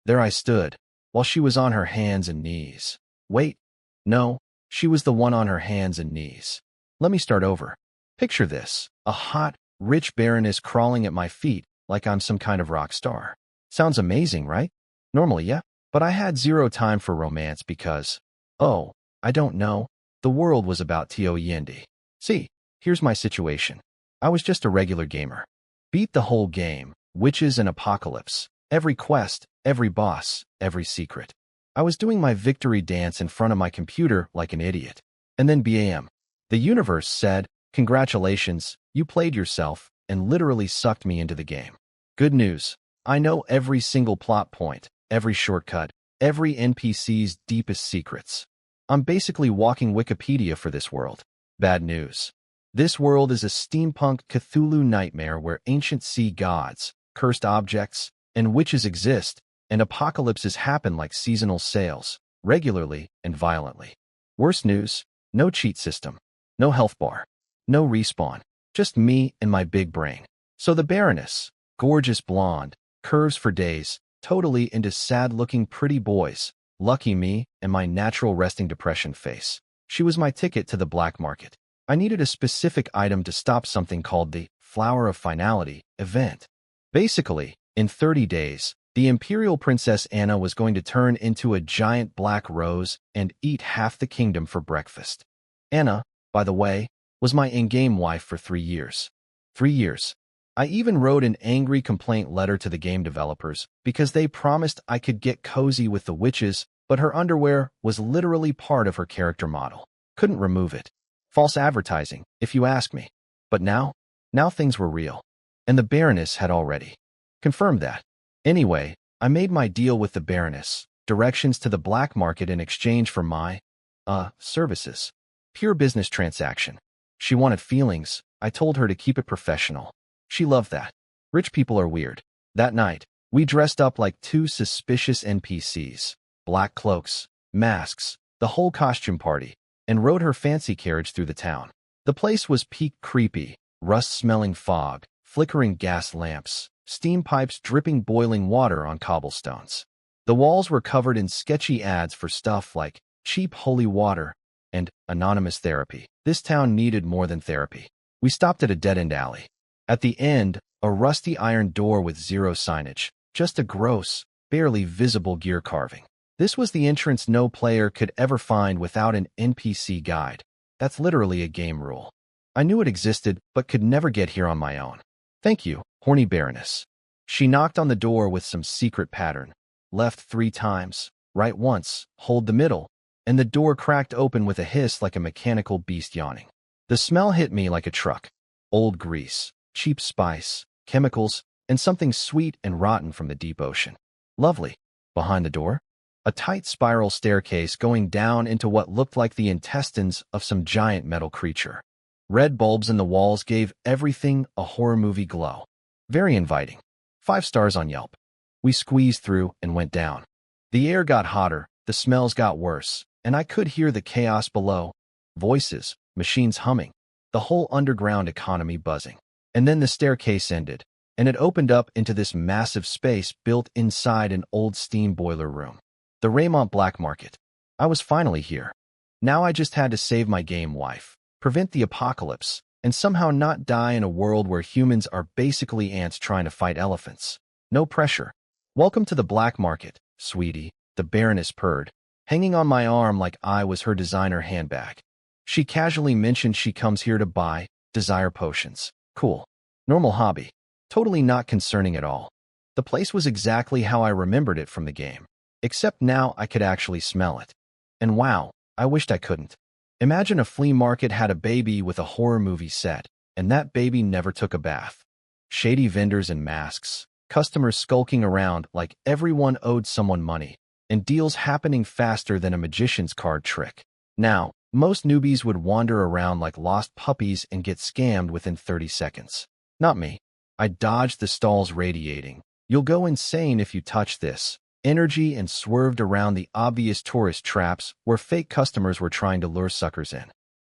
There I stood, while she was on her hands and knees. Wait, no, she was the one on her hands and knees. Let me start over. Picture this, a hot, rich baroness crawling at my feet like I'm some kind of rock star. Sounds amazing, right? Normally, yeah, but I had zero time for romance because, oh, I don't know, the world was about Toyendi. See, here's my situation. I was just a regular gamer. Beat the whole game, witches and apocalypse, every quest, every boss, every secret. I was doing my victory dance in front of my computer like an idiot. And then BAM. The universe said, congratulations, you played yourself, and literally sucked me into the game. Good news. I know every single plot point, every shortcut, every NPC's deepest secrets. I'm basically walking Wikipedia for this world. Bad news. This world is a steampunk Cthulhu nightmare where ancient sea gods, cursed objects, and witches exist, and apocalypses happen like seasonal sales, regularly and violently. Worst news, no cheat system, no health bar, no respawn, just me and my big brain. So the Baroness, gorgeous blonde, curves for days, totally into sad-looking pretty boys, lucky me and my natural resting depression face. She was my ticket to the black market. I needed a specific item to stop something called the Flower of Finality event. Basically, in 30 days, the Imperial Princess Anna was going to turn into a giant black rose and eat half the kingdom for breakfast. Anna, by the way, was my in-game wife for 3 years. 3 years. I even wrote an angry complaint letter to the game developers because they promised I could get cozy with the witches, but her underwear was literally part of her character model. Couldn't remove it. False advertising, if you ask me. But now things were real. And the Baroness had already confirmed that. Anyway, I made my deal with the Baroness, directions to the black market in exchange for my, services. Pure business transaction. She wanted feelings. I told her to keep it professional. She loved that. Rich people are weird. That night, we dressed up like 2 suspicious NPCs, black cloaks, masks, the whole costume party, and rode her fancy carriage through the town. The place was peak creepy, rust-smelling fog, flickering gas lamps, steam pipes dripping boiling water on cobblestones. The walls were covered in sketchy ads for stuff like cheap holy water and anonymous therapy. This town needed more than therapy. We stopped at a dead-end alley. At the end, a rusty iron door with zero signage, just a gross, barely visible gear carving. This was the entrance no player could ever find without an NPC guide. That's literally a game rule. I knew it existed, but could never get here on my own. Thank you, horny Baroness. She knocked on the door with some secret pattern. Left 3 times, right once, hold the middle, and the door cracked open with a hiss like a mechanical beast yawning. The smell hit me like a truck. Old grease, cheap spice, chemicals, and something sweet and rotten from the deep ocean. Lovely. Behind the door, a tight spiral staircase going down into what looked like the intestines of some giant metal creature. Red bulbs in the walls gave everything a horror movie glow. Very inviting. 5 stars on Yelp. We squeezed through and went down. The air got hotter, the smells got worse, and I could hear the chaos below. Voices, machines humming, the whole underground economy buzzing. And then the staircase ended, and it opened up into this massive space built inside an old steam boiler room. The Raymont Black Market. I was finally here. Now I just had to save my game wife, prevent the apocalypse, and somehow not die in a world where humans are basically ants trying to fight elephants. No pressure. Welcome to the black market, sweetie, the Baroness purred, hanging on my arm like I was her designer handbag. She casually mentioned she comes here to buy desire potions. Cool. Normal hobby. Totally not concerning at all. The place was exactly how I remembered it from the game. Except now I could actually smell it. And wow, I wished I couldn't. Imagine a flea market had a baby with a horror movie set, and that baby never took a bath. Shady vendors and masks, customers skulking around like everyone owed someone money, and deals happening faster than a magician's card trick. Now, most newbies would wander around like lost puppies and get scammed within 30 seconds. Not me. I dodged the stalls radiating. You'll go insane if you touch this. Energy and swerved around the obvious tourist traps where fake customers were trying to lure suckers in.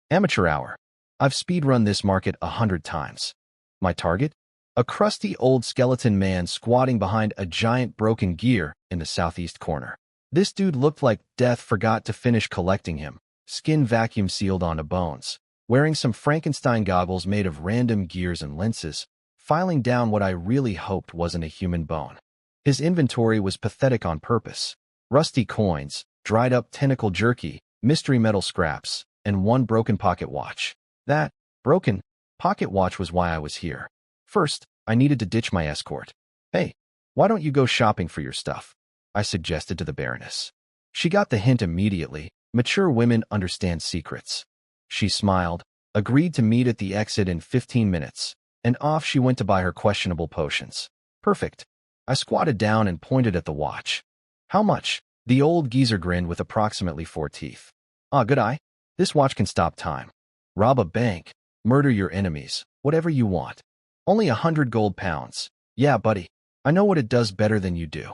Amateur hour. I've speedrun this market 100 times. My target? A crusty old skeleton man squatting behind a giant broken gear in the southeast corner. This dude looked like death forgot to finish collecting him, skin vacuum sealed onto bones, wearing some Frankenstein goggles made of random gears and lenses, filing down what I really hoped wasn't a human bone. His inventory was pathetic on purpose. Rusty coins, dried-up tentacle jerky, mystery metal scraps, and one broken pocket watch. That broken pocket watch was why I was here. First, I needed to ditch my escort. Hey, why don't you go shopping for your stuff? I suggested to the baroness. She got the hint immediately. Mature women understand secrets. She smiled, agreed to meet at the exit in 15 minutes, and off she went to buy her questionable potions. Perfect. I squatted down and pointed at the watch. How much? The old geezer grinned with approximately 4 teeth. Ah, good eye. This watch can stop time. Rob a bank. Murder your enemies. Whatever you want. Only 100 gold pounds. Yeah, buddy. I know what it does better than you do.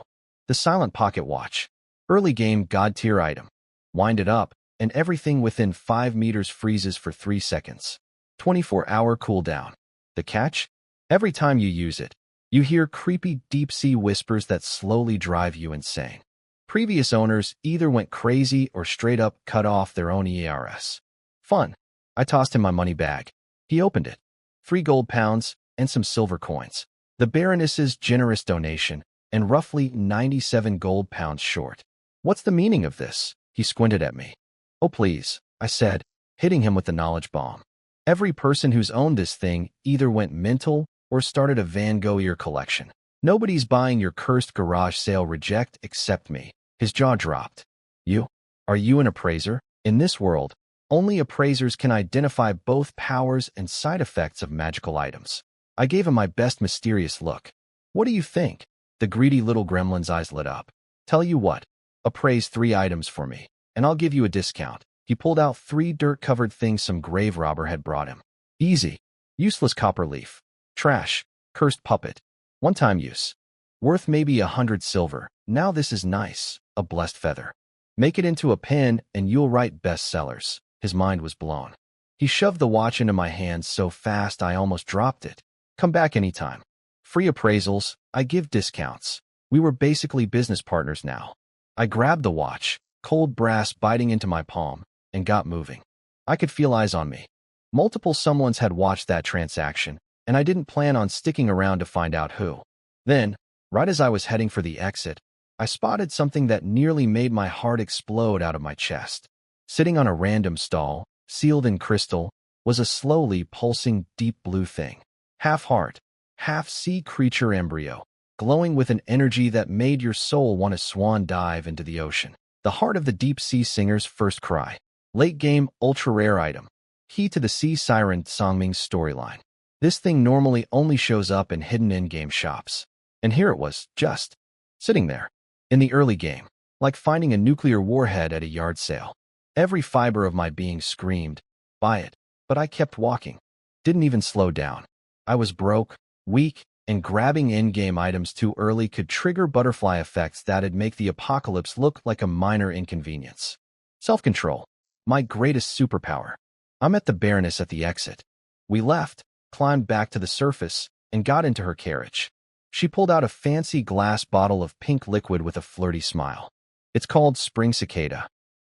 The silent pocket watch. Early game god tier item. Wind it up, and everything within 5 meters freezes for 3 seconds. 24-hour cooldown. The catch? Every time you use it, you hear creepy deep-sea whispers that slowly drive you insane. Previous owners either went crazy or straight up cut off their own ERS. Fun. I tossed him my money bag. He opened it. 3 gold pounds and some silver coins. The baroness's generous donation, and roughly 97 gold pounds short. What's the meaning of this? He squinted at me. Oh, please, I said, hitting him with the knowledge bomb. Every person who's owned this thing either went mental or started a Van Gogh ear collection. Nobody's buying your cursed garage sale reject except me. His jaw dropped. You? Are you an appraiser? In this world, only appraisers can identify both powers and side effects of magical items. I gave him my best mysterious look. What do you think? The greedy little gremlin's eyes lit up. Tell you what, appraise 3 items for me, and I'll give you a discount. He pulled out 3 dirt-covered things some grave robber had brought him. Easy. Useless copper leaf. Trash. Cursed puppet. One-time use. Worth maybe 100 silver. Now this is nice. A blessed feather. Make it into a pen and you'll write bestsellers. His mind was blown. He shoved the watch into my hands so fast I almost dropped it. Come back anytime. Free appraisals. I give discounts. We were basically business partners now. I grabbed the watch, cold brass biting into my palm, and got moving. I could feel eyes on me. Multiple someones had watched that transaction, and I didn't plan on sticking around to find out who. Then, right as I was heading for the exit, I spotted something that nearly made my heart explode out of my chest. Sitting on a random stall, sealed in crystal, was a slowly pulsing deep blue thing. Half heart, half sea creature embryo, glowing with an energy that made your soul want to swan dive into the ocean. The heart of the deep sea singer's first cry. Late game ultra rare item. Key to the sea siren Songming's storyline. This thing normally only shows up in hidden in-game shops. And here it was, just sitting there. In the early game, like finding a nuclear warhead at a yard sale. Every fiber of my being screamed, buy it, but I kept walking. Didn't even slow down. I was broke, weak, and grabbing in-game items too early could trigger butterfly effects that'd make the apocalypse look like a minor inconvenience. Self-control. My greatest superpower. I met the baroness at the exit. We left, climbed back to the surface, and got into her carriage. She pulled out a fancy glass bottle of pink liquid with a flirty smile. It's called Spring Cicada.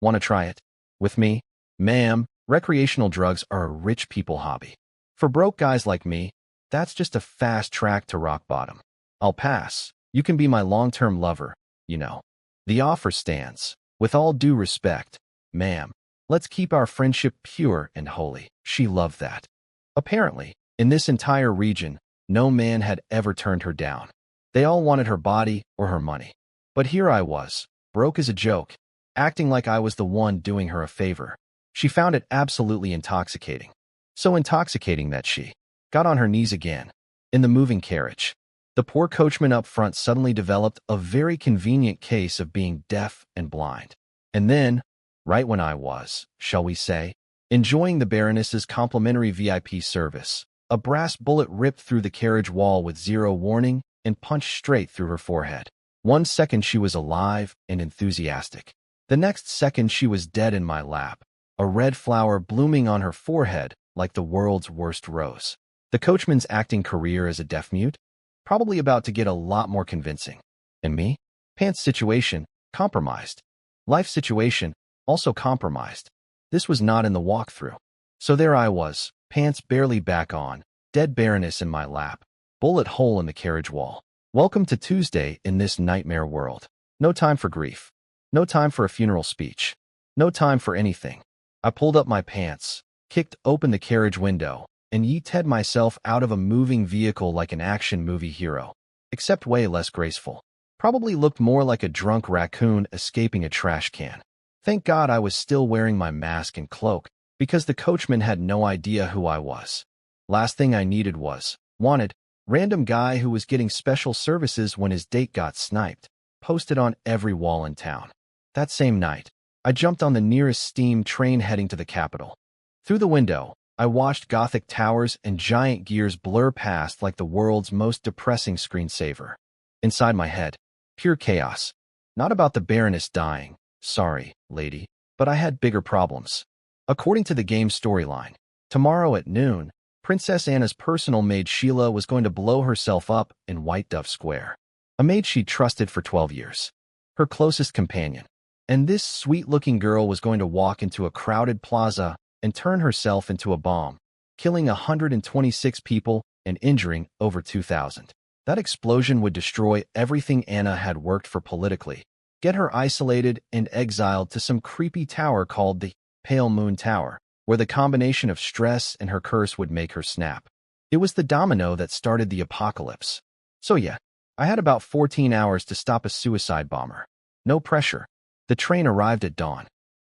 Want to try it? With me? Ma'am, recreational drugs are a rich people hobby. For broke guys like me, that's just a fast track to rock bottom. I'll pass. You can be my long-term lover, you know. The offer stands. With all due respect, ma'am, let's keep our friendship pure and holy. She loved that. Apparently, in this entire region, no man had ever turned her down. They all wanted her body or her money. But here I was, broke as a joke, acting like I was the one doing her a favor. She found it absolutely intoxicating. So intoxicating that she got on her knees again. In the moving carriage, the poor coachman up front suddenly developed a very convenient case of being deaf and blind. And then, right when I was, shall we say, enjoying the baroness's complimentary VIP service, a brass bullet ripped through the carriage wall with zero warning and punched straight through her forehead. 1 second she was alive and enthusiastic. The next second she was dead in my lap, a red flower blooming on her forehead like the world's worst rose. The coachman's acting career as a deaf mute? Probably about to get a lot more convincing. And me? Pants situation, compromised. Life situation, also compromised. This was not in the walkthrough. So there I was, pants barely back on, dead baroness in my lap, bullet hole in the carriage wall. Welcome to Tuesday in this nightmare world. No time for grief. No time for a funeral speech. No time for anything. I pulled up my pants, kicked open the carriage window, and yeeted myself out of a moving vehicle like an action movie hero, except way less graceful. Probably looked more like a drunk raccoon escaping a trash can. Thank God I was still wearing my mask and cloak, because the coachman had no idea who I was. Last thing I needed was, wanted, random guy who was getting special services when his date got sniped, posted on every wall in town. That same night, I jumped on the nearest steam train heading to the capital. Through the window, I watched Gothic towers and giant gears blur past like the world's most depressing screensaver. Inside my head, pure chaos. Not about the Baroness dying, sorry, lady, but I had bigger problems. According to the game's storyline, tomorrow at noon, Princess Anna's personal maid Sheila was going to blow herself up in White Dove Square. A maid she'd trusted for 12 years. Her closest companion. And this sweet-looking girl was going to walk into a crowded plaza and turn herself into a bomb, killing 126 people and injuring over 2,000. That explosion would destroy everything Anna had worked for politically, get her isolated and exiled to some creepy tower called the Pale Moon Tower, where the combination of stress and her curse would make her snap. It was the domino that started the apocalypse. So yeah, I had about 14 hours to stop a suicide bomber. No pressure. The train arrived at dawn.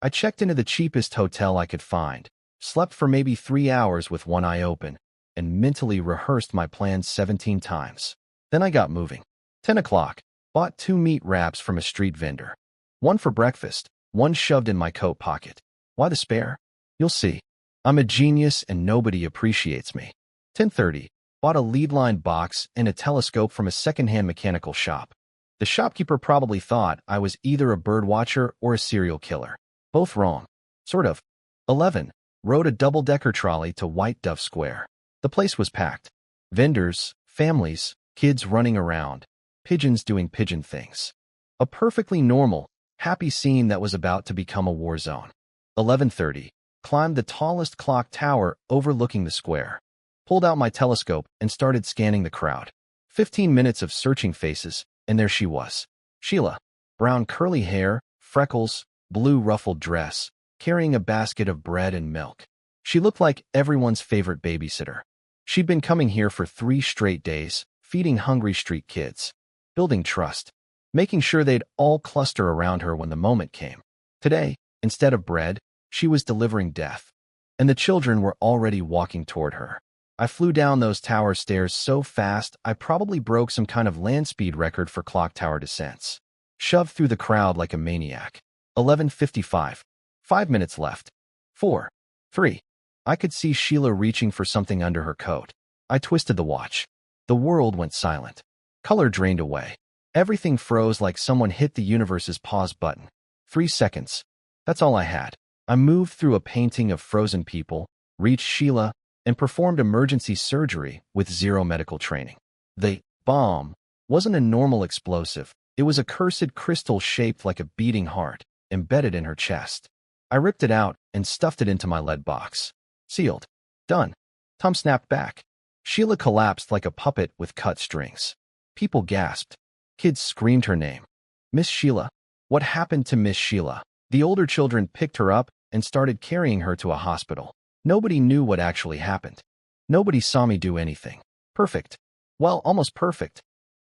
I checked into the cheapest hotel I could find, slept for maybe 3 hours with one eye open, and mentally rehearsed my plans 17 times. Then I got moving. 10 o'clock, bought 2 meat wraps from a street vendor. One for breakfast, one shoved in my coat pocket. Why the spare? You'll see. I'm a genius and nobody appreciates me. 10:30, bought a lead-line box and a telescope from a second-hand mechanical shop. The shopkeeper probably thought I was either a birdwatcher or a serial killer. Both wrong. Sort of. 11, rode a double-decker trolley to White Dove Square. The place was packed. Vendors, families, kids running around, pigeons doing pigeon things. A perfectly normal, happy scene that was about to become a war zone. 11:30, climbed the tallest clock tower overlooking the square. Pulled out my telescope and started scanning the crowd. 15 minutes of searching faces, and there she was. Sheila. Brown curly hair, freckles, blue ruffled dress, carrying a basket of bread and milk. She looked like everyone's favorite babysitter. She'd been coming here for 3 straight days, feeding hungry street kids, building trust, making sure they'd all cluster around her when the moment came. Today, instead of bread, she was delivering death, and the children were already walking toward her. I flew down those tower stairs so fast I probably broke some kind of land speed record for clock tower descents. Shoved through the crowd like a maniac. 11:55. 5 minutes left. 4. 3. I could see Sheila reaching for something under her coat. I twisted the watch. The world went silent. Color drained away. Everything froze like someone hit the universe's pause button. 3 seconds. That's all I had. I moved through a painting of frozen people, reached Sheila, and performed emergency surgery with 0 medical training. The bomb wasn't a normal explosive. It was a cursed crystal shaped like a beating heart, embedded in her chest. I ripped it out and stuffed it into my lead box. Sealed. Done. Tom snapped back. Sheila collapsed like a puppet with cut strings. People gasped. Kids screamed her name. Miss Sheila. What happened to Miss Sheila? The older children picked her up and started carrying her to a hospital. Nobody knew what actually happened. Nobody saw me do anything. Perfect. Well, almost perfect.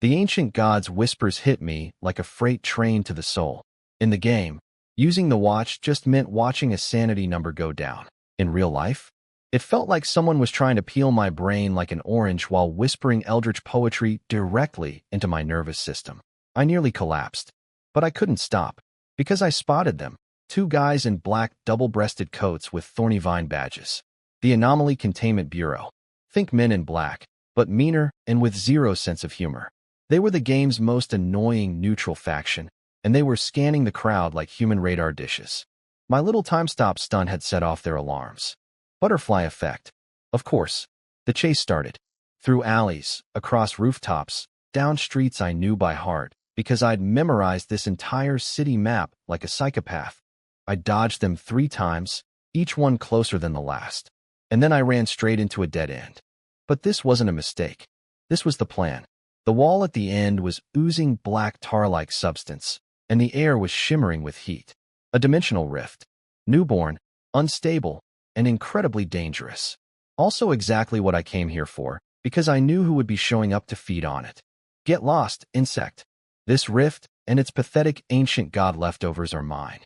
The ancient god's whispers hit me like a freight train to the soul. In the game, using the watch just meant watching a sanity number go down. In real life, it felt like someone was trying to peel my brain like an orange while whispering eldritch poetry directly into my nervous system. I nearly collapsed, but I couldn't stop, because I spotted them. 2 guys in black double-breasted coats with thorny vine badges. The Anomaly Containment Bureau. Think Men in Black, but meaner and with 0 sense of humor. They were the game's most annoying neutral faction, and they were scanning the crowd like human radar dishes. My little time-stop stunt had set off their alarms. Butterfly effect. Of course. The chase started. Through alleys, across rooftops, down streets I knew by heart, because I'd memorized this entire city map like a psychopath. I dodged them 3 times, each one closer than the last. And then I ran straight into a dead end. But this wasn't a mistake. This was the plan. The wall at the end was oozing black tar-like substance, and the air was shimmering with heat. A dimensional rift. Newborn, unstable, and incredibly dangerous. Also exactly what I came here for, because I knew who would be showing up to feed on it. Get lost, insect. This rift and its pathetic ancient god leftovers are mine.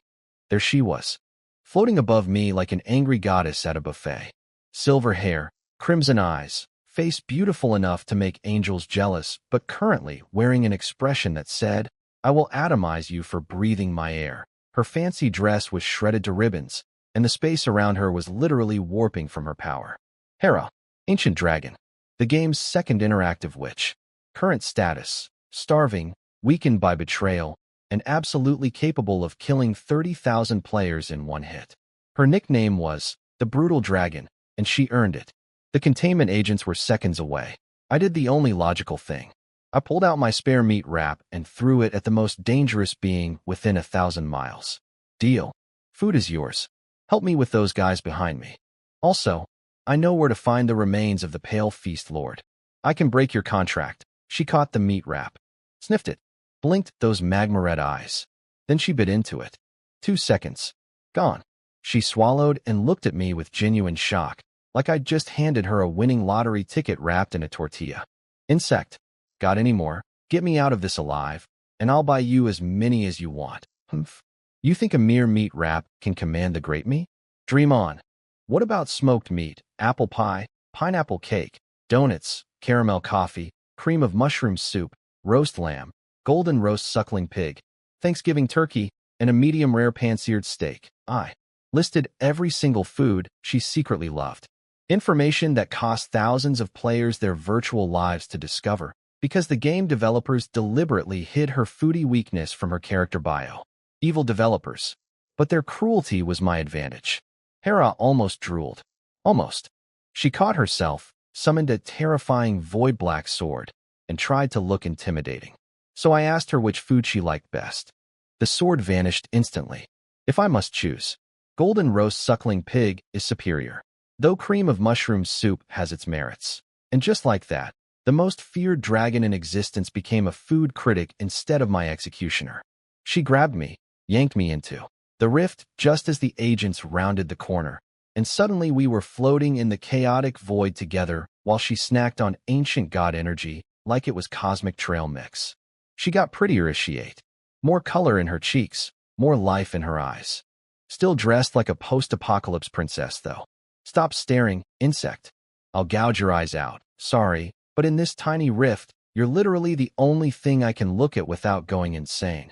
There she was, floating above me like an angry goddess at a buffet. Silver hair, crimson eyes, face beautiful enough to make angels jealous, but currently wearing an expression that said, "I will atomize you for breathing my air." Her fancy dress was shredded to ribbons, and the space around her was literally warping from her power. Hera, ancient dragon, the game's second interactive witch. Current status, starving, weakened by betrayal, and absolutely capable of killing 30,000 players in one hit. Her nickname was the Brutal Dragon, and she earned it. The containment agents were seconds away. I did the only logical thing. I pulled out my spare meat wrap and threw it at the most dangerous being within 1,000 miles. Deal. Food is yours. Help me with those guys behind me. Also, I know where to find the remains of the Pale Feast Lord. I can break your contract. She caught the meat wrap, sniffed it, blinked those magma-red eyes. Then she bit into it. 2 seconds. Gone. She swallowed and looked at me with genuine shock, like I'd just handed her a winning lottery ticket wrapped in a tortilla. Insect. Got any more? Get me out of this alive, and I'll buy you as many as you want. Humph. You think a mere meat wrap can command the great me? Dream on. What about smoked meat, apple pie, pineapple cake, donuts, caramel coffee, cream of mushroom soup, roast lamb, golden roast suckling pig, Thanksgiving turkey, and a medium-rare pan-seared steak? I listed every single food she secretly loved. Information that cost thousands of players their virtual lives to discover, because the game developers deliberately hid her foodie weakness from her character bio. Evil developers. But their cruelty was my advantage. Hera almost drooled. Almost. She caught herself, summoned a terrifying void-black sword, and tried to look intimidating. So I asked her which food she liked best. The sword vanished instantly. If I must choose, golden roast suckling pig is superior, though cream of mushroom soup has its merits. And just like that, the most feared dragon in existence became a food critic instead of my executioner. She grabbed me, yanked me into the rift just as the agents rounded the corner, and suddenly we were floating in the chaotic void together while she snacked on ancient god energy like it was cosmic trail mix. She got prettier as she ate. More color in her cheeks, more life in her eyes. Still dressed like a post-apocalypse princess, though. Stop staring, insect. I'll gouge your eyes out. Sorry, but in this tiny rift, you're literally the only thing I can look at without going insane.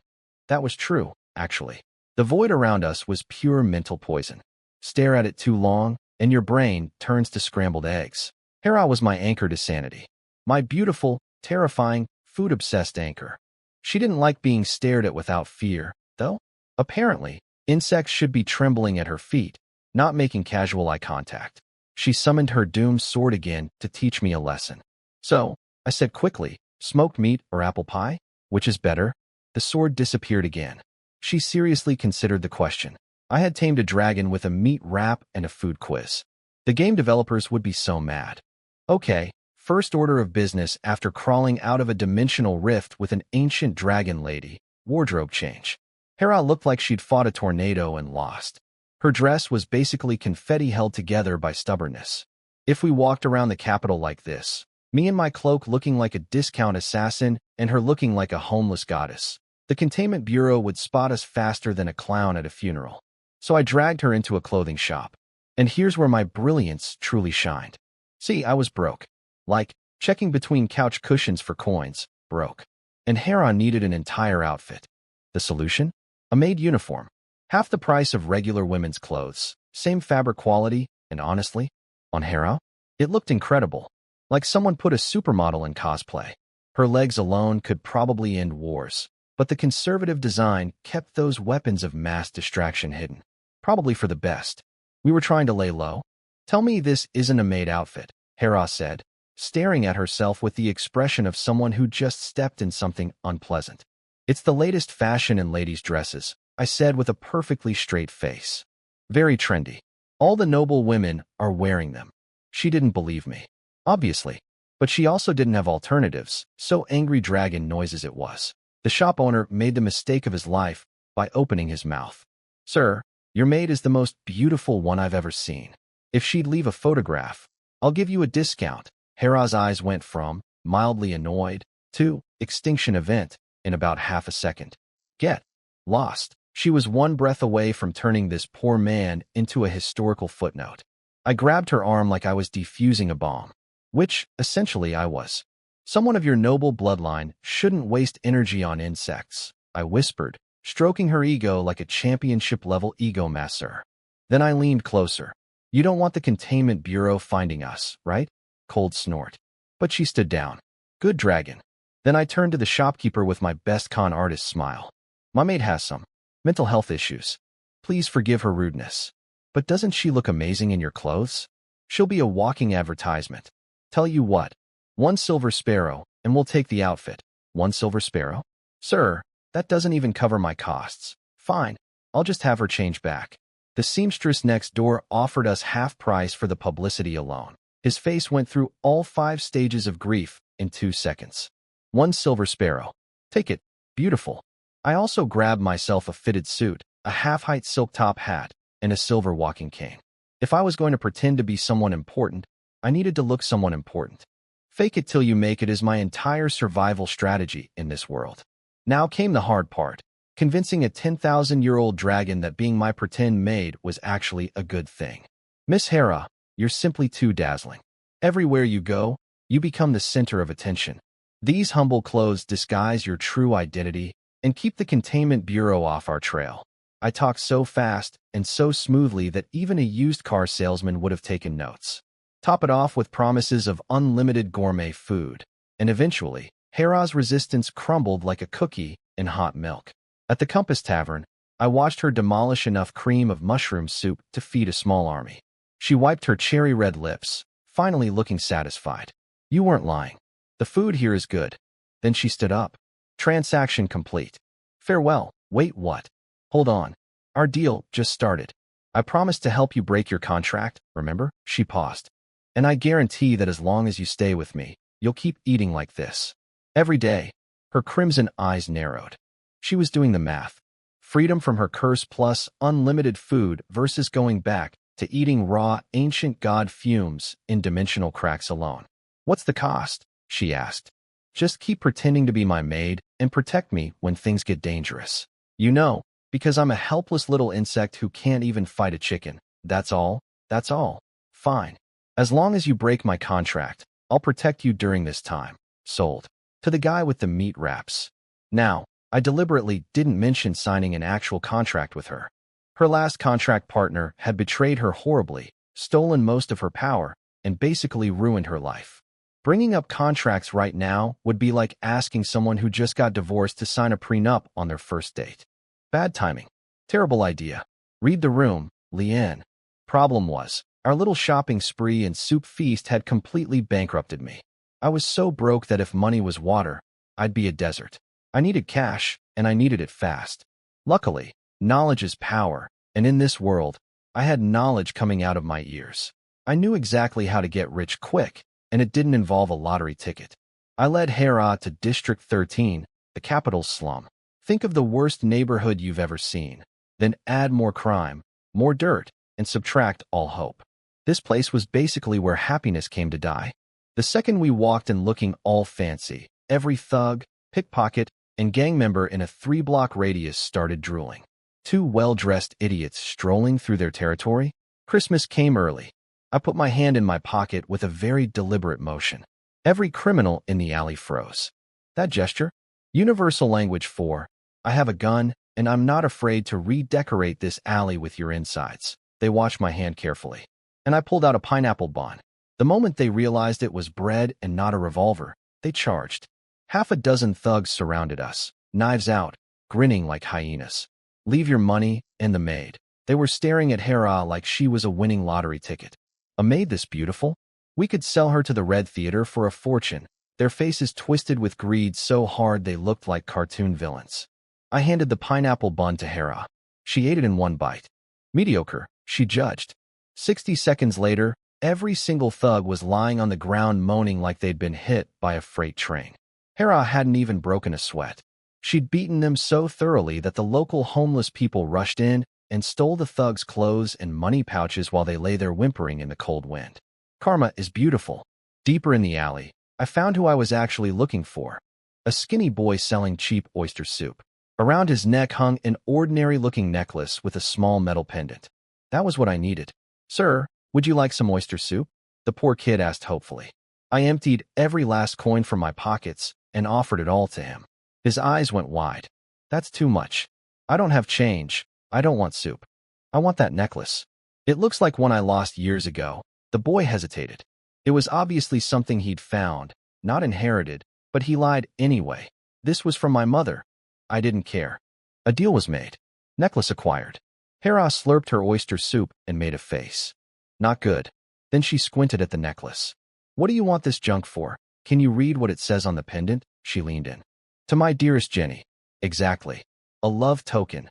That was true, actually. The void around us was pure mental poison. Stare at it too long, and your brain turns to scrambled eggs. Hera was my anchor to sanity. My beautiful, terrifying, food-obsessed anchor. She didn't like being stared at without fear, though. Apparently, insects should be trembling at her feet, not making casual eye contact. She summoned her doomed sword again to teach me a lesson. So, I said quickly, smoked meat or apple pie? Which is better? The sword disappeared again. She seriously considered the question. I had tamed a dragon with a meat wrap and a food quiz. The game developers would be so mad. Okay, first order of business after crawling out of a dimensional rift with an ancient dragon lady, wardrobe change. Hera looked like she'd fought a tornado and lost. Her dress was basically confetti held together by stubbornness. If we walked around the capital like this, me in my cloak looking like a discount assassin and her looking like a homeless goddess, the Containment Bureau would spot us faster than a clown at a funeral. So I dragged her into a clothing shop. And here's where my brilliance truly shined. See, I was broke. Like, checking between couch cushions for coins, broke. And Hera needed an entire outfit. The solution? A maid uniform. Half the price of regular women's clothes, same fabric quality, and honestly, on Hera, it looked incredible. Like someone put a supermodel in cosplay. Her legs alone could probably end wars. But the conservative design kept those weapons of mass distraction hidden. Probably for the best. We were trying to lay low. Tell me this isn't a maid outfit. Hera said, staring at herself with the expression of someone who just stepped in something unpleasant. It's the latest fashion in ladies' dresses, I said with a perfectly straight face. Very trendy. All the noble women are wearing them. She didn't believe me. Obviously. But she also didn't have alternatives, so angry dragon noises it was. The shop owner made the mistake of his life by opening his mouth. Sir, your maid is the most beautiful one I've ever seen. If she'd leave a photograph, I'll give you a discount. Hera's eyes went from mildly annoyed to extinction event in about half a second. Get lost. She was one breath away from turning this poor man into a historical footnote. I grabbed her arm like I was defusing a bomb, which, essentially, I was. Someone of your noble bloodline shouldn't waste energy on insects, I whispered, stroking her ego like a championship-level ego masseur. Then I leaned closer. You don't want the Containment Bureau finding us, right? Cold snort. But she stood down. Good dragon. Then I turned to the shopkeeper with my best con artist smile. My maid has some mental health issues. Please forgive her rudeness. But doesn't she look amazing in your clothes? She'll be a walking advertisement. Tell you what, 1 silver sparrow, and we'll take the outfit. 1 silver sparrow? Sir, that doesn't even cover my costs. Fine, I'll just have her change back. The seamstress next door offered us half price for the publicity alone. His face went through all 5 stages of grief in 2 seconds. 1 silver sparrow. Take it. Beautiful. I also grabbed myself a fitted suit, a half-height silk top hat, and a silver walking cane. If I was going to pretend to be someone important, I needed to look someone important. Fake it till you make it is my entire survival strategy in this world. Now came the hard part, convincing a 10,000-year-old dragon that being my pretend maid was actually a good thing. Miss Hera, you're simply too dazzling. Everywhere you go, you become the center of attention. These humble clothes disguise your true identity and keep the Containment Bureau off our trail. I talk so fast and so smoothly that even a used car salesman would have taken notes. Top it off with promises of unlimited gourmet food. And eventually, Hera's resistance crumbled like a cookie in hot milk. At the Compass Tavern, I watched her demolish enough cream of mushroom soup to feed a small army. She wiped her cherry-red lips, finally looking satisfied. You weren't lying. The food here is good. Then she stood up. Transaction complete. Farewell. Wait, what? Hold on. Our deal just started. I promised to help you break your contract, remember? She paused. And I guarantee that as long as you stay with me, you'll keep eating like this. Every day. Her crimson eyes narrowed. She was doing the math. Freedom from her curse plus unlimited food versus going back to eating raw ancient god fumes in dimensional cracks alone. What's the cost? She asked. Just keep pretending to be my maid and protect me when things get dangerous. You know, because I'm a helpless little insect who can't even fight a chicken. That's all? That's all. Fine. As long as you break my contract, I'll protect you during this time. Sold. To the guy with the meat wraps. Now, I deliberately didn't mention signing an actual contract with her. Her last contract partner had betrayed her horribly, stolen most of her power, and basically ruined her life. Bringing up contracts right now would be like asking someone who just got divorced to sign a prenup on their first date. Bad timing. Terrible idea. Read the room, Leanne. Problem was, our little shopping spree and soup feast had completely bankrupted me. I was so broke that if money was water, I'd be a desert. I needed cash, and I needed it fast. Luckily, knowledge is power, and in this world, I had knowledge coming out of my ears. I knew exactly how to get rich quick, and it didn't involve a lottery ticket. I led Hera to District 13, the capital's slum. Think of the worst neighborhood you've ever seen. Then add more crime, more dirt, and subtract all hope. This place was basically where happiness came to die. The second we walked in looking all fancy, every thug, pickpocket, and gang member in a 3-block radius started drooling. 2 well-dressed idiots strolling through their territory? Christmas came early. I put my hand in my pocket with a very deliberate motion. Every criminal in the alley froze. That gesture? Universal language for, I have a gun, and I'm not afraid to redecorate this alley with your insides. They watched my hand carefully. And I pulled out a pineapple bun. The moment they realized it was bread and not a revolver, they charged. Half a dozen thugs surrounded us, knives out, grinning like hyenas. Leave your money and the maid. They were staring at Hera like she was a winning lottery ticket. A maid this beautiful? We could sell her to the Red Theater for a fortune, their faces twisted with greed so hard they looked like cartoon villains. I handed the pineapple bun to Hera. She ate it in one bite. Mediocre, she judged. 60 seconds later, every single thug was lying on the ground moaning like they'd been hit by a freight train. Hera hadn't even broken a sweat. She'd beaten them so thoroughly that the local homeless people rushed in and stole the thugs' clothes and money pouches while they lay there whimpering in the cold wind. Karma is beautiful. Deeper in the alley, I found who I was actually looking for. A skinny boy selling cheap oyster soup. Around his neck hung an ordinary-looking necklace with a small metal pendant. That was what I needed. "Sir, would you like some oyster soup?" the poor kid asked hopefully. I emptied every last coin from my pockets and offered it all to him. His eyes went wide. "That's too much. I don't have change. I don't want soup. I want that necklace. It looks like one I lost years ago." The boy hesitated. It was obviously something he'd found, not inherited, but he lied anyway. "This was from my mother." I didn't care. A deal was made. Necklace acquired. Hera slurped her oyster soup and made a face. "Not good." Then she squinted at the necklace. "What do you want this junk for? Can you read what it says on the pendant?" She leaned in. "To my dearest Jenny." "Exactly. A love token."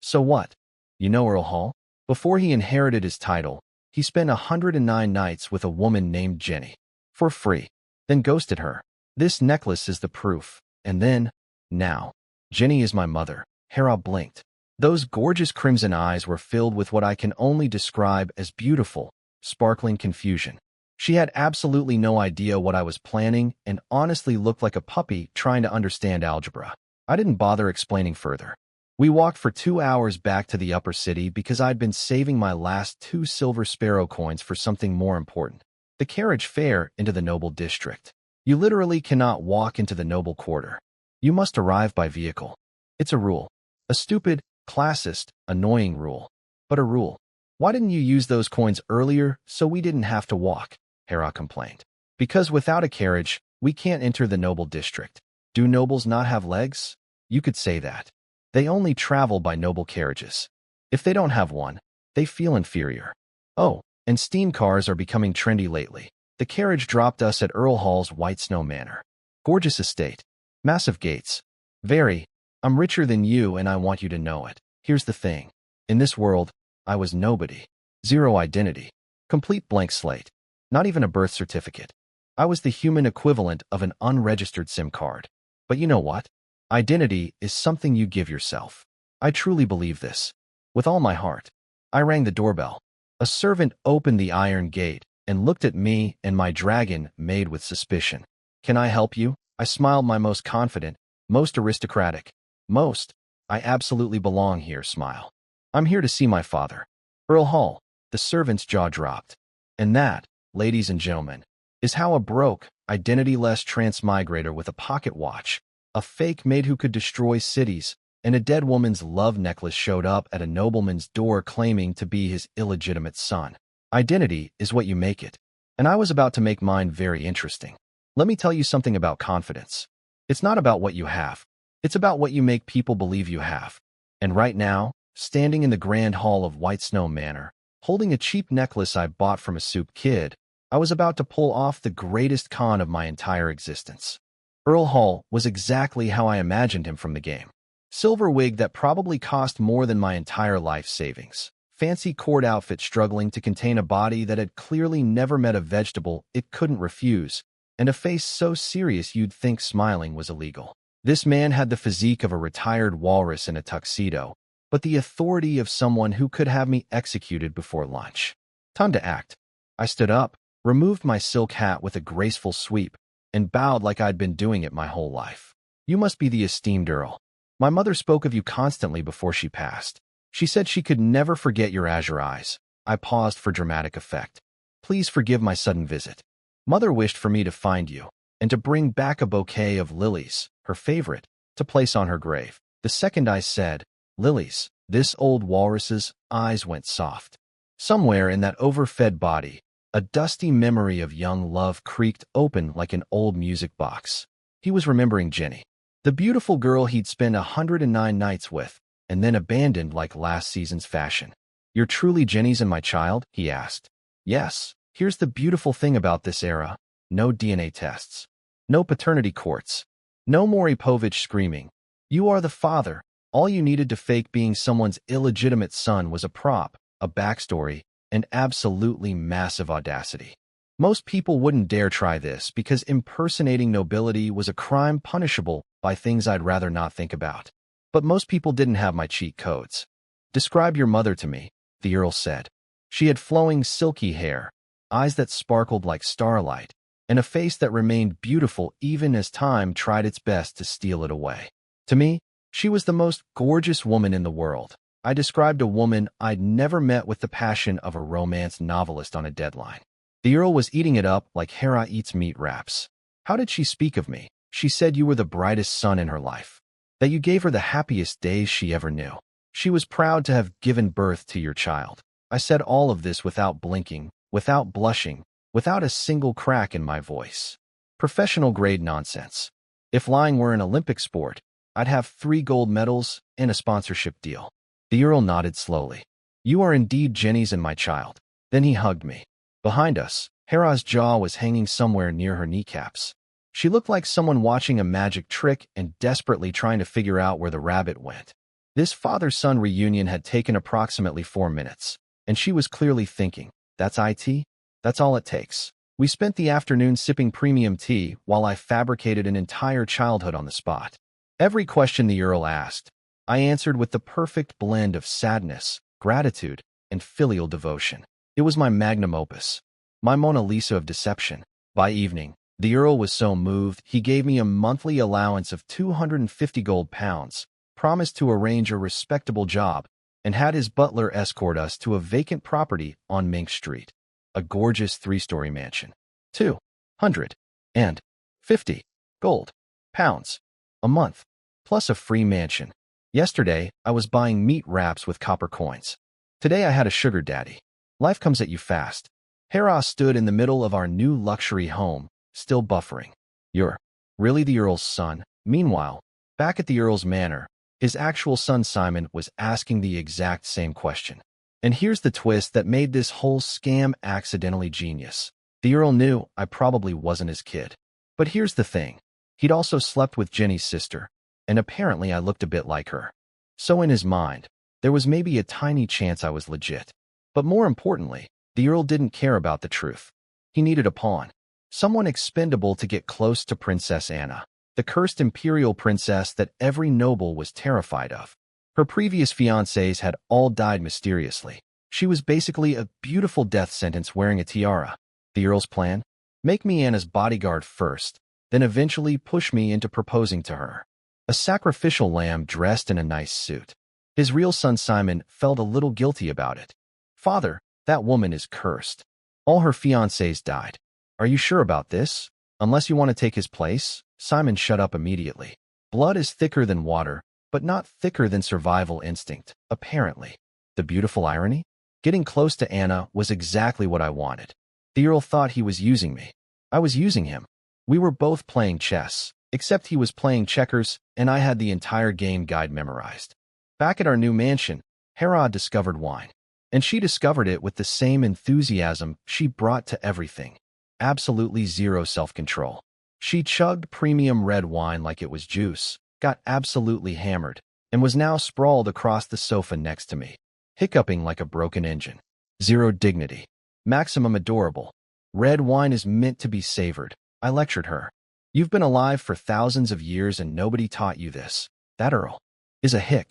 "So what? You know Earl Hall? Before he inherited his title, he spent 109 nights with a woman named Jenny. For free. Then ghosted her. This necklace is the proof. And then, now. Jenny is my mother." Hera blinked. Those gorgeous crimson eyes were filled with what I can only describe as beautiful, sparkling confusion. She had absolutely no idea what I was planning and honestly looked like a puppy trying to understand algebra. I didn't bother explaining further. We walked for 2 hours back to the upper city because I'd been saving my last 2 silver sparrow coins for something more important. The carriage fare into the noble district. You literally cannot walk into the noble quarter. You must arrive by vehicle. It's a rule. A stupid, classist, annoying rule. But a rule. "Why didn't you use those coins earlier so we didn't have to walk?" Hera complained. "Because without a carriage, we can't enter the noble district." "Do nobles not have legs?" "You could say that. They only travel by noble carriages. If they don't have one, they feel inferior." "Oh, and steam cars are becoming trendy lately." The carriage dropped us at Earl Hall's White Snow Manor. Gorgeous estate. Massive gates. "Very. I'm richer than you and I want you to know it. Here's the thing. In this world, I was nobody. Zero identity. Complete blank slate. Not even a birth certificate. I was the human equivalent of an unregistered SIM card. But you know what? Identity is something you give yourself. I truly believe this. With all my heart." I rang the doorbell. A servant opened the iron gate and looked at me and my dragon made with suspicion. "Can I help you?" I smiled my most confident, most aristocratic, most, "I absolutely belong here" smile. "I'm here to see my father." "Earl Hall." The servant's jaw dropped. And that, ladies and gentlemen, is how a broke, identityless transmigrator with a pocket watch, a fake maid who could destroy cities, and a dead woman's love necklace showed up at a nobleman's door claiming to be his illegitimate son. Identity is what you make it. And I was about to make mine very interesting. Let me tell you something about confidence. It's not about what you have. It's about what you make people believe you have. And right now, standing in the grand hall of White Snow Manor, holding a cheap necklace I bought from a soup kid, I was about to pull off the greatest con of my entire existence. Earl Hall was exactly how I imagined him from the game. Silver wig that probably cost more than my entire life savings. Fancy court outfit struggling to contain a body that had clearly never met a vegetable it couldn't refuse, and a face so serious you'd think smiling was illegal. This man had the physique of a retired walrus in a tuxedo, but the authority of someone who could have me executed before lunch. Time to act. I stood up, removed my silk hat with a graceful sweep, and bowed like I'd been doing it my whole life. "You must be the esteemed Earl. My mother spoke of you constantly before she passed. She said she could never forget your azure eyes." I paused for dramatic effect. "Please forgive my sudden visit. Mother wished for me to find you, and to bring back a bouquet of lilies, her favorite, to place on her grave." The second I said, "lilies," this old walrus's eyes went soft. Somewhere in that overfed body, a dusty memory of young love creaked open like an old music box. He was remembering Jenny, the beautiful girl he'd spent 109 nights with, and then abandoned like last season's fashion. "You're truly Jenny's and my child?" he asked. "Yes," Here's the beautiful thing about this era. No DNA tests. No paternity courts. No Maury Povich screaming. You are the father. All you needed to fake being someone's illegitimate son was a prop, a backstory, and absolutely massive audacity. Most people wouldn't dare try this because impersonating nobility was a crime punishable by things I'd rather not think about. But most people didn't have my cheat codes. Describe your mother to me, the Earl said. She had flowing, silky hair, eyes that sparkled like starlight, and a face that remained beautiful even as time tried its best to steal it away. To me, she was the most gorgeous woman in the world. I described a woman I'd never met with the passion of a romance novelist on a deadline. The Earl was eating it up like Hera eats meat wraps. How did she speak of me? She said you were the brightest sun in her life, that you gave her the happiest days she ever knew. She was proud to have given birth to your child. I said all of this without blinking, without blushing, without a single crack in my voice. Professional-grade nonsense. If lying were an Olympic sport, I'd have 3 gold medals and a sponsorship deal. The Earl nodded slowly. You are indeed Jenny's and my child. Then he hugged me. Behind us, Hera's jaw was hanging somewhere near her kneecaps. She looked like someone watching a magic trick and desperately trying to figure out where the rabbit went. This father-son reunion had taken approximately 4 minutes, and she was clearly thinking, that's IT? That's all it takes. We spent the afternoon sipping premium tea while I fabricated an entire childhood on the spot. Every question the Earl asked, I answered with the perfect blend of sadness, gratitude, and filial devotion. It was my magnum opus, my Mona Lisa of deception. By evening, the Earl was so moved he gave me a monthly allowance of 250 gold pounds, promised to arrange a respectable job, and had his butler escort us to a vacant property on Mink Street, a gorgeous 3-story mansion. 250 gold pounds a month, plus a free mansion. Yesterday, I was buying meat wraps with copper coins. Today I had a sugar daddy. Life comes at you fast. Hera stood in the middle of our new luxury home, still buffering. You're really the Earl's son? Meanwhile, back at the Earl's manor, his actual son Simon was asking the exact same question. And here's the twist that made this whole scam accidentally genius. The Earl knew I probably wasn't his kid. But here's the thing. He'd also slept with Jenny's sister, and apparently I looked a bit like her. So in his mind, there was maybe a tiny chance I was legit. But more importantly, the Earl didn't care about the truth. He needed a pawn. Someone expendable to get close to Princess Anna, the cursed imperial princess that every noble was terrified of. Her previous fiancés had all died mysteriously. She was basically a beautiful death sentence wearing a tiara. The Earl's plan? Make me Anna's bodyguard first, then eventually push me into proposing to her. A sacrificial lamb dressed in a nice suit. His real son Simon felt a little guilty about it. Father, that woman is cursed. All her fiancés died. Are you sure about this? Unless you want to take his place? Simon shut up immediately. Blood is thicker than water, but not thicker than survival instinct, apparently. The beautiful irony? Getting close to Anna was exactly what I wanted. The Earl thought he was using me. I was using him. We were both playing chess, except he was playing checkers, and I had the entire game guide memorized. Back at our new mansion, Hera discovered wine. And she discovered it with the same enthusiasm she brought to everything. Absolutely zero self-control. She chugged premium red wine like it was juice, got absolutely hammered, and was now sprawled across the sofa next to me, hiccuping like a broken engine. Zero dignity. Maximum adorable. Red wine is meant to be savored, I lectured her. You've been alive for thousands of years and nobody taught you this. That Earl is a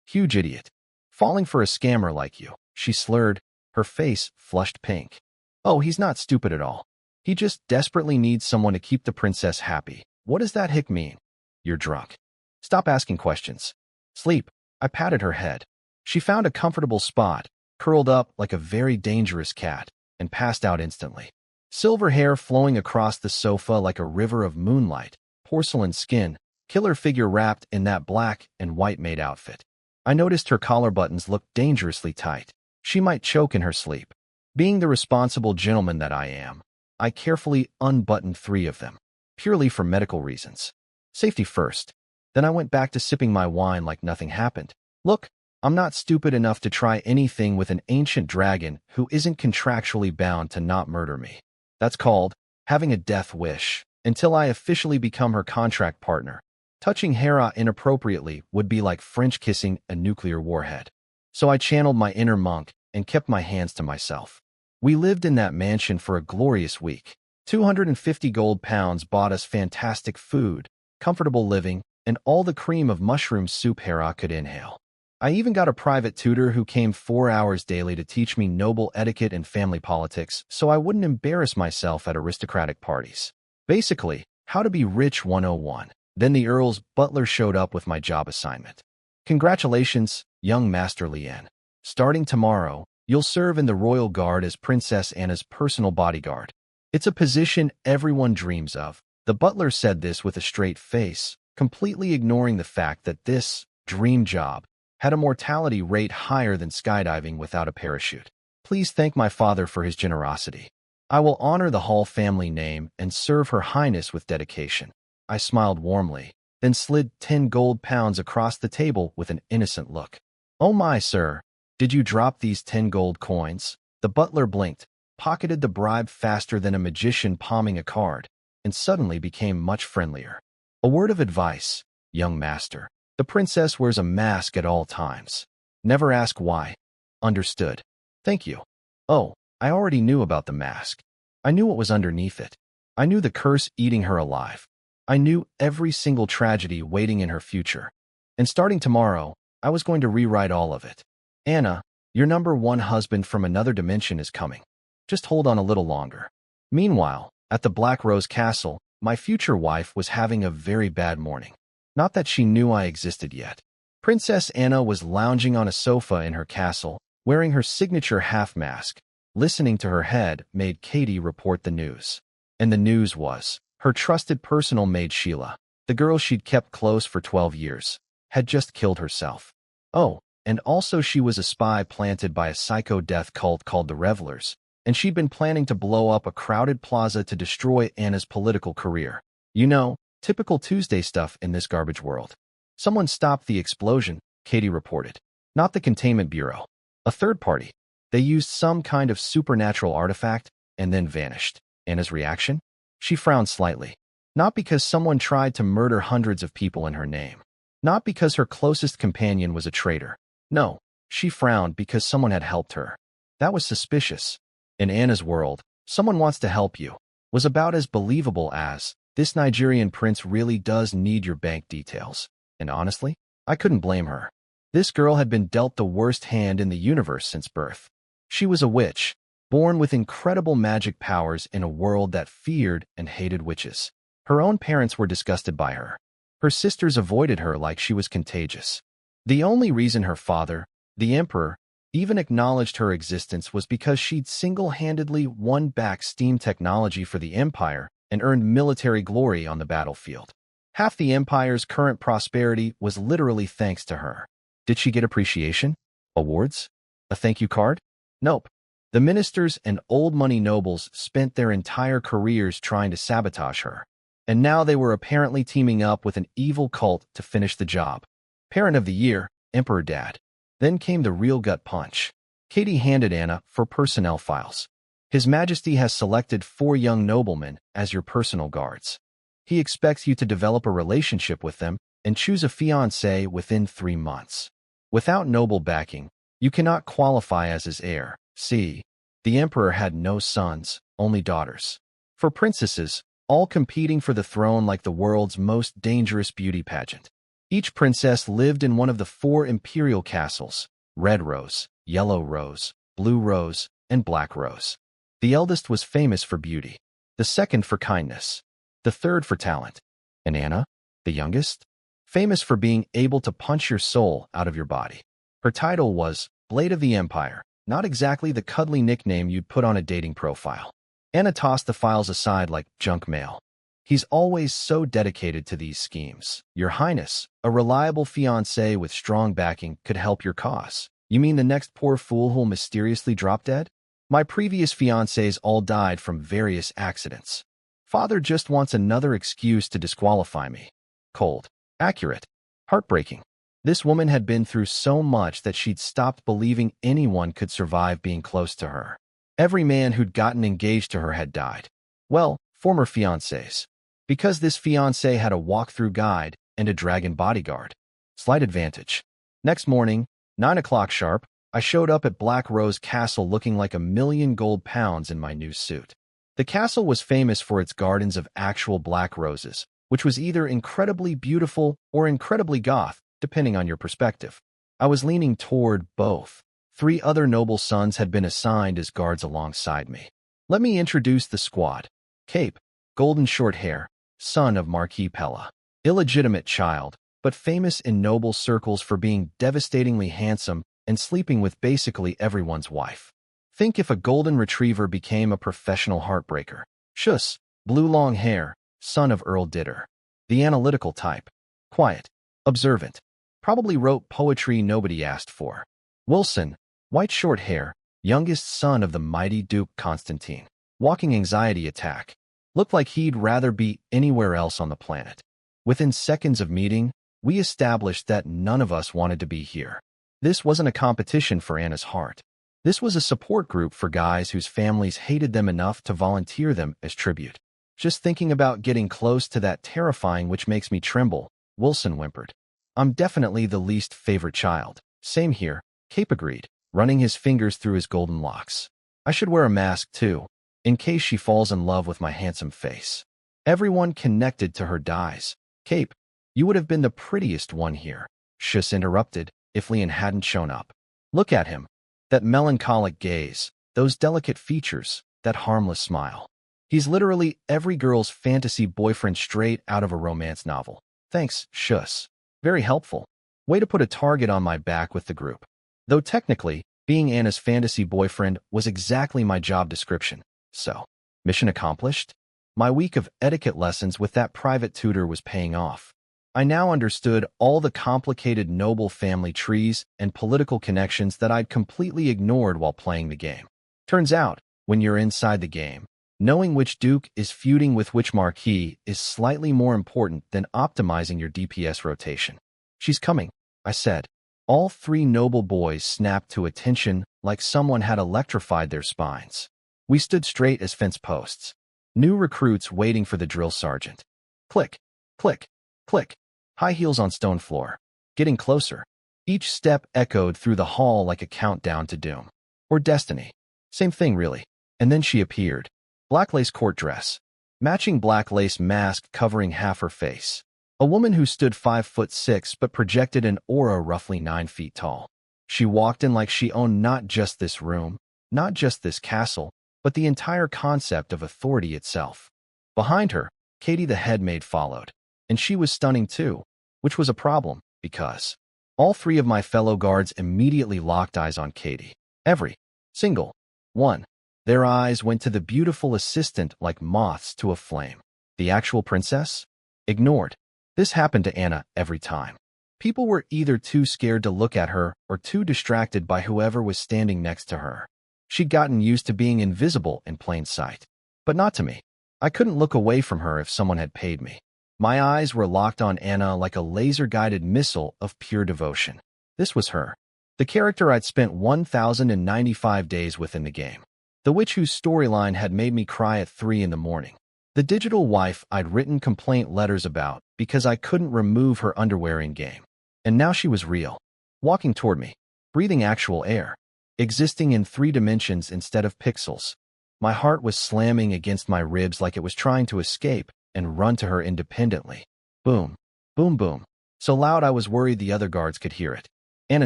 huge idiot. Falling for a scammer like you. She slurred, her face flushed pink. Oh, he's not stupid at all. He just desperately needs someone to keep the princess happy. What does that hick mean? You're drunk. Stop asking questions. Sleep. I patted her head. She found a comfortable spot, curled up like a very dangerous cat, and passed out instantly. Silver hair flowing across the sofa like a river of moonlight, porcelain skin, killer figure wrapped in that black and white maid outfit. I noticed her collar buttons looked dangerously tight. She might choke in her sleep. Being the responsible gentleman that I am, I carefully unbuttoned 3 of them, purely for medical reasons. Safety first. Then I went back to sipping my wine like nothing happened. Look, I'm not stupid enough to try anything with an ancient dragon who isn't contractually bound to not murder me. That's called having a death wish, until I officially become her contract partner. Touching Hera inappropriately would be like French kissing a nuclear warhead. So I channeled my inner monk and kept my hands to myself. We lived in that mansion for a glorious week. 250 gold pounds bought us fantastic food, comfortable living, and all the cream of mushroom soup Hera could inhale. I even got a private tutor who came 4 hours daily to teach me noble etiquette and family politics so I wouldn't embarrass myself at aristocratic parties. Basically, how to be rich 101. Then the Earl's butler showed up with my job assignment. Congratulations, young Master Lien. Starting tomorrow, you'll serve in the Royal Guard as Princess Anna's personal bodyguard. It's a position everyone dreams of. The butler said this with a straight face, completely ignoring the fact that this dream job had a mortality rate higher than skydiving without a parachute. Please thank my father for his generosity. I will honor the Hall family name and serve Her Highness with dedication. I smiled warmly, then slid 10 gold pounds across the table with an innocent look. Oh my, sir, did you drop these 10 gold coins? The butler blinked, pocketed the bribe faster than a magician palming a card, and suddenly became much friendlier. A word of advice, young master. The princess wears a mask at all times. Never ask why. Understood. Thank you. Oh, I already knew about the mask. I knew what was underneath it. I knew the curse eating her alive. I knew every single tragedy waiting in her future. And starting tomorrow, I was going to rewrite all of it. Anna, your number one husband from another dimension is coming. Just hold on a little longer. Meanwhile, at the Black Rose Castle, my future wife was having a very bad morning. Not that she knew I existed yet. Princess Anna was lounging on a sofa in her castle, wearing her signature half-mask. Listening to her head made Katie report the news. And the news was, her trusted personal maid Sheila, the girl she'd kept close for 12 years, had just killed herself. Oh, and also she was a spy planted by a psycho death cult called the Revelers, and she'd been planning to blow up a crowded plaza to destroy Anna's political career. You know, typical Tuesday stuff in this garbage world. Someone stopped the explosion, Katie reported. Not the Containment Bureau. A third party. They used some kind of supernatural artifact and then vanished. Anna's reaction? She frowned slightly. Not because someone tried to murder hundreds of people in her name. Not because her closest companion was a traitor. No, she frowned because someone had helped her. That was suspicious. In Anna's world, someone wants to help you was about as believable as, this Nigerian prince really does need your bank details. And honestly, I couldn't blame her. This girl had been dealt the worst hand in the universe since birth. She was a witch, born with incredible magic powers in a world that feared and hated witches. Her own parents were disgusted by her. Her sisters avoided her like she was contagious. The only reason her father, the emperor, even acknowledged her existence was because she'd single-handedly won back steam technology for the empire and earned military glory on the battlefield. Half the empire's current prosperity was literally thanks to her. Did she get appreciation? Awards? A thank you card? Nope. The ministers and old money nobles spent their entire careers trying to sabotage her. And now they were apparently teaming up with an evil cult to finish the job. Parent of the Year, Emperor Dad. Then came the real gut punch. Katie handed Anna for personnel files. His Majesty has selected 4 young noblemen as your personal guards. He expects you to develop a relationship with them and choose a fiancé within 3 months. Without noble backing, you cannot qualify as his heir. See, the emperor had no sons, only daughters. For princesses, all competing for the throne like the world's most dangerous beauty pageant. Each princess lived in one of the 4 imperial castles, Red Rose, Yellow Rose, Blue Rose, and Black Rose. The eldest was famous for beauty, the second for kindness, the third for talent, and Anna, the youngest, famous for being able to punch your soul out of your body. Her title was Blade of the Empire, not exactly the cuddly nickname you'd put on a dating profile. Anna tossed the files aside like junk mail. He's always so dedicated to these schemes. Your Highness, a reliable fiancé with strong backing could help your cause. You mean the next poor fool who'll mysteriously drop dead? My previous fiancés all died from various accidents. Father just wants another excuse to disqualify me. Cold. Accurate. Heartbreaking. This woman had been through so much that she'd stopped believing anyone could survive being close to her. Every man who'd gotten engaged to her had died. Well, former fiancés. Because this fiancé had a walkthrough guide and a dragon bodyguard. Slight advantage. Next morning, 9 o'clock sharp, I showed up at Black Rose Castle looking like £1,000,000 gold in my new suit. The castle was famous for its gardens of actual black roses, which was either incredibly beautiful or incredibly goth, depending on your perspective. I was leaning toward both. 3 other noble sons had been assigned as guards alongside me. Let me introduce the squad. Cape, golden short hair, son of Marquis Pella. Illegitimate child, but famous in noble circles for being devastatingly handsome and sleeping with basically everyone's wife. Think if a golden retriever became a professional heartbreaker. Shuss, blue long hair, son of Earl Ditter. The analytical type. Quiet, observant. Probably wrote poetry nobody asked for. Wilson, white short hair, youngest son of the mighty Duke Constantine. Walking anxiety attack. Looked like he'd rather be anywhere else on the planet. Within seconds of meeting, we established that none of us wanted to be here. This wasn't a competition for Anna's heart. This was a support group for guys whose families hated them enough to volunteer them as tribute. Just thinking about getting close to that terrifying which makes me tremble, Wilson whimpered. I'm definitely the least favorite child. Same here, Cape agreed, running his fingers through his golden locks. I should wear a mask too, in case she falls in love with my handsome face. Everyone connected to her dies. Cape, you would have been the prettiest one here, Shuss interrupted, if Leon hadn't shown up. Look at him. That melancholic gaze, those delicate features, that harmless smile. He's literally every girl's fantasy boyfriend straight out of a romance novel. Thanks, Shuss. Very helpful. Way to put a target on my back with the group. Though technically, being Anna's fantasy boyfriend was exactly my job description. So, mission accomplished? My week of etiquette lessons with that private tutor was paying off. I now understood all the complicated noble family trees and political connections that I'd completely ignored while playing the game. Turns out, when you're inside the game, knowing which duke is feuding with which marquis is slightly more important than optimizing your DPS rotation. She's coming, I said. All 3 noble boys snapped to attention like someone had electrified their spines. We stood straight as fence posts. New recruits waiting for the drill sergeant. Click, click, click. High heels on stone floor. Getting closer. Each step echoed through the hall like a countdown to doom. Or destiny. Same thing, really. And then she appeared. Black lace court dress. Matching black lace mask covering half her face. A woman who stood 5'6" but projected an aura roughly 9 feet tall. She walked in like she owned not just this room, not just this castle, but the entire concept of authority itself. Behind her, Katie the headmaid followed. And she was stunning too, which was a problem, because all 3 of my fellow guards immediately locked eyes on Katie. Every single one. Their eyes went to the beautiful assistant like moths to a flame. The actual princess? Ignored. This happened to Anna every time. People were either too scared to look at her or too distracted by whoever was standing next to her. She'd gotten used to being invisible in plain sight. But not to me. I couldn't look away from her if someone had paid me. My eyes were locked on Anna like a laser-guided missile of pure devotion. This was her. The character I'd spent 1,095 days with in the game. The witch whose storyline had made me cry at 3 in the morning. The digital wife I'd written complaint letters about because I couldn't remove her underwear in-game. And now she was real. Walking toward me. Breathing actual air. Existing in 3 dimensions instead of pixels. My heart was slamming against my ribs like it was trying to escape and run to her independently. Boom. Boom boom. So loud I was worried the other guards could hear it. Anna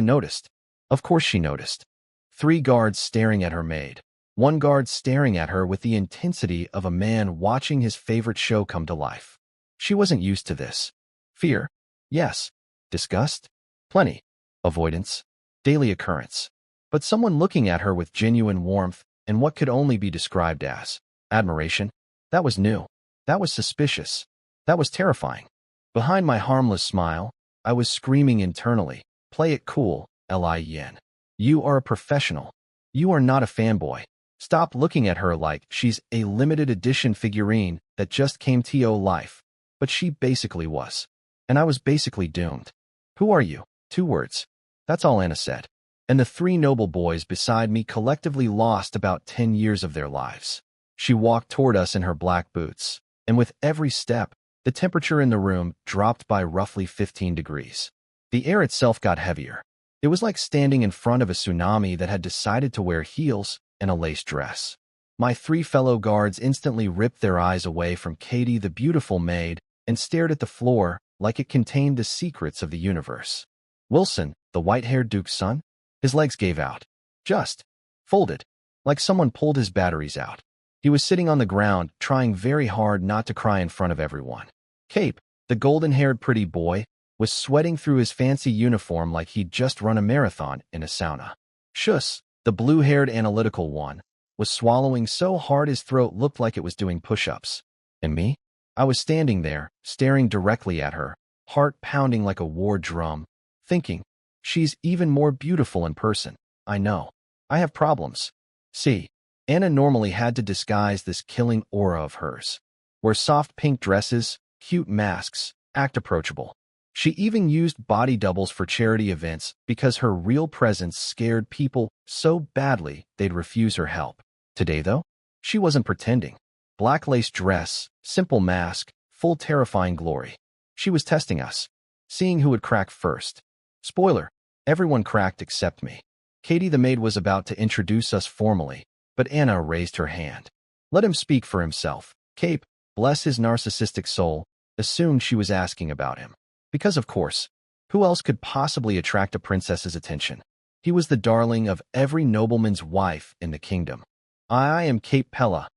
noticed. Of course she noticed. 3 guards staring at her maid. 1 guard staring at her with the intensity of a man watching his favorite show come to life. She wasn't used to this. Fear? Yes. Disgust? Plenty. Avoidance? Daily occurrence. But someone looking at her with genuine warmth and what could only be described as admiration? That was new. That was suspicious. That was terrifying. Behind my harmless smile, I was screaming internally, play it cool, Lien. You are a professional. You are not a fanboy. Stop looking at her like she's a limited edition figurine that just came to life. But she basically was. And I was basically doomed. Who are you? 2 words. That's all Anna said. And the 3 noble boys beside me collectively lost about 10 years of their lives. She walked toward us in her black boots, and with every step, the temperature in the room dropped by roughly 15 degrees. The air itself got heavier. It was like standing in front of a tsunami that had decided to wear heels and a lace dress. My 3 fellow guards instantly ripped their eyes away from Katie, the beautiful maid, and stared at the floor like it contained the secrets of the universe. Wilson, the white-haired duke's son? His legs gave out. Just folded, like someone pulled his batteries out. He was sitting on the ground, trying very hard not to cry in front of everyone. Cape, the golden-haired pretty boy, was sweating through his fancy uniform like he'd just run a marathon in a sauna. Shus, the blue-haired analytical one, was swallowing so hard his throat looked like it was doing push-ups. And me? I was standing there, staring directly at her, heart pounding like a war drum, thinking, she's even more beautiful in person. I know. I have problems. See, Anna normally had to disguise this killing aura of hers. Wear soft pink dresses, cute masks, act approachable. She even used body doubles for charity events because her real presence scared people so badly they'd refuse her help. Today, though, she wasn't pretending. Black lace dress, simple mask, full terrifying glory. She was testing us, seeing who would crack first. Spoiler, everyone cracked except me. Katie the maid was about to introduce us formally, but Anna raised her hand. Let him speak for himself. Cape, bless his narcissistic soul, assumed she was asking about him. Because, of course, who else could possibly attract a princess's attention? He was the darling of every nobleman's wife in the kingdom. I am Cape Pella,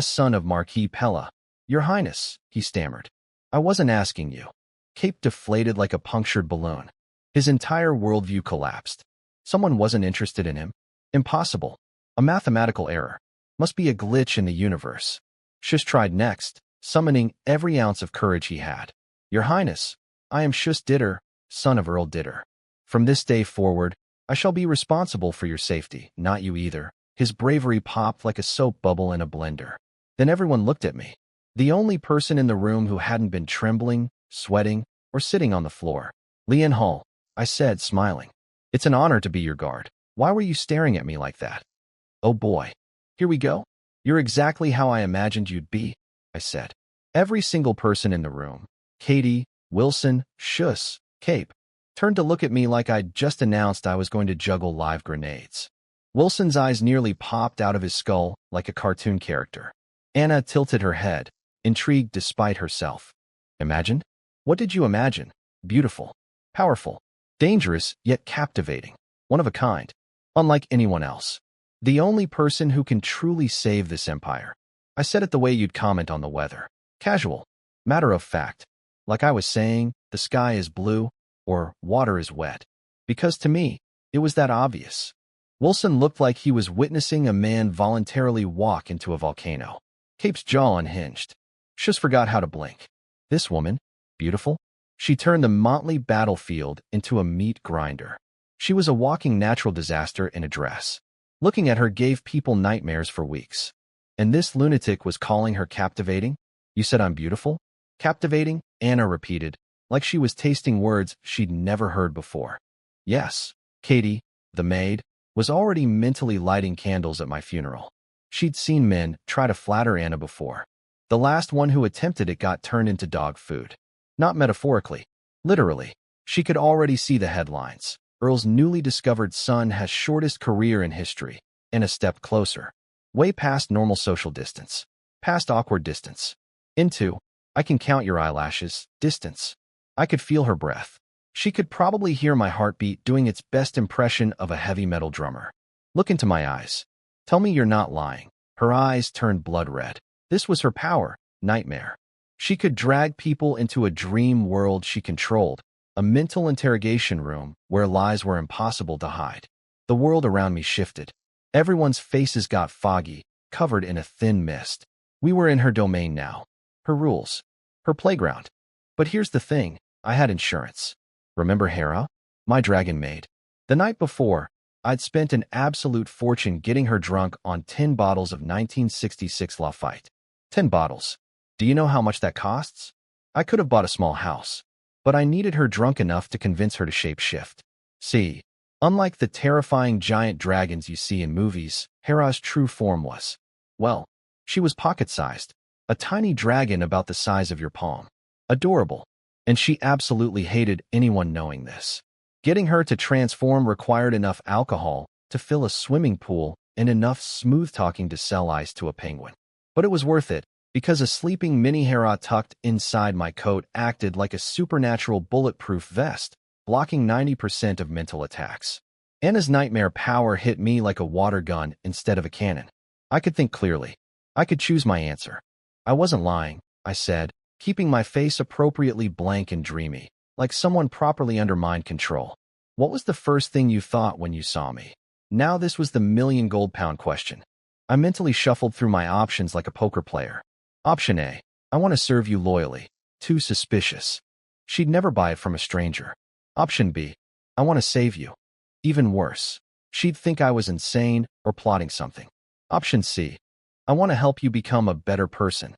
son of Marquis Pella. Your Highness, he stammered. I wasn't asking you. Cape deflated like a punctured balloon. His entire worldview collapsed. Someone wasn't interested in him. Impossible. A mathematical error. Must be a glitch in the universe. Shush tried next, summoning every ounce of courage he had. Your Highness, I am Shush Ditter, son of Earl Ditter. From this day forward, I shall be responsible for your safety, not you either. His bravery popped like a soap bubble in a blender. Then everyone looked at me. The only person in the room who hadn't been trembling, sweating, or sitting on the floor. Lian Hall, I said, smiling. It's an honor to be your guard. Why were you staring at me like that? Oh boy. Here we go. You're exactly how I imagined you'd be, I said. Every single person in the room, Katie, Wilson, Shush, Cape, turned to look at me like I'd just announced I was going to juggle live grenades. Wilson's eyes nearly popped out of his skull like a cartoon character. Anna tilted her head, intrigued despite herself. Imagined? What did you imagine? Beautiful, powerful, dangerous, yet captivating. One of a kind. Unlike anyone else. The only person who can truly save this empire. I said it the way you'd comment on the weather. Casual. Matter of fact. Like I was saying, the sky is blue, or water is wet. Because to me, it was that obvious. Wilson looked like he was witnessing a man voluntarily walk into a volcano. Cape's jaw unhinged. Shush forgot how to blink. This woman, beautiful? She turned the motley battlefield into a meat grinder. She was a walking natural disaster in a dress. Looking at her gave people nightmares for weeks. And this lunatic was calling her captivating? You said I'm beautiful? Captivating? Anna repeated, like she was tasting words she'd never heard before. Yes, Katie, the maid, was already mentally lighting candles at my funeral. She'd seen men try to flatter Anna before. The last one who attempted it got turned into dog food. Not metaphorically. Literally. She could already see the headlines. Earl's newly discovered son has shortest career in history, and a step closer. Way past normal social distance. Past awkward distance. Into, I can count your eyelashes, distance. I could feel her breath. She could probably hear my heartbeat doing its best impression of a heavy metal drummer. Look into my eyes. Tell me you're not lying. Her eyes turned blood red. This was her power, nightmare. She could drag people into a dream world she controlled, a mental interrogation room where lies were impossible to hide. The world around me shifted. Everyone's faces got foggy, covered in a thin mist. We were in her domain now. Her rules. Her playground. But here's the thing, I had insurance. Remember Hera? My dragon maid. The night before, I'd spent an absolute fortune getting her drunk on 10 bottles of 1966 Lafite. 10 bottles. Do you know how much that costs? I could have bought a small house. but I needed her drunk enough to convince her to shapeshift. See, unlike the terrifying giant dragons you see in movies, Hera's true form was, well, she was pocket-sized, a tiny dragon about the size of your palm. Adorable. And she absolutely hated anyone knowing this. Getting her to transform required enough alcohol to fill a swimming pool and enough smooth-talking to sell ice to a penguin. But it was worth it, because a sleeping mini Hera tucked inside my coat acted like a supernatural bulletproof vest, blocking 90% of mental attacks. Anna's nightmare power hit me like a water gun instead of a cannon. I could think clearly. I could choose my answer. I wasn't lying, I said, keeping my face appropriately blank and dreamy, like someone properly under mind control. What was the first thing you thought when you saw me? Now this was the million gold-pound question. I mentally shuffled through my options like a poker player. Option A, I want to serve you loyally. Too suspicious. She'd never buy it from a stranger. Option B, I want to save you. Even worse. She'd think I was insane or plotting something. Option C, I want to help you become a better person.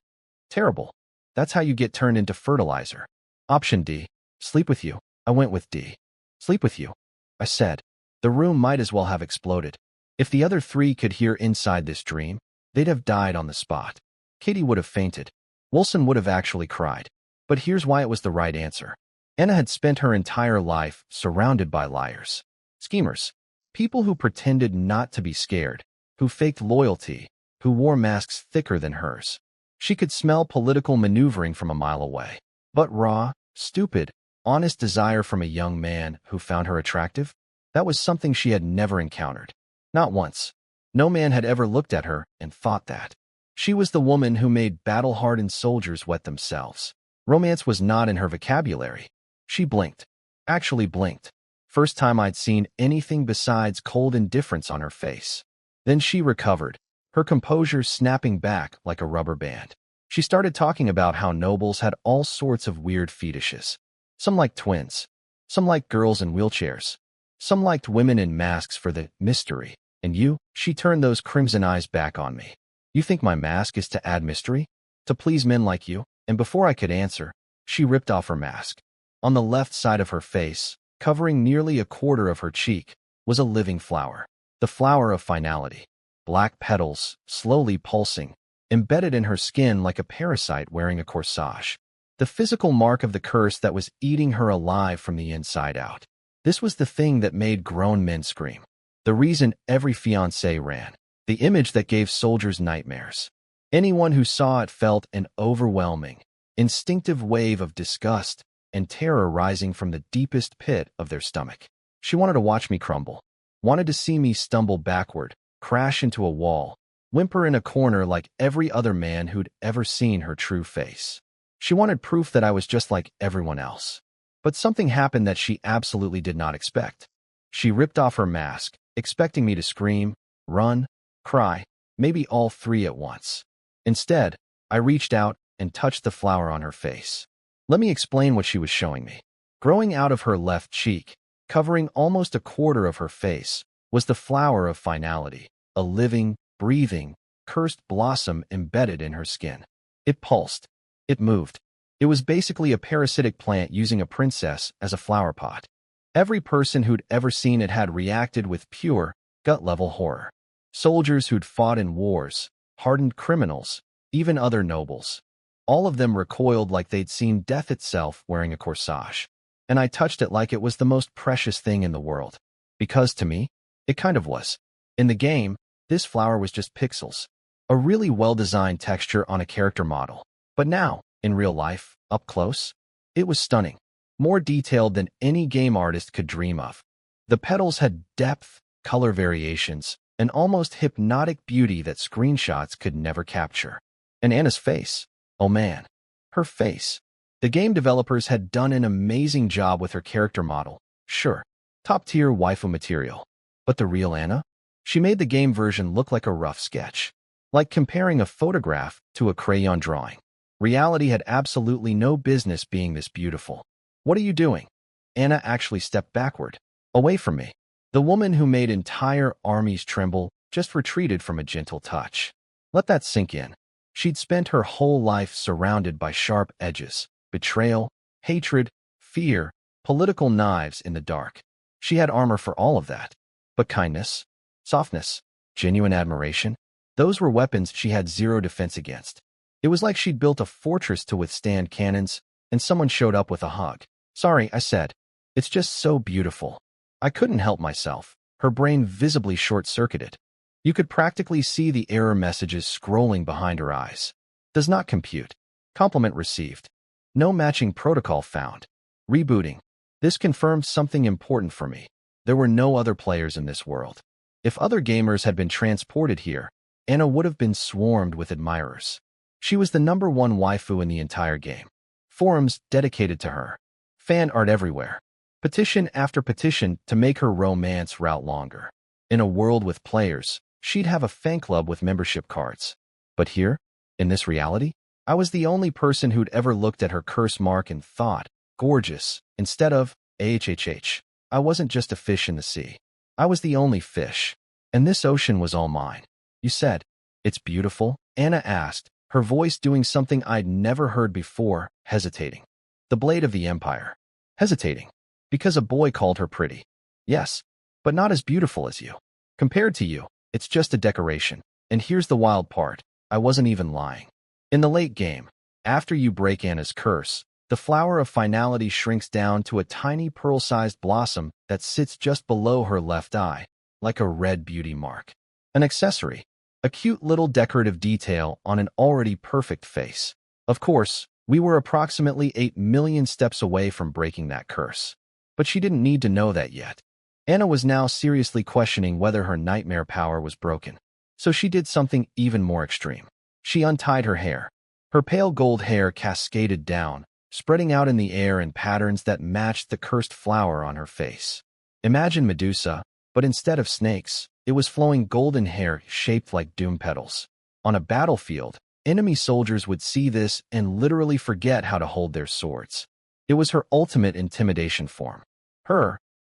Terrible. That's how you get turned into fertilizer. Option D, sleep with you. I went with D. Sleep with you, I said. The room might as well have exploded. If the other three could hear inside this dream, they'd have died on the spot. Katie would have fainted. Wilson would have actually cried. But here's why it was the right answer. Anna had spent her entire life surrounded by liars, schemers, people who pretended not to be scared, who faked loyalty, who wore masks thicker than hers. She could smell political maneuvering from a mile away. But raw, stupid, honest desire from a young man who found her attractive? That was something she had never encountered. Not once. No man had ever looked at her and thought that. She was the woman who made battle-hardened soldiers wet themselves. Romance was not in her vocabulary. She blinked. Actually blinked. First time I'd seen anything besides cold indifference on her face. Then she recovered, her composure snapping back like a rubber band. She started talking about how nobles had all sorts of weird fetishes. Some liked twins. Some liked girls in wheelchairs. Some liked women in masks for the mystery. And you? She turned those crimson eyes back on me. You think my mask is to add mystery? To please men like you? And before I could answer, she ripped off her mask. On the left side of her face, covering nearly a quarter of her cheek, was a living flower. The flower of finality. Black petals, slowly pulsing, embedded in her skin like a parasite wearing a corsage. The physical mark of the curse that was eating her alive from the inside out. This was the thing that made grown men scream. The reason every fiancé ran. The image that gave soldiers nightmares. Anyone who saw it felt an overwhelming, instinctive wave of disgust and terror rising from the deepest pit of their stomach. She wanted to watch me crumble. Wanted to see me stumble backward, crash into a wall, whimper in a corner like every other man who'd ever seen her true face. She wanted proof that I was just like everyone else. But something happened that she absolutely did not expect. She ripped off her mask, expecting me to scream, run, cry, maybe all three at once. Instead, I reached out and touched the flower on her face. Let me explain what she was showing me. Growing out of her left cheek, covering almost a quarter of her face, was the flower of finality, a living, breathing, cursed blossom embedded in her skin. It pulsed. It moved. It was basically a parasitic plant using a princess as a flower pot. Every person who'd ever seen it had reacted with pure, gut-level horror. Soldiers who'd fought in wars, hardened criminals, even other nobles. All of them recoiled like they'd seen death itself wearing a corsage. And I touched it like it was the most precious thing in the world. Because to me, it kind of was. In the game, this flower was just pixels. A really well-designed texture on a character model. But now, in real life, up close, it was stunning. More detailed than any game artist could dream of. The petals had depth, color variations, an almost hypnotic beauty that screenshots could never capture. And Anna's face. Oh man. Her face. The game developers had done an amazing job with her character model. Sure. Top-tier waifu material. But the real Anna? She made the game version look like a rough sketch. Like comparing a photograph to a crayon drawing. Reality had absolutely no business being this beautiful. What are you doing? Anna actually stepped backward. Away from me. The woman who made entire armies tremble just retreated from a gentle touch. Let that sink in. She'd spent her whole life surrounded by sharp edges, betrayal, hatred, fear, political knives in the dark. She had armor for all of that. But kindness, softness, genuine admiration, those were weapons she had zero defense against. It was like she'd built a fortress to withstand cannons, and someone showed up with a hug. Sorry, I said. It's just so beautiful. I couldn't help myself. Her brain visibly short-circuited. You could practically see the error messages scrolling behind her eyes. Does not compute. Compliment received. No matching protocol found. Rebooting. This confirmed something important for me. There were no other players in this world. If other gamers had been transported here, Anna would have been swarmed with admirers. She was the #1 waifu in the entire game. Forums dedicated to her. Fan art everywhere. Petition after petition to make her romance route longer. In a world with players, she'd have a fan club with membership cards. But here, in this reality, I was the only person who'd ever looked at her curse mark and thought, gorgeous, instead of, ahhh. I wasn't just a fish in the sea. I was the only fish. And this ocean was all mine. You said, it's beautiful? Anna asked, her voice doing something I'd never heard before, hesitating. The blade of the Empire. Hesitating. Because a boy called her pretty. Yes, but not as beautiful as you. Compared to you, it's just a decoration. And here's the wild part. I wasn't even lying. In the late game, after you break Anna's curse, the flower of finality shrinks down to a tiny pearl-sized blossom that sits just below her left eye, like a red beauty mark. An accessory. A cute little decorative detail on an already perfect face. Of course, we were approximately 8 million steps away from breaking that curse. But she didn't need to know that yet. Anna was now seriously questioning whether her nightmare power was broken. So she did something even more extreme. She untied her hair. Her pale gold hair cascaded down, spreading out in the air in patterns that matched the cursed flower on her face. Imagine Medusa, but instead of snakes, it was flowing golden hair shaped like doom petals. On a battlefield, enemy soldiers would see this and literally forget how to hold their swords. It was her ultimate intimidation form.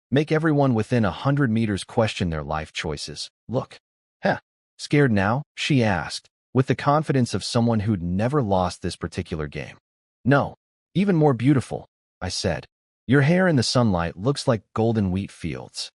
Make everyone within 100 meters question their life choices. Look. Heh. Scared now? She asked, with the confidence of someone who'd never lost this particular game. No. Even more beautiful, I said. Your hair in the sunlight looks like golden wheat fields.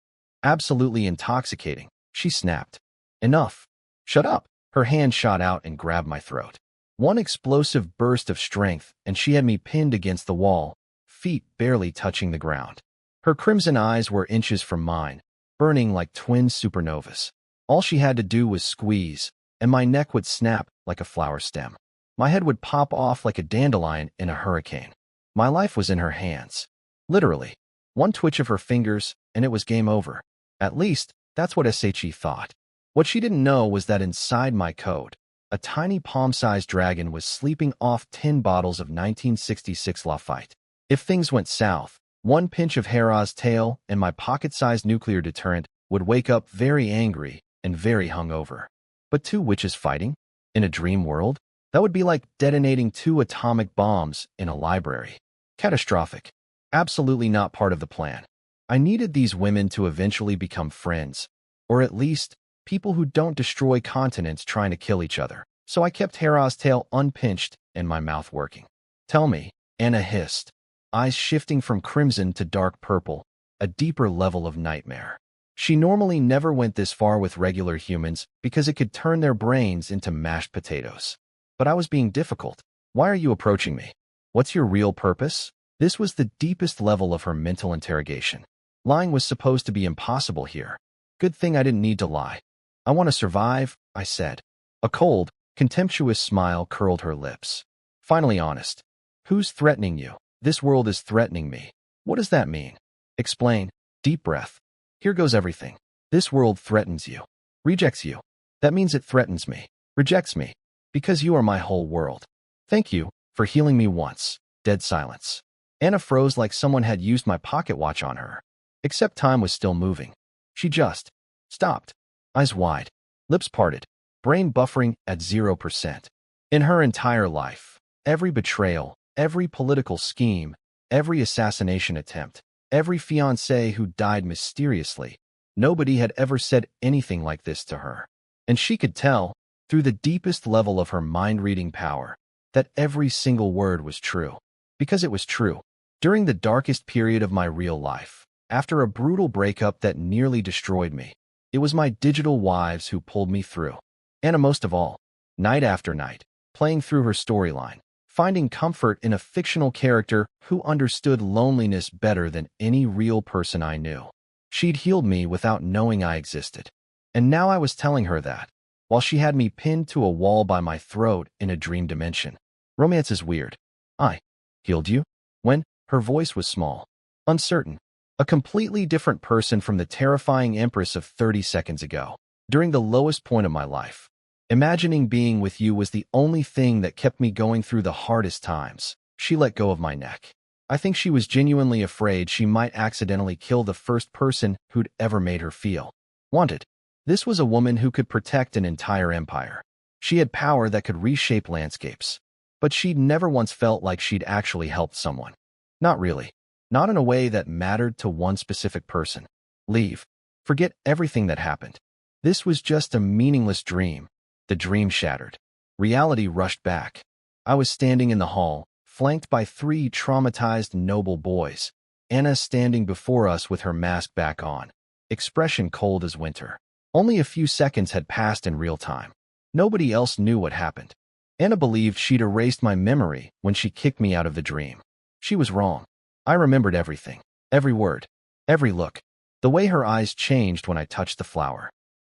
Absolutely intoxicating, she snapped. Enough. Shut up. Her hand shot out and grabbed my throat. One explosive burst of strength, and she had me pinned against the wall, feet barely touching the ground. Her crimson eyes were inches from mine, burning like twin supernovas. All she had to do was squeeze, and my neck would snap like a flower stem. My head would pop off like a dandelion in a hurricane. My life was in her hands. Literally. One twitch of her fingers, and it was game over. At least, that's what SHE thought. What she didn't know was that inside my code, a tiny palm-sized dragon was sleeping off 10 bottles of 1966 Lafite. If things went south, one pinch of Hera's tail and my pocket-sized nuclear deterrent would wake up very angry and very hungover. But 2 witches fighting? In a dream world? That would be like detonating 2 atomic bombs in a library. Catastrophic. Absolutely not part of the plan. I needed these women to eventually become friends, or at least people who don't destroy continents trying to kill each other. So I kept Hera's tail unpinched and my mouth working. Tell me, Anna hissed, eyes shifting from crimson to dark purple, a deeper level of nightmare. She normally never went this far with regular humans because it could turn their brains into mashed potatoes. But I was being difficult. Why are you approaching me? What's your real purpose? This was the deepest level of her mental interrogation. Lying was supposed to be impossible here. Good thing I didn't need to lie. I want to survive, I said. A cold, contemptuous smile curled her lips. Finally honest. Who's threatening you? This world is threatening me. What does that mean? Explain. Deep breath. Here goes everything. This world threatens you. Rejects you. That means it threatens me. Rejects me. Because you are my whole world. Thank you for healing me once. Dead silence. Anna froze like someone had used my pocket watch on her. Except time was still moving. She just stopped. Eyes wide. Lips parted. Brain buffering at 0%. In her entire life, every betrayal, every political scheme, every assassination attempt, every fiancé who died mysteriously, nobody had ever said anything like this to her. And she could tell, through the deepest level of her mind-reading power, that every single word was true. Because it was true. During the darkest period of my real life, after a brutal breakup that nearly destroyed me, it was my digital wives who pulled me through. Anna most of all, night after night, playing through her storyline, finding comfort in a fictional character who understood loneliness better than any real person I knew. She'd healed me without knowing I existed. And now I was telling her that, while she had me pinned to a wall by my throat in a dream dimension. Romance is weird. I healed you? When? Her voice was small, uncertain, a completely different person from the terrifying Empress of 30 seconds ago. During the lowest point of my life, imagining being with you was the only thing that kept me going through the hardest times. She let go of my neck. I think she was genuinely afraid she might accidentally kill the first person who'd ever made her feel wanted. This was a woman who could protect an entire empire. She had power that could reshape landscapes. But she'd never once felt like she'd actually helped someone. Not really. Not in a way that mattered to one specific person. Leave. Forget everything that happened. This was just a meaningless dream. The dream shattered. Reality rushed back. I was standing in the hall, flanked by 3 traumatized noble boys. Anna standing before us with her mask back on, expression cold as winter. Only a few seconds had passed in real time. Nobody else knew what happened. Anna believed she'd erased my memory when she kicked me out of the dream. She was wrong. I remembered everything. Every word. Every look. The way her eyes changed when I touched the flower.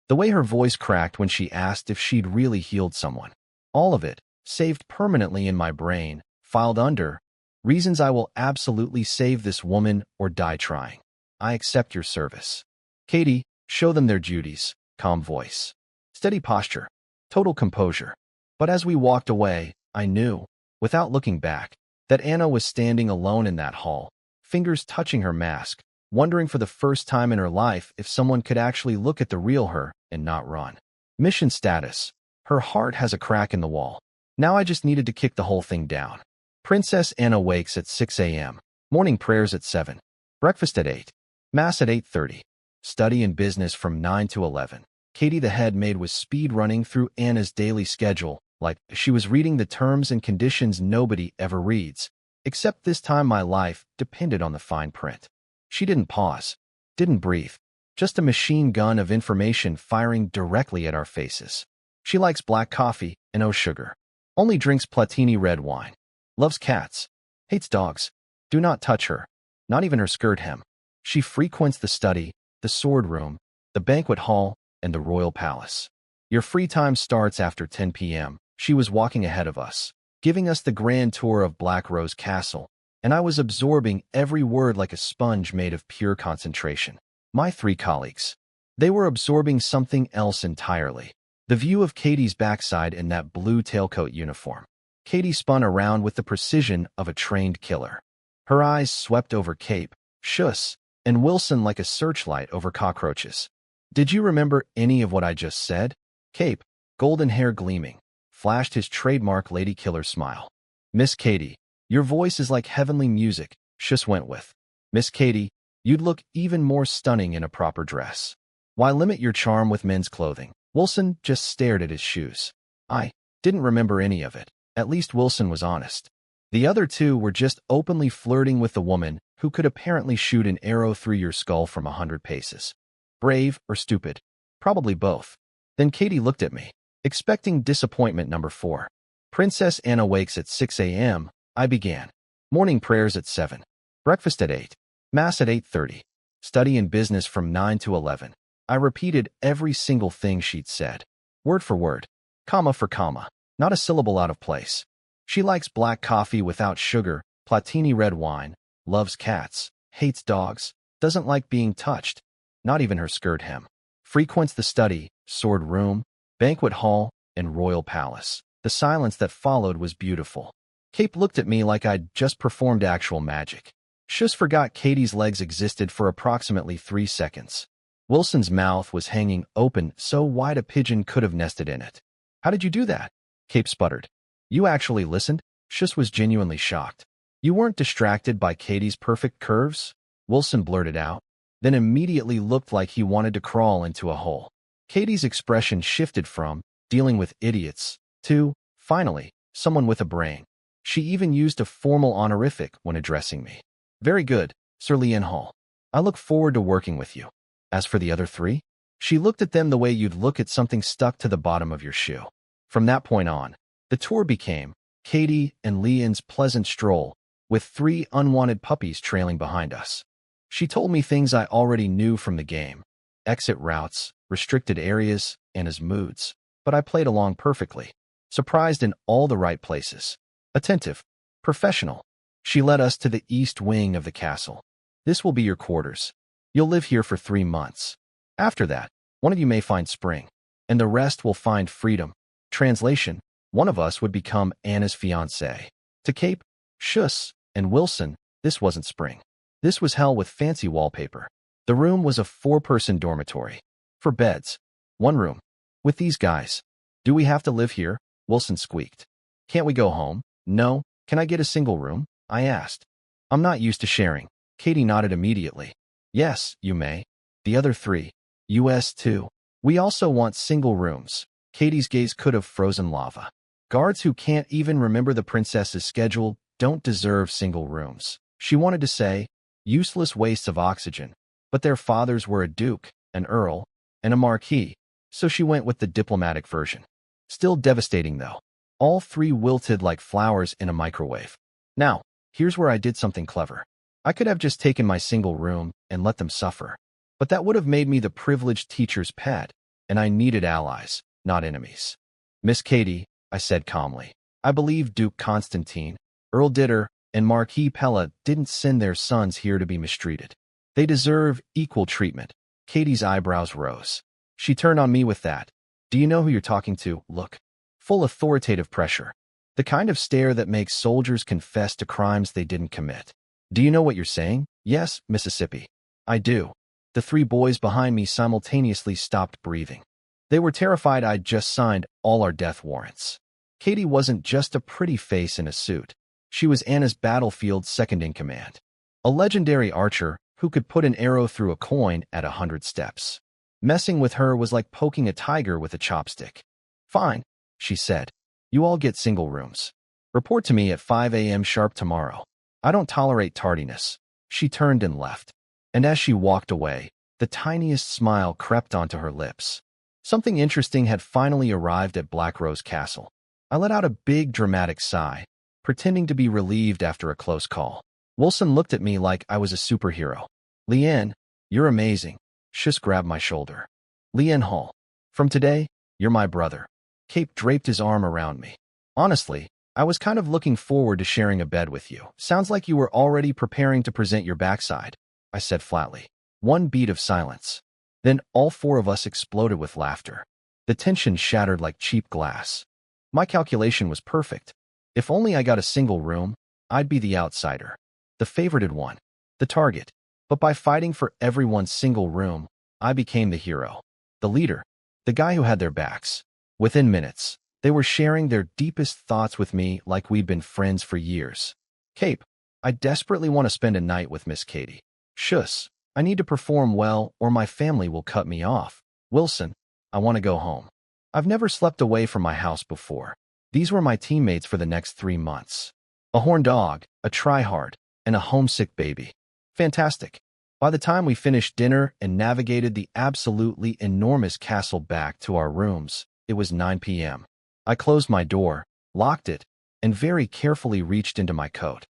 The way her voice cracked when she asked if she'd really healed someone. All of it, saved permanently in my brain, filed under reasons I will absolutely save this woman or die trying. I accept your service. Katie, show them their duties. Calm voice. Steady posture. Total composure. But as we walked away, I knew, without looking back, that Anna was standing alone in that hall, fingers touching her mask, wondering for the first time in her life if someone could actually look at the real her and not run. Mission status. Her heart has a crack in the wall. Now I just needed to kick the whole thing down. Princess Anna wakes at 6 a.m. Morning prayers at 7. Breakfast at 8. Mass at 8:30. Study and business from 9 to 11. Katie the head maid was speed running through Anna's daily schedule, like she was reading the terms and conditions nobody ever reads, except this time my life depended on the fine print. She didn't pause, didn't breathe, just a machine gun of information firing directly at our faces. She likes black coffee and no sugar. Only drinks Platini red wine. Loves cats. Hates dogs. Do not touch her. Not even her skirt hem. She frequents the study, the sword room, the banquet hall, and the royal palace. Your free time starts after 10 p.m. She was walking ahead of us, giving us the grand tour of Black Rose Castle, and I was absorbing every word like a sponge made of pure concentration. My 3 colleagues. They were absorbing something else entirely. The view of Katie's backside in that blue tailcoat uniform. Katie spun around with the precision of a trained killer. Her eyes swept over Cape, Schuss, and Wilson like a searchlight over cockroaches. Did you remember any of what I just said? Cape, golden hair gleaming, flashed his trademark lady killer smile. Miss Katie, your voice is like heavenly music, Schuss went with. Miss Katie, you'd look even more stunning in a proper dress. Why limit your charm with men's clothing? Wilson just stared at his shoes. I didn't remember any of it. At least Wilson was honest. The other 2 were just openly flirting with the woman who could apparently shoot an arrow through your skull from 100 paces. Brave or stupid? Probably both. Then Katie looked at me, expecting disappointment number 4. Princess Anna wakes at 6 a.m. I began. Morning prayers at 7. Breakfast at 8. Mass at 8:30. Study and business from 9 to 11. I repeated every single thing she'd said. Word for word. Comma for comma. Not a syllable out of place. She likes black coffee without sugar, Platini red wine, loves cats, hates dogs, doesn't like being touched, not even her skirt hem. Frequents the study, sword room, banquet hall, and royal palace. The silence that followed was beautiful. Cape looked at me like I'd just performed actual magic. Schuss forgot Katie's legs existed for approximately 3 seconds. Wilson's mouth was hanging open so wide a pigeon could have nested in it. How did you do that? Cape sputtered. You actually listened? Schuss was genuinely shocked. You weren't distracted by Katie's perfect curves? Wilson blurted out, then immediately looked like he wanted to crawl into a hole. Katie's expression shifted from dealing with idiots to, finally, someone with a brain. She even used a formal honorific when addressing me. Very good, Sir Lian Hall. I look forward to working with you. As for the other three, she looked at them the way you'd look at something stuck to the bottom of your shoe. From that point on, the tour became Katie and Lian's pleasant stroll, with 3 unwanted puppies trailing behind us. She told me things I already knew from the game: exit routes, restricted areas, and his moods. But I played along perfectly, surprised in all the right places. Attentive, professional. She led us to the east wing of the castle. This will be your quarters. You'll live here for 3 months. After that, one of you may find spring, and the rest will find freedom. Translation: one of us would become Anna's fiancé. To Cape, Schuss, and Wilson, this wasn't spring. This was hell with fancy wallpaper. The room was a 4-person dormitory. 4 beds. 1 room. With these guys. Do we have to live here? Wilson squeaked. Can't we go home? No. Can I get a single room? I asked. I'm not used to sharing. Katie nodded immediately. Yes, you may. The other 3. US too. We also want single rooms. Katie's gaze could have frozen lava. Guards who can't even remember the princess's schedule don't deserve single rooms. She wanted to say, useless wastes of oxygen, but their fathers were a duke, an earl, and a marquis, so she went with the diplomatic version. Still devastating though. All 3 wilted like flowers in a microwave. Now, here's where I did something clever. I could have just taken my single room and let them suffer. But that would have made me the privileged teacher's pet, and I needed allies, not enemies. Miss Katie, I said calmly, I believe Duke Constantine, Earl Ditter, and Marquis Pella didn't send their sons here to be mistreated. They deserve equal treatment. Katie's eyebrows rose. She turned on me with that. Do you know who you're talking to? Look. Full authoritative pressure. The kind of stare that makes soldiers confess to crimes they didn't commit. Do you know what you're saying? Yes, Mississippi. I do. The 3 boys behind me simultaneously stopped breathing. They were terrified I'd just signed all our death warrants. Katie wasn't just a pretty face in a suit. She was Anna's battlefield second-in-command. A legendary archer who could put an arrow through a coin at 100 steps. Messing with her was like poking a tiger with a chopstick. Fine, she said. You all get single rooms. Report to me at 5 a.m. sharp tomorrow. I don't tolerate tardiness. She turned and left. And as she walked away, the tiniest smile crept onto her lips. Something interesting had finally arrived at Black Rose Castle. I let out a big dramatic sigh, pretending to be relieved after a close call. Wilson looked at me like I was a superhero. Lian, you're amazing. Schuss grabbed my shoulder. Lian Hall. From today, you're my brother. Cape draped his arm around me. Honestly, I was kind of looking forward to sharing a bed with you. Sounds like you were already preparing to present your backside, I said flatly. 1 beat of silence. Then all 4 of us exploded with laughter. The tension shattered like cheap glass. My calculation was perfect. If only I got a single room, I'd be the outsider, the favorited one, the target. But by fighting for everyone's single room, I became the hero, the leader, the guy who had their backs. Within minutes, they were sharing their deepest thoughts with me like we'd been friends for years. Cape, I desperately want to spend a night with Miss Katie. Schuss, I need to perform well or my family will cut me off. Wilson, I want to go home. I've never slept away from my house before. These were my teammates for the next 3 months. A horned dog, a tryhard, and a homesick baby. Fantastic. By the time we finished dinner and navigated the absolutely enormous castle back to our rooms, it was 9 p.m. I closed my door, locked it, and very carefully reached into my coat.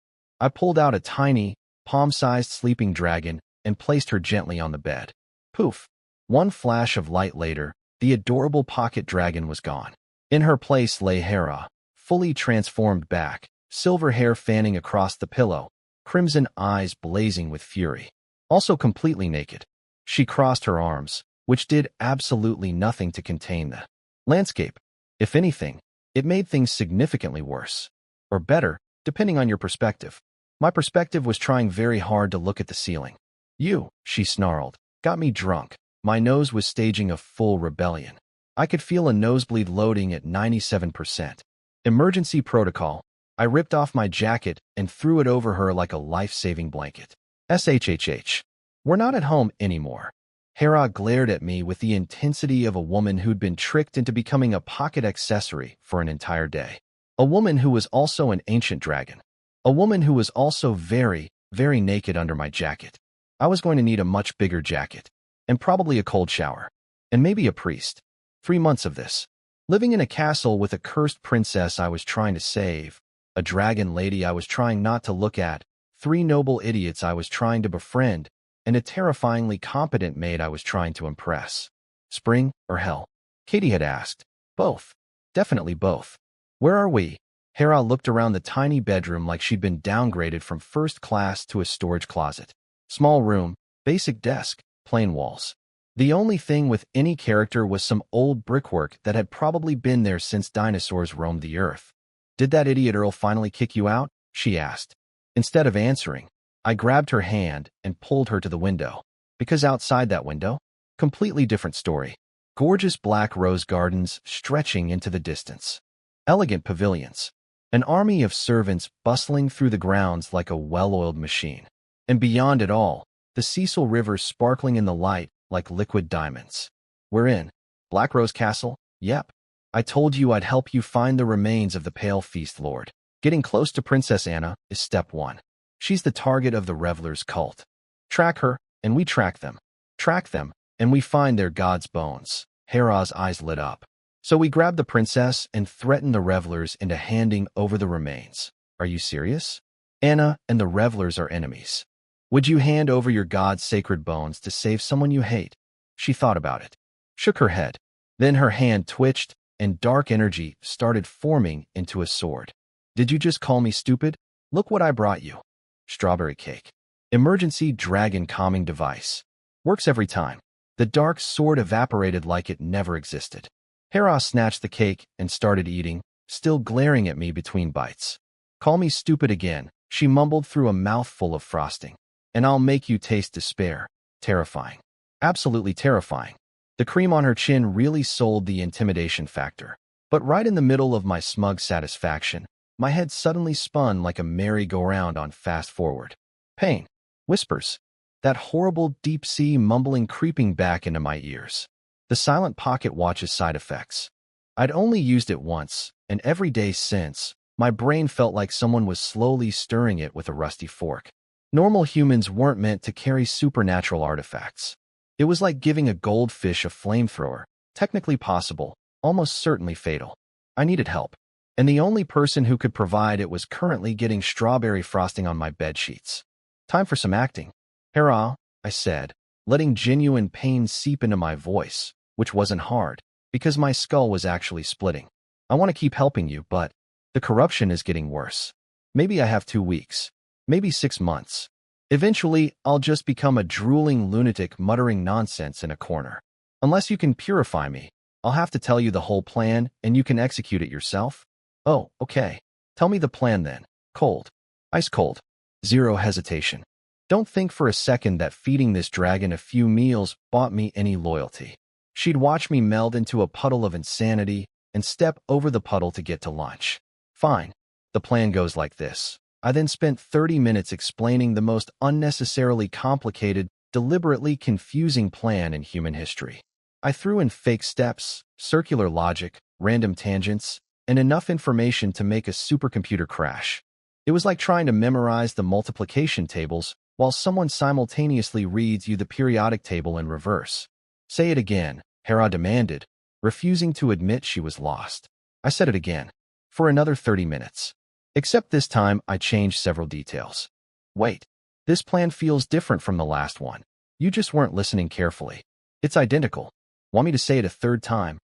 I pulled out a tiny, palm-sized sleeping dragon and placed her gently on the bed. Poof! 1 flash of light later, the adorable pocket dragon was gone. In her place lay Hera, fully transformed back, silver hair fanning across the pillow, crimson eyes blazing with fury. Also completely naked. She crossed her arms, which did absolutely nothing to contain the landscape. If anything, it made things significantly worse. Or better, depending on your perspective. My perspective was trying very hard to look at the ceiling. You, she snarled, got me drunk. My nose was staging a full rebellion. I could feel a nosebleed loading at 97%. Emergency protocol. I ripped off my jacket and threw it over her like a life-saving blanket. SHHH. We're not at home anymore. Hera glared at me with the intensity of a woman who'd been tricked into becoming a pocket accessory for an entire day. A woman who was also an ancient dragon. A woman who was also very, very naked under my jacket. I was going to need a much bigger jacket, and probably a cold shower, and maybe a priest. 3 months of this. Living in a castle with a cursed princess I was trying to save, a dragon lady I was trying not to look at, 3 noble idiots I was trying to befriend, and a terrifyingly competent maid I was trying to impress. Spring or hell? Katie had asked. Both. Definitely both. Where are we? Hera looked around the tiny bedroom like she'd been downgraded from first class to a storage closet. Small room, basic desk, plain walls. The only thing with any character was some old brickwork that had probably been there since dinosaurs roamed the earth. Did that idiot Earl finally kick you out? She asked. Instead of answering, I grabbed her hand and pulled her to the window. Because outside that window, completely different story. Gorgeous black rose gardens stretching into the distance. Elegant pavilions. An army of servants bustling through the grounds like a well-oiled machine. And beyond it all, the Cecil River sparkling in the light like liquid diamonds. We're in Black Rose Castle? Yep. I told you I'd help you find the remains of the Pale Feast Lord. Getting close to Princess Anna is step 1. She's the target of the revelers' cult. Track her, and we track them. Track them, and we find their god's bones. Hera's eyes lit up. So we grabbed the princess and threatened the revelers into handing over the remains. Are you serious? Anna and the revelers are enemies. Would you hand over your god's sacred bones to save someone you hate? She thought about it. Shook her head. Then her hand twitched, and dark energy started forming into a sword. Did you just call me stupid? Look what I brought you. Strawberry cake. Emergency dragon calming device. Works every time. The dark sword evaporated like it never existed. Hera snatched the cake and started eating, still glaring at me between bites. Call me stupid again, she mumbled through a mouthful of frosting. And I'll make you taste despair. Terrifying. Absolutely terrifying. The cream on her chin really sold the intimidation factor. But right in the middle of my smug satisfaction, my head suddenly spun like a merry-go-round on fast forward. Pain. Whispers. That horrible deep-sea mumbling creeping back into my ears. The silent pocket watch's side effects. I'd only used it once, and every day since, my brain felt like someone was slowly stirring it with a rusty fork. Normal humans weren't meant to carry supernatural artifacts. It was like giving a goldfish a flamethrower, technically possible, almost certainly fatal. I needed help, and the only person who could provide it was currently getting strawberry frosting on my bedsheets. Time for some acting. Hera, I said, letting genuine pain seep into my voice, which wasn't hard, because my skull was actually splitting. I want to keep helping you, but the corruption is getting worse. Maybe I have 2 weeks. Maybe 6 months. Eventually, I'll just become a drooling lunatic muttering nonsense in a corner. Unless you can purify me, I'll have to tell you the whole plan and you can execute it yourself? Oh, okay. Tell me the plan then. Cold. Ice cold. Zero hesitation. Don't think for a second that feeding this dragon a few meals bought me any loyalty. She'd watch me meld into a puddle of insanity and step over the puddle to get to lunch. Fine. The plan goes like this. I then spent 30 minutes explaining the most unnecessarily complicated, deliberately confusing plan in human history. I threw in fake steps, circular logic, random tangents, and enough information to make a supercomputer crash. It was like trying to memorize the multiplication tables while someone simultaneously reads you the periodic table in reverse. Say it again, Hera demanded, refusing to admit she was lost. I said it again. For another 30 minutes. Except this time, I changed several details. Wait, this plan feels different from the last one. You just weren't listening carefully. It's identical. Want me to say it a third time?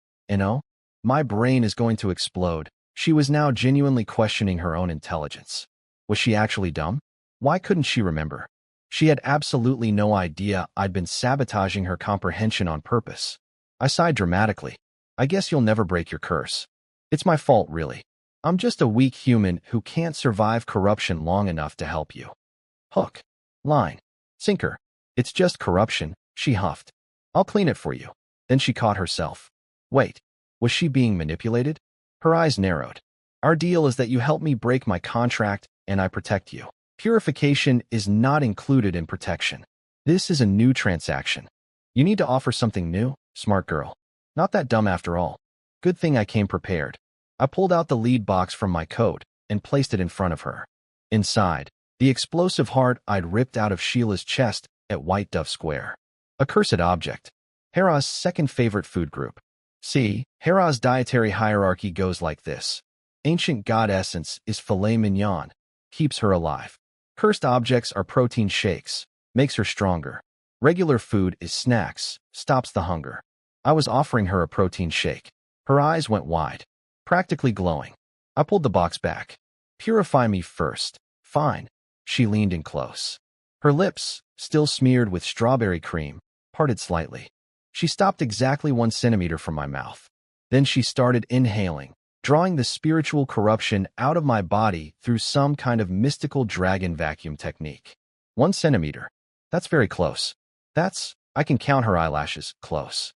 My brain is going to explode. She was now genuinely questioning her own intelligence. Was she actually dumb? Why couldn't she remember? She had absolutely no idea I'd been sabotaging her comprehension on purpose. I sighed dramatically. I guess you'll never break your curse. It's my fault, really. I'm just a weak human who can't survive corruption long enough to help you. Hook. Line. Sinker. It's just corruption, she huffed. I'll clean it for you. Then she caught herself. Wait, was she being manipulated? Her eyes narrowed. Our deal is that you help me break my contract and I protect you. Purification is not included in protection. This is a new transaction. You need to offer something new, smart girl. Not that dumb after all. Good thing I came prepared. I pulled out the lead box from my coat and placed it in front of her. Inside, The explosive heart I'd ripped out of Sheila's chest at White Dove Square. Accursed object. Hera's second favorite food group. See, Hera's dietary hierarchy goes like this. Ancient god essence is filet mignon, keeps her alive. Cursed objects are protein shakes, makes her stronger. Regular food is snacks, stops the hunger. I was offering her a protein shake. Her eyes went wide, practically glowing. I pulled the box back. Purify me first. Fine. She leaned in close. Her lips, still smeared with strawberry cream, parted slightly. She stopped exactly 1 centimeter from my mouth. Then she started inhaling, drawing the spiritual corruption out of my body through some kind of mystical dragon vacuum technique. 1 centimeter. That's very close. I can count her eyelashes, close.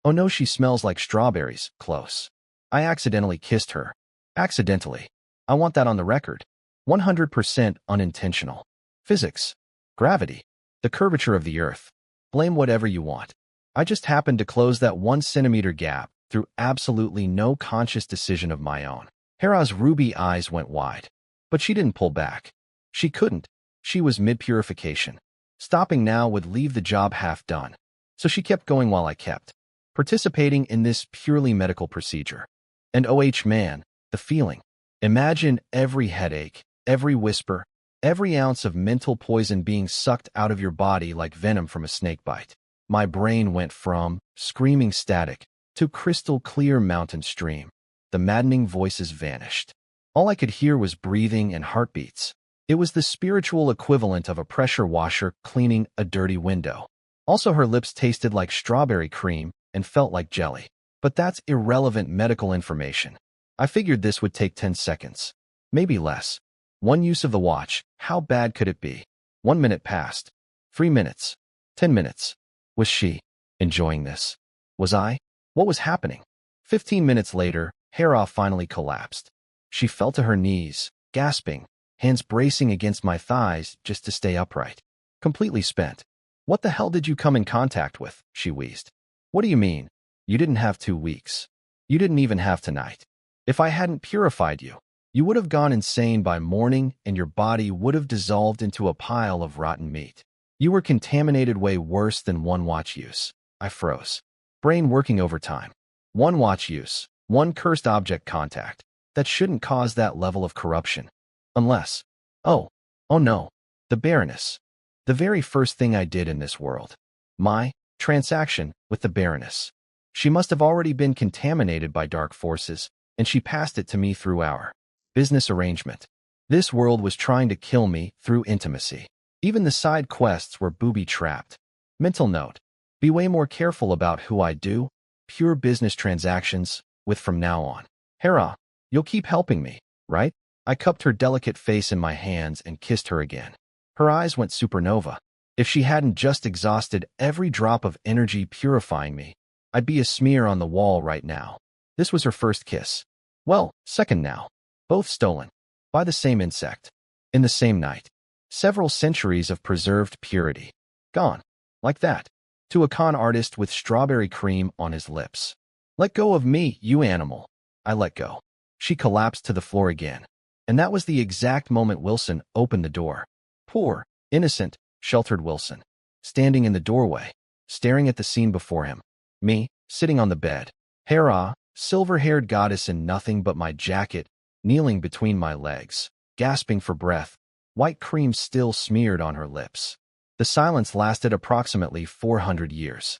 Oh no, she smells like strawberries, close. I accidentally kissed her. Accidentally. I want that on the record. 100% unintentional. Physics. Gravity. The curvature of the earth. Blame whatever you want. I just happened to close that 1 centimeter gap through absolutely no conscious decision of my own. Hera's ruby eyes went wide. But she didn't pull back. She couldn't. She was mid-purification. Stopping now would leave the job half done. So she kept going while I kept participating in this purely medical procedure. And man, the feeling. Imagine every headache, every whisper, every ounce of mental poison being sucked out of your body like venom from a snake bite. My brain went from screaming static to crystal clear mountain stream. The maddening voices vanished. All I could hear was breathing and heartbeats. It was the spiritual equivalent of a pressure washer cleaning a dirty window. Also, her lips tasted like strawberry cream and felt like jelly. But that's irrelevant medical information. I figured this would take 10 seconds. Maybe less. 1 use of the watch. How bad could it be? 1 minute passed. 3 minutes. 10 minutes. Was she enjoying this? Was I? What was happening? 15 minutes later, Hera finally collapsed. She fell to her knees, gasping, hands bracing against my thighs just to stay upright. Completely spent. What the hell did you come in contact with? She wheezed. What do you mean? You didn't have 2 weeks. You didn't even have tonight. If I hadn't purified you, you would have gone insane by morning and your body would have dissolved into a pile of rotten meat. You were contaminated way worse than 1 watch use. I froze. Brain working overtime. 1 watch use, 1 cursed object contact. That shouldn't cause that level of corruption. Unless, oh no, the baroness. The very first thing I did in this world. My transaction with the baroness. She must have already been contaminated by dark forces, and she passed it to me through our business arrangement. This world was trying to kill me through intimacy. Even the side quests were booby-trapped. Mental note. Be way more careful about who I do pure business transactions with from now on. Hera, you'll keep helping me, right? I cupped her delicate face in my hands and kissed her again. Her eyes went supernova. If she hadn't just exhausted every drop of energy purifying me, I'd be a smear on the wall right now. This was her first kiss. Well, second now. Both stolen. By the same insect. In the same night. Several centuries of preserved purity. Gone. Like that. To a con artist with strawberry cream on his lips. Let go of me, you animal. I let go. She collapsed to the floor again. And that was the exact moment Wilson opened the door. Poor, innocent, sheltered Wilson. Standing in the doorway, staring at the scene before him. Me, sitting on the bed. Hera, silver-haired goddess in nothing but my jacket, kneeling between my legs, gasping for breath, white cream still smeared on her lips. The silence lasted approximately 400 years.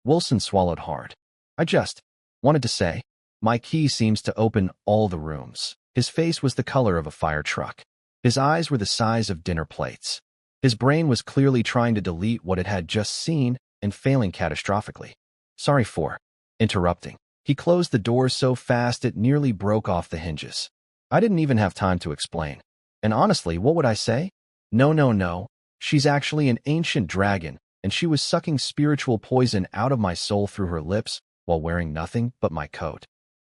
Wilson swallowed hard. I just wanted to say, my key seems to open all the rooms. His face was the color of a fire truck. His eyes were the size of dinner plates. His brain was clearly trying to delete what it had just seen and failing catastrophically. Sorry for interrupting. He closed the door so fast it nearly broke off the hinges. I didn't even have time to explain. And honestly, what would I say? No. She's actually an ancient dragon, and she was sucking spiritual poison out of my soul through her lips while wearing nothing but my coat.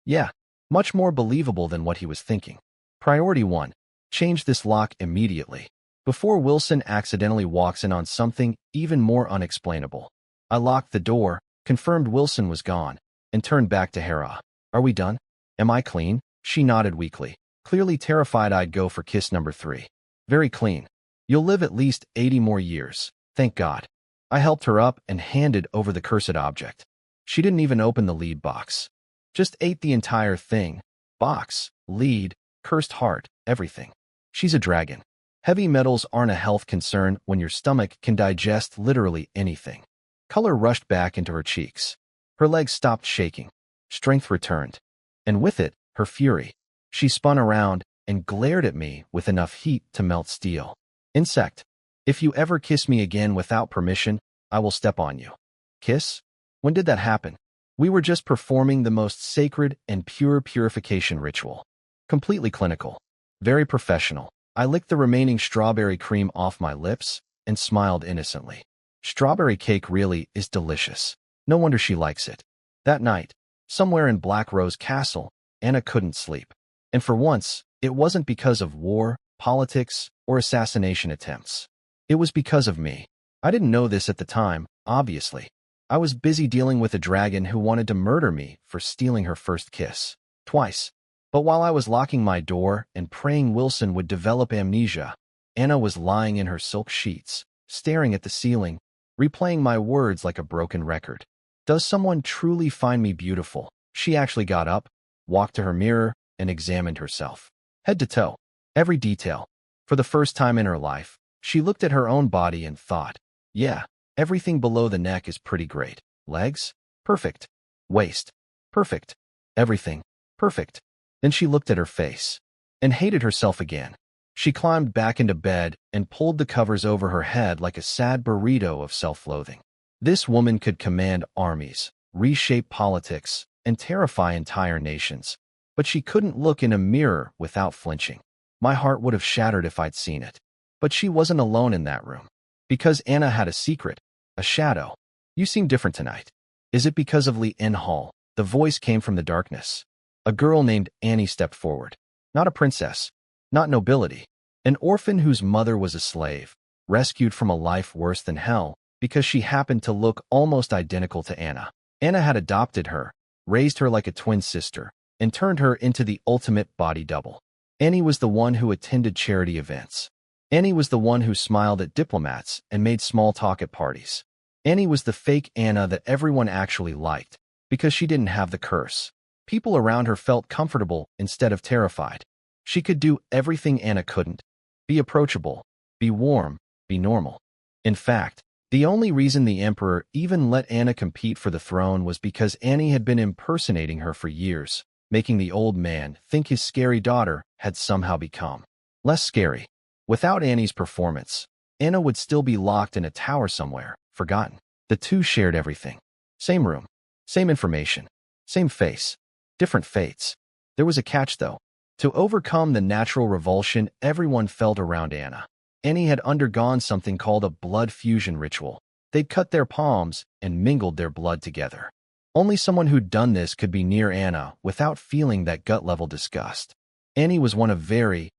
Yeah, much more believable than what he was thinking. Priority 1. Change this lock immediately, before Wilson accidentally walks in on something even more unexplainable. I locked the door, confirmed Wilson was gone, and turned back to Hera. Are we done? Am I clean? She nodded weakly, clearly terrified I'd go for kiss number 3. Very clean. You'll live at least 80 more years. Thank God. I helped her up and handed over the cursed object. She didn't even open the lead box. Just ate the entire thing. Box, lead, cursed heart, everything. She's a dragon. Heavy metals aren't a health concern when your stomach can digest literally anything. Color rushed back into her cheeks. Her legs stopped shaking. Strength returned. And with it, her fury. She spun around and glared at me with enough heat to melt steel. Insect. If you ever kiss me again without permission, I will step on you. Kiss? When did that happen? We were just performing the most sacred and pure purification ritual. Completely clinical. Very professional. I licked the remaining strawberry cream off my lips and smiled innocently. Strawberry cake really is delicious. No wonder she likes it. That night, somewhere in Black Rose Castle, Anna couldn't sleep. And for once, it wasn't because of war, politics, or assassination attempts. It was because of me. I didn't know this at the time, obviously. I was busy dealing with a dragon who wanted to murder me for stealing her first kiss. Twice. But while I was locking my door and praying Wilson would develop amnesia, Anna was lying in her silk sheets, staring at the ceiling, replaying my words like a broken record. Does someone truly find me beautiful? She actually got up, walked to her mirror, and examined herself. Head to toe. Every detail. For the first time in her life, she looked at her own body and thought, yeah, everything below the neck is pretty great. Legs? Perfect. Waist? Perfect. Everything? Perfect. Then she looked at her face and hated herself again. She climbed back into bed and pulled the covers over her head like a sad burrito of self-loathing. This woman could command armies, reshape politics, and terrify entire nations, but she couldn't look in a mirror without flinching. My heart would have shattered if I'd seen it. But she wasn't alone in that room. Because Anna had a secret, a shadow. You seem different tonight. Is it because of Lee In Hall? The voice came from the darkness. A girl named Annie stepped forward. Not a princess. Not nobility. An orphan whose mother was a slave, rescued from a life worse than hell because she happened to look almost identical to Anna. Anna had adopted her, raised her like a twin sister, and turned her into the ultimate body double. Annie was the one who attended charity events. Annie was the one who smiled at diplomats and made small talk at parties. Annie was the fake Anna that everyone actually liked because she didn't have the curse. People around her felt comfortable instead of terrified. She could do everything Anna couldn't. Be approachable, be warm, be normal. In fact, the only reason the emperor even let Anna compete for the throne was because Annie had been impersonating her for years, making the old man think his scary daughter had somehow become less scary. Without Annie's performance, Anna would still be locked in a tower somewhere, forgotten. The two shared everything. Same room, same information, same face, different fates. There was a catch, though. To overcome the natural revulsion everyone felt around Anna, Annie had undergone something called a blood fusion ritual. They'd cut their palms and mingled their blood together. Only someone who'd done this could be near Anna without feeling that gut-level disgust. Annie was one of very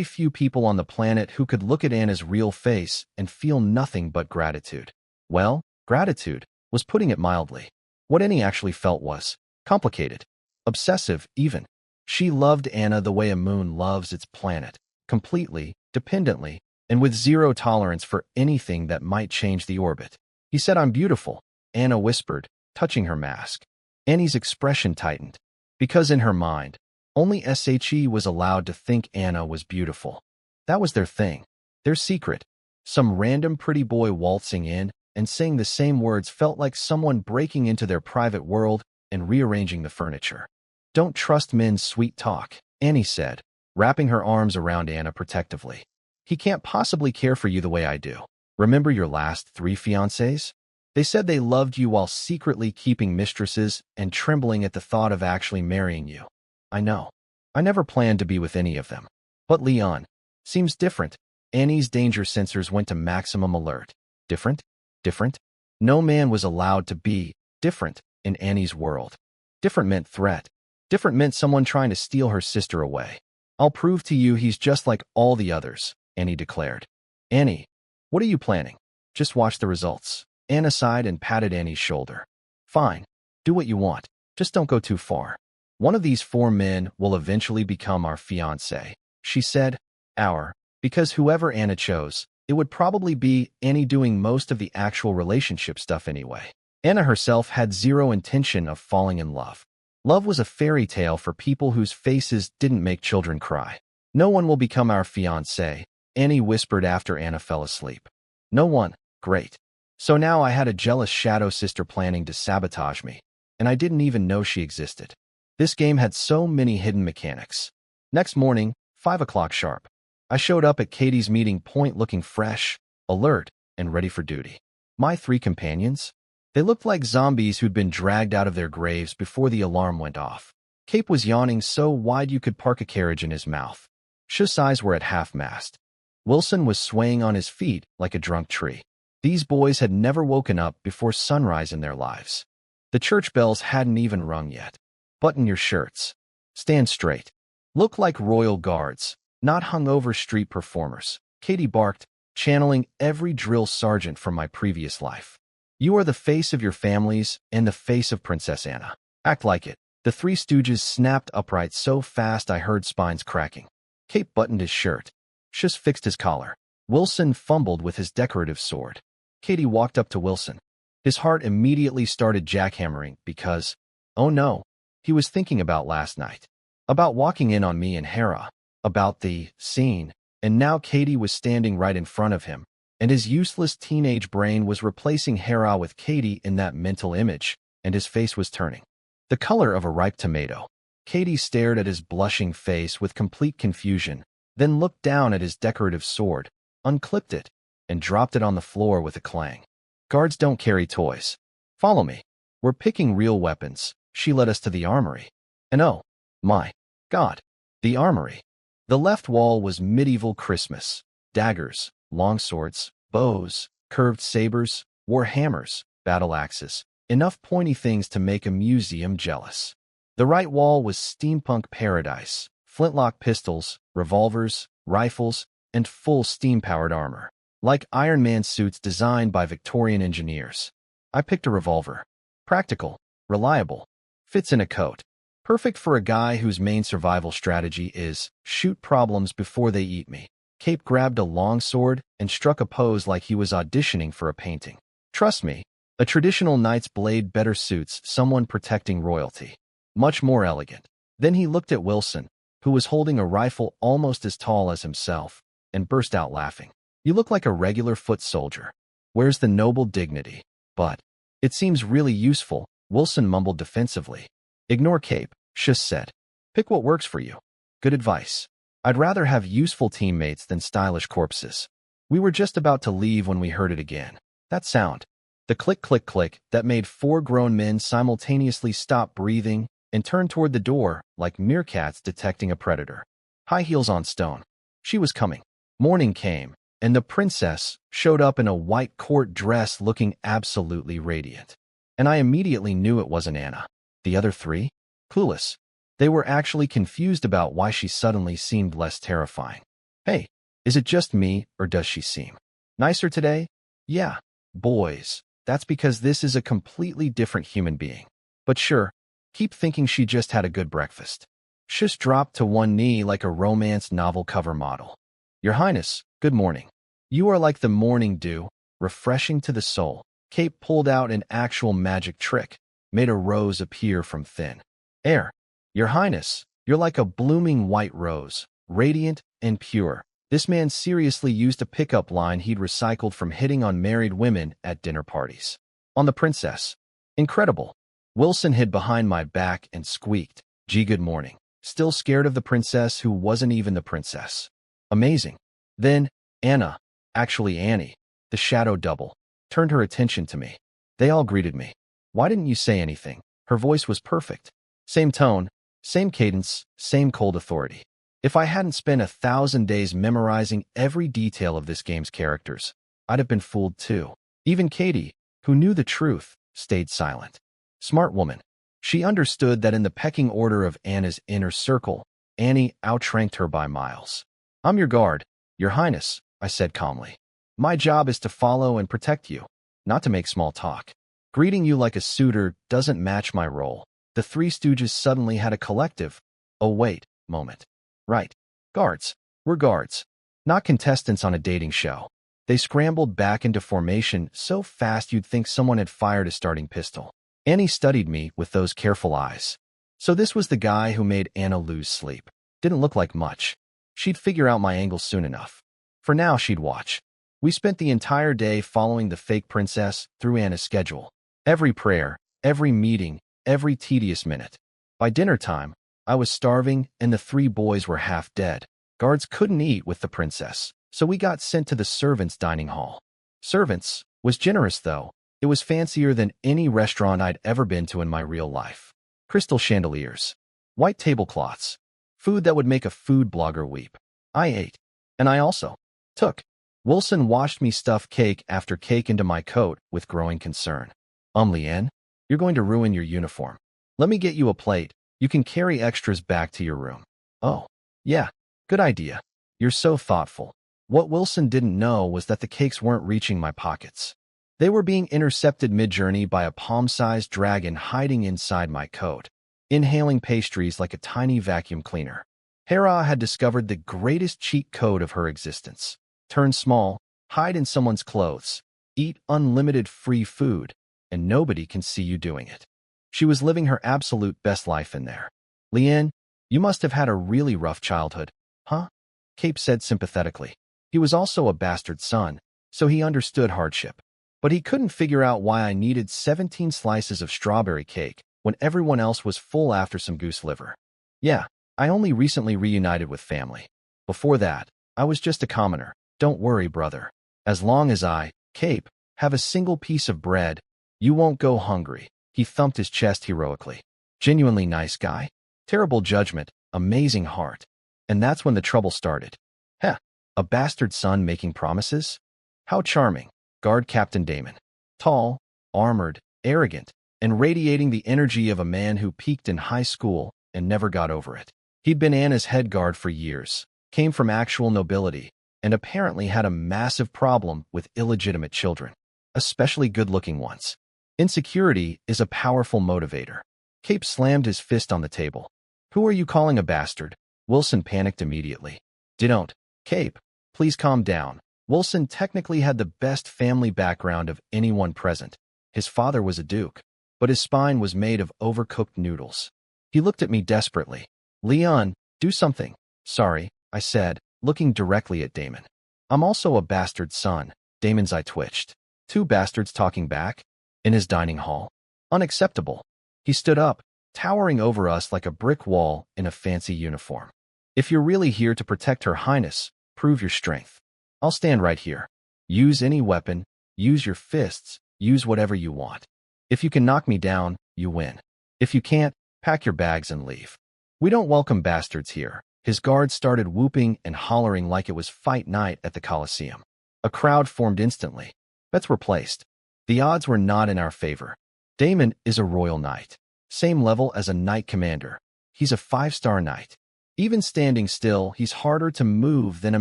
few people on the planet who could look at Anna's real face and feel nothing but gratitude. Well, gratitude was putting it mildly. What Annie actually felt was complicated, obsessive even. She loved Anna the way a moon loves its planet, completely, dependently, and with zero tolerance for anything that might change the orbit. He said, "I'm beautiful," Anna whispered, touching her mask. Annie's expression tightened, because in her mind, only SHE was allowed to think Anna was beautiful. That was their thing, their secret. Some random pretty boy waltzing in and saying the same words felt like someone breaking into their private world and rearranging the furniture. "Don't trust men's sweet talk," Annie said, wrapping her arms around Anna protectively. "He can't possibly care for you the way I do. Remember your last 3 fiancés? They said they loved you while secretly keeping mistresses and trembling at the thought of actually marrying you. I know. I never planned to be with any of them. But Leon seems different." Annie's danger sensors went to maximum alert. Different? Different? No man was allowed to be different in Annie's world. Different meant threat. Different meant someone trying to steal her sister away. "I'll prove to you he's just like all the others," Annie declared. "Annie, what are you planning?" "Just watch the results." Anna sighed and patted Annie's shoulder. "Fine. Do what you want. Just don't go too far. One of these 4 men will eventually become our fiancé," she said. "Our Because whoever Anna chose, it would probably be Annie doing most of the actual relationship stuff anyway. Anna herself had zero intention of falling in love. Love was a fairy tale for people whose faces didn't make children cry. No one will become our fiancé, Annie whispered after Anna fell asleep. No one. Great. So now I had a jealous shadow sister planning to sabotage me, and I didn't even know she existed. This game had so many hidden mechanics. Next morning, 5 o'clock sharp, I showed up at Katie's meeting point looking fresh, alert, and ready for duty. My 3 companions? They looked like zombies who'd been dragged out of their graves before the alarm went off. Cape was yawning so wide you could park a carriage in his mouth. Shu's eyes were at half-mast. Wilson was swaying on his feet like a drunk tree. These boys had never woken up before sunrise in their lives. The church bells hadn't even rung yet. Button your shirts. Stand straight. Look like royal guards, not hungover street performers, Katie barked, channeling every drill sergeant from my previous life. You are the face of your families and the face of Princess Anna. Act like it. The 3 stooges snapped upright so fast I heard spines cracking. Cape buttoned his shirt. Shus fixed his collar. Wilson fumbled with his decorative sword. Katie walked up to Wilson. His heart immediately started jackhammering because, oh no, he was thinking about last night. About walking in on me and Hera. About the scene. And now Katie was standing right in front of him, and his useless teenage brain was replacing Hera with Katie in that mental image, and his face was turning. The color of a ripe tomato. Katie stared at his blushing face with complete confusion, then looked down at his decorative sword, unclipped it, and dropped it on the floor with a clang. Guards don't carry toys. Follow me. We're picking real weapons. She led us to the armory. And oh, my God, the armory. The left wall was medieval Christmas. Daggers, longswords, bows, curved sabers, war hammers, battle axes. Enough pointy things to make a museum jealous. The right wall was steampunk paradise. Flintlock pistols, revolvers, rifles, and full steam-powered armor. Like Iron Man suits designed by Victorian engineers. I picked a revolver. Practical, reliable, fits in a coat. Perfect for a guy whose main survival strategy is shoot problems before they eat me. Cape grabbed a long sword and struck a pose like he was auditioning for a painting. Trust me, a traditional knight's blade better suits someone protecting royalty. Much more elegant. Then he looked at Wilson, who was holding a rifle almost as tall as himself, and burst out laughing. You look like a regular foot soldier. Where's the noble dignity? But it seems really useful, Wilson mumbled defensively. Ignore Cape, Shus said. Pick what works for you. Good advice. I'd rather have useful teammates than stylish corpses. We were just about to leave when we heard it again. That sound. The click, click, click that made 4 grown men simultaneously stop breathing and turn toward the door like meerkats detecting a predator. High heels on stone. She was coming. Morning came, and the princess showed up in a white court dress looking absolutely radiant. And I immediately knew it wasn't Anna. The other 3? Clueless. They were actually confused about why she suddenly seemed less terrifying. Hey, is it just me, or does she seem nicer today? Yeah, boys, that's because this is a completely different human being. But sure, keep thinking she just had a good breakfast. Shus dropped to one knee like a romance novel cover model. Your Highness, good morning. You are like the morning dew, refreshing to the soul. Cape pulled out an actual magic trick, made a rose appear from thin air. Your Highness, you're like a blooming white rose, radiant and pure. This man seriously used a pickup line he'd recycled from hitting on married women at dinner parties. On the princess. Incredible. Wilson hid behind my back and squeaked, gee, good morning. Still scared of the princess who wasn't even the princess. Amazing. Then, Anna, actually Annie, the shadow double, turned her attention to me. They all greeted me. Why didn't you say anything? Her voice was perfect. Same tone, same cadence, same cold authority. If I hadn't spent 1,000 days memorizing every detail of this game's characters, I'd have been fooled too. Even Katie, who knew the truth, stayed silent. Smart woman. She understood that in the pecking order of Anna's inner circle, Annie outranked her by miles. I'm your guard, Your Highness, I said calmly. My job is to follow and protect you, not to make small talk. Greeting you like a suitor doesn't match my role. The 3 stooges suddenly had a collective, oh wait, moment. Right. Guards. We're guards. Not contestants on a dating show. They scrambled back into formation so fast you'd think someone had fired a starting pistol. Annie studied me with those careful eyes. So this was the guy who made Anna lose sleep. Didn't look like much. She'd figure out my angles soon enough. For now, she'd watch. We spent the entire day following the fake princess through Anna's schedule. Every prayer, every meeting, every tedious minute. By dinner time, I was starving and the 3 boys were half dead. Guards couldn't eat with the princess, so we got sent to the servants' dining hall. Servants was generous, though. It was fancier than any restaurant I'd ever been to in my real life. Crystal chandeliers, white tablecloths, food that would make a food blogger weep. I ate, and I also took. Wilson watched me stuff cake after cake into my coat with growing concern. Leanne, you're going to ruin your uniform. Let me get you a plate. You can carry extras back to your room. Oh, yeah, good idea. You're so thoughtful. What Wilson didn't know was that the cakes weren't reaching my pockets. They were being intercepted mid-journey by a palm-sized dragon hiding inside my coat, inhaling pastries like a tiny vacuum cleaner. Hera had discovered the greatest cheat code of her existence. Turn small, hide in someone's clothes, eat unlimited free food, and nobody can see you doing it. She was living her absolute best life in there. Leanne, you must have had a really rough childhood, huh? Cape said sympathetically. He was also a bastard son, so he understood hardship. But he couldn't figure out why I needed 17 slices of strawberry cake when everyone else was full after some goose liver. Yeah, I only recently reunited with family. Before that, I was just a commoner. Don't worry, brother. As long as I, Cape, have a single piece of bread, you won't go hungry. He thumped his chest heroically. Genuinely nice guy. Terrible judgment, amazing heart. And that's when the trouble started. Heh, a bastard son making promises? How charming. Guard Captain Damon. Tall, armored, arrogant, and radiating the energy of a man who peaked in high school and never got over it. He'd been Anna's head guard for years, came from actual nobility, and apparently had a massive problem with illegitimate children, especially good-looking ones. Insecurity is a powerful motivator. Cape slammed his fist on the table. Who are you calling a bastard? Wilson panicked immediately. Don't. Cape, please calm down. Wilson technically had the best family background of anyone present. His father was a duke, but his spine was made of overcooked noodles. He looked at me desperately. Leon, do something. Sorry, I said, looking directly at Damon. I'm also a bastard son. Damon's eye twitched. 2 bastards talking back? In his dining hall? Unacceptable. He stood up, towering over us like a brick wall in a fancy uniform. If you're really here to protect Her Highness, prove your strength. I'll stand right here. Use any weapon, use your fists, use whatever you want. If you can knock me down, you win. If you can't, pack your bags and leave. We don't welcome bastards here. His guards started whooping and hollering like it was fight night at the Colosseum. A crowd formed instantly. Bets were placed. The odds were not in our favor. Damon is a royal knight. Same level as a knight commander. He's a 5-star knight. Even standing still, he's harder to move than a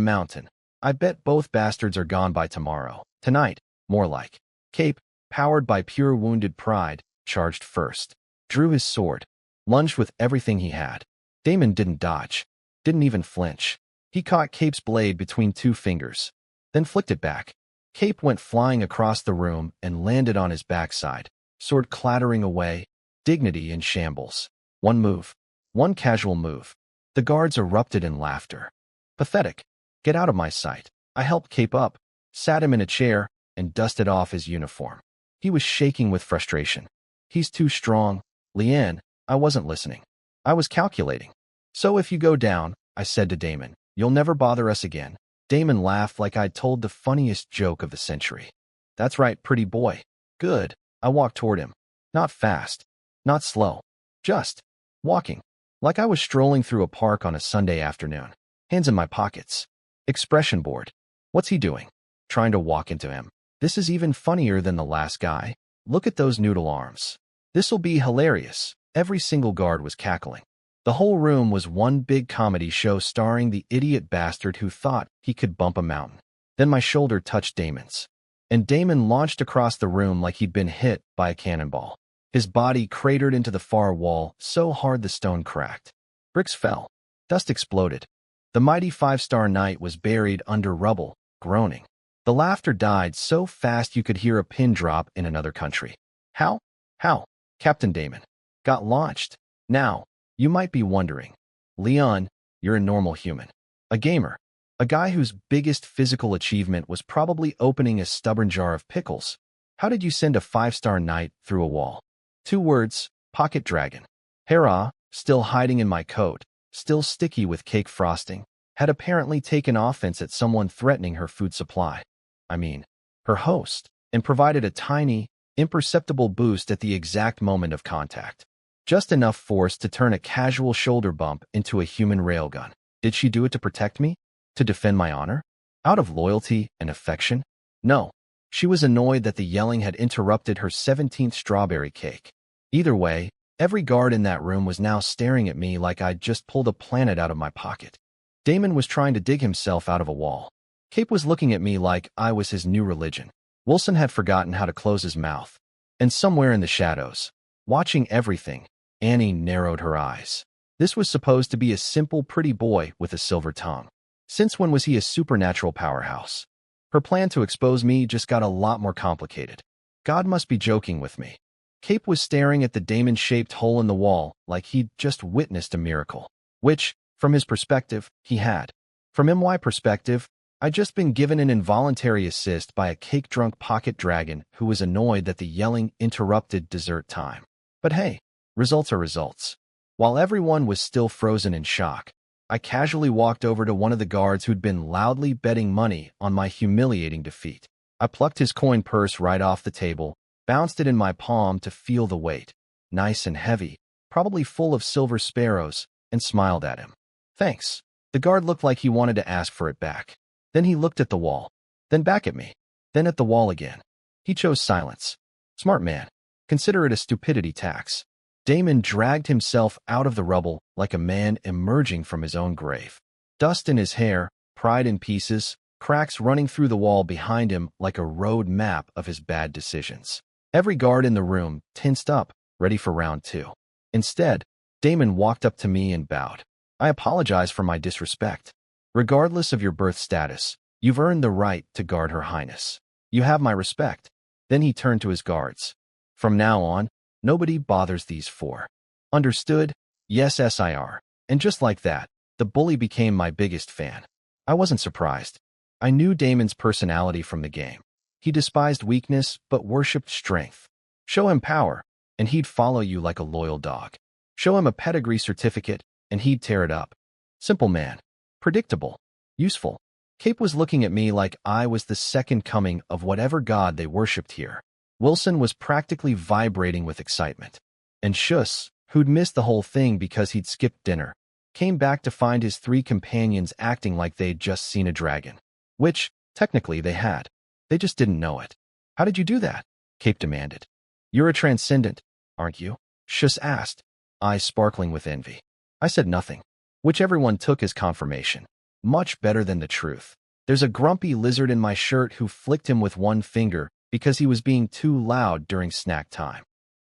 mountain. I bet both bastards are gone by tomorrow. Tonight, more like. Cape, powered by pure wounded pride, charged first. Drew his sword. Lunged with everything he had. Damon didn't dodge. Didn't even flinch. He caught Cape's blade between 2 fingers. Then flicked it back. Cape went flying across the room and landed on his backside. Sword clattering away. Dignity in shambles. One move. One casual move. The guards erupted in laughter. Pathetic. Get out of my sight. I helped Cape up, sat him in a chair, and dusted off his uniform. He was shaking with frustration. He's too strong. Leanne, I wasn't listening. I was calculating. So if you go down, I said to Damon, you'll never bother us again. Damon laughed like I'd told the funniest joke of the century. That's right, pretty boy. Good. I walked toward him. Not fast. Not slow. Just walking. Like I was strolling through a park on a Sunday afternoon. Hands in my pockets. Expression bored. What's he doing? Trying to walk into him. This is even funnier than the last guy. Look at those noodle arms. This'll be hilarious. Every single guard was cackling. The whole room was one big comedy show starring the idiot bastard who thought he could bump a mountain. Then my shoulder touched Damon's. And Damon launched across the room like he'd been hit by a cannonball. His body cratered into the far wall so hard the stone cracked. Bricks fell. Dust exploded. The mighty five-star knight was buried under rubble, groaning. The laughter died so fast you could hear a pin drop in another country. How? How? Captain Damon got launched. Now, you might be wondering, Leon, you're a normal human. A gamer. A guy whose biggest physical achievement was probably opening a stubborn jar of pickles. How did you send a five-star knight through a wall? 2 words, pocket dragon. Hera, still hiding in my coat, still sticky with cake frosting, had apparently taken offense at someone threatening her food supply. I mean, her host, and provided a tiny, imperceptible boost at the exact moment of contact. Just enough force to turn a casual shoulder bump into a human railgun. Did she do it to protect me? To defend my honor? Out of loyalty and affection? No. She was annoyed that the yelling had interrupted her 17th strawberry cake. Either way, every guard in that room was now staring at me like I'd just pulled a planet out of my pocket. Damon was trying to dig himself out of a wall. Cape was looking at me like I was his new religion. Wilson had forgotten how to close his mouth. And somewhere in the shadows, watching everything, Annie narrowed her eyes. This was supposed to be a simple, pretty boy with a silver tongue. Since when was he a supernatural powerhouse? Her plan to expose me just got a lot more complicated. God must be joking with me. Cape was staring at the Damon-shaped hole in the wall like he'd just witnessed a miracle. Which, from his perspective, he had. From my perspective, I'd just been given an involuntary assist by a cake-drunk pocket dragon who was annoyed that the yelling interrupted dessert time. But hey, results are results. While everyone was still frozen in shock, I casually walked over to one of the guards who'd been loudly betting money on my humiliating defeat. I plucked his coin purse right off the table, bounced it in my palm to feel the weight, nice and heavy, probably full of silver sparrows, and smiled at him. Thanks. The guard looked like he wanted to ask for it back. Then he looked at the wall, then back at me, then at the wall again. He chose silence. Smart man. Consider it a stupidity tax. Damon dragged himself out of the rubble like a man emerging from his own grave. Dust in his hair, pride in pieces, cracks running through the wall behind him like a road map of his bad decisions. Every guard in the room tensed up, ready for round 2. Instead, Damon walked up to me and bowed. I apologize for my disrespect. Regardless of your birth status, you've earned the right to guard Her Highness. You have my respect. Then he turned to his guards. From now on, nobody bothers these 4. Understood? Yes, SIR. And just like that, the bully became my biggest fan. I wasn't surprised. I knew Damon's personality from the game. He despised weakness but worshipped strength. Show him power, and he'd follow you like a loyal dog. Show him a pedigree certificate, and he'd tear it up. Simple man. Predictable. Useful. Cape was looking at me like I was the second coming of whatever god they worshipped here. Wilson was practically vibrating with excitement. And Schuss, who'd missed the whole thing because he'd skipped dinner, came back to find his 3 companions acting like they'd just seen a dragon. Which, technically, they had. They just didn't know it. How did you do that? Cape demanded. You're a transcendent, aren't you? Schuss asked, eyes sparkling with envy. I said nothing, which everyone took as confirmation. Much better than the truth. There's a grumpy lizard in my shirt who flicked him with one finger because he was being too loud during snack time.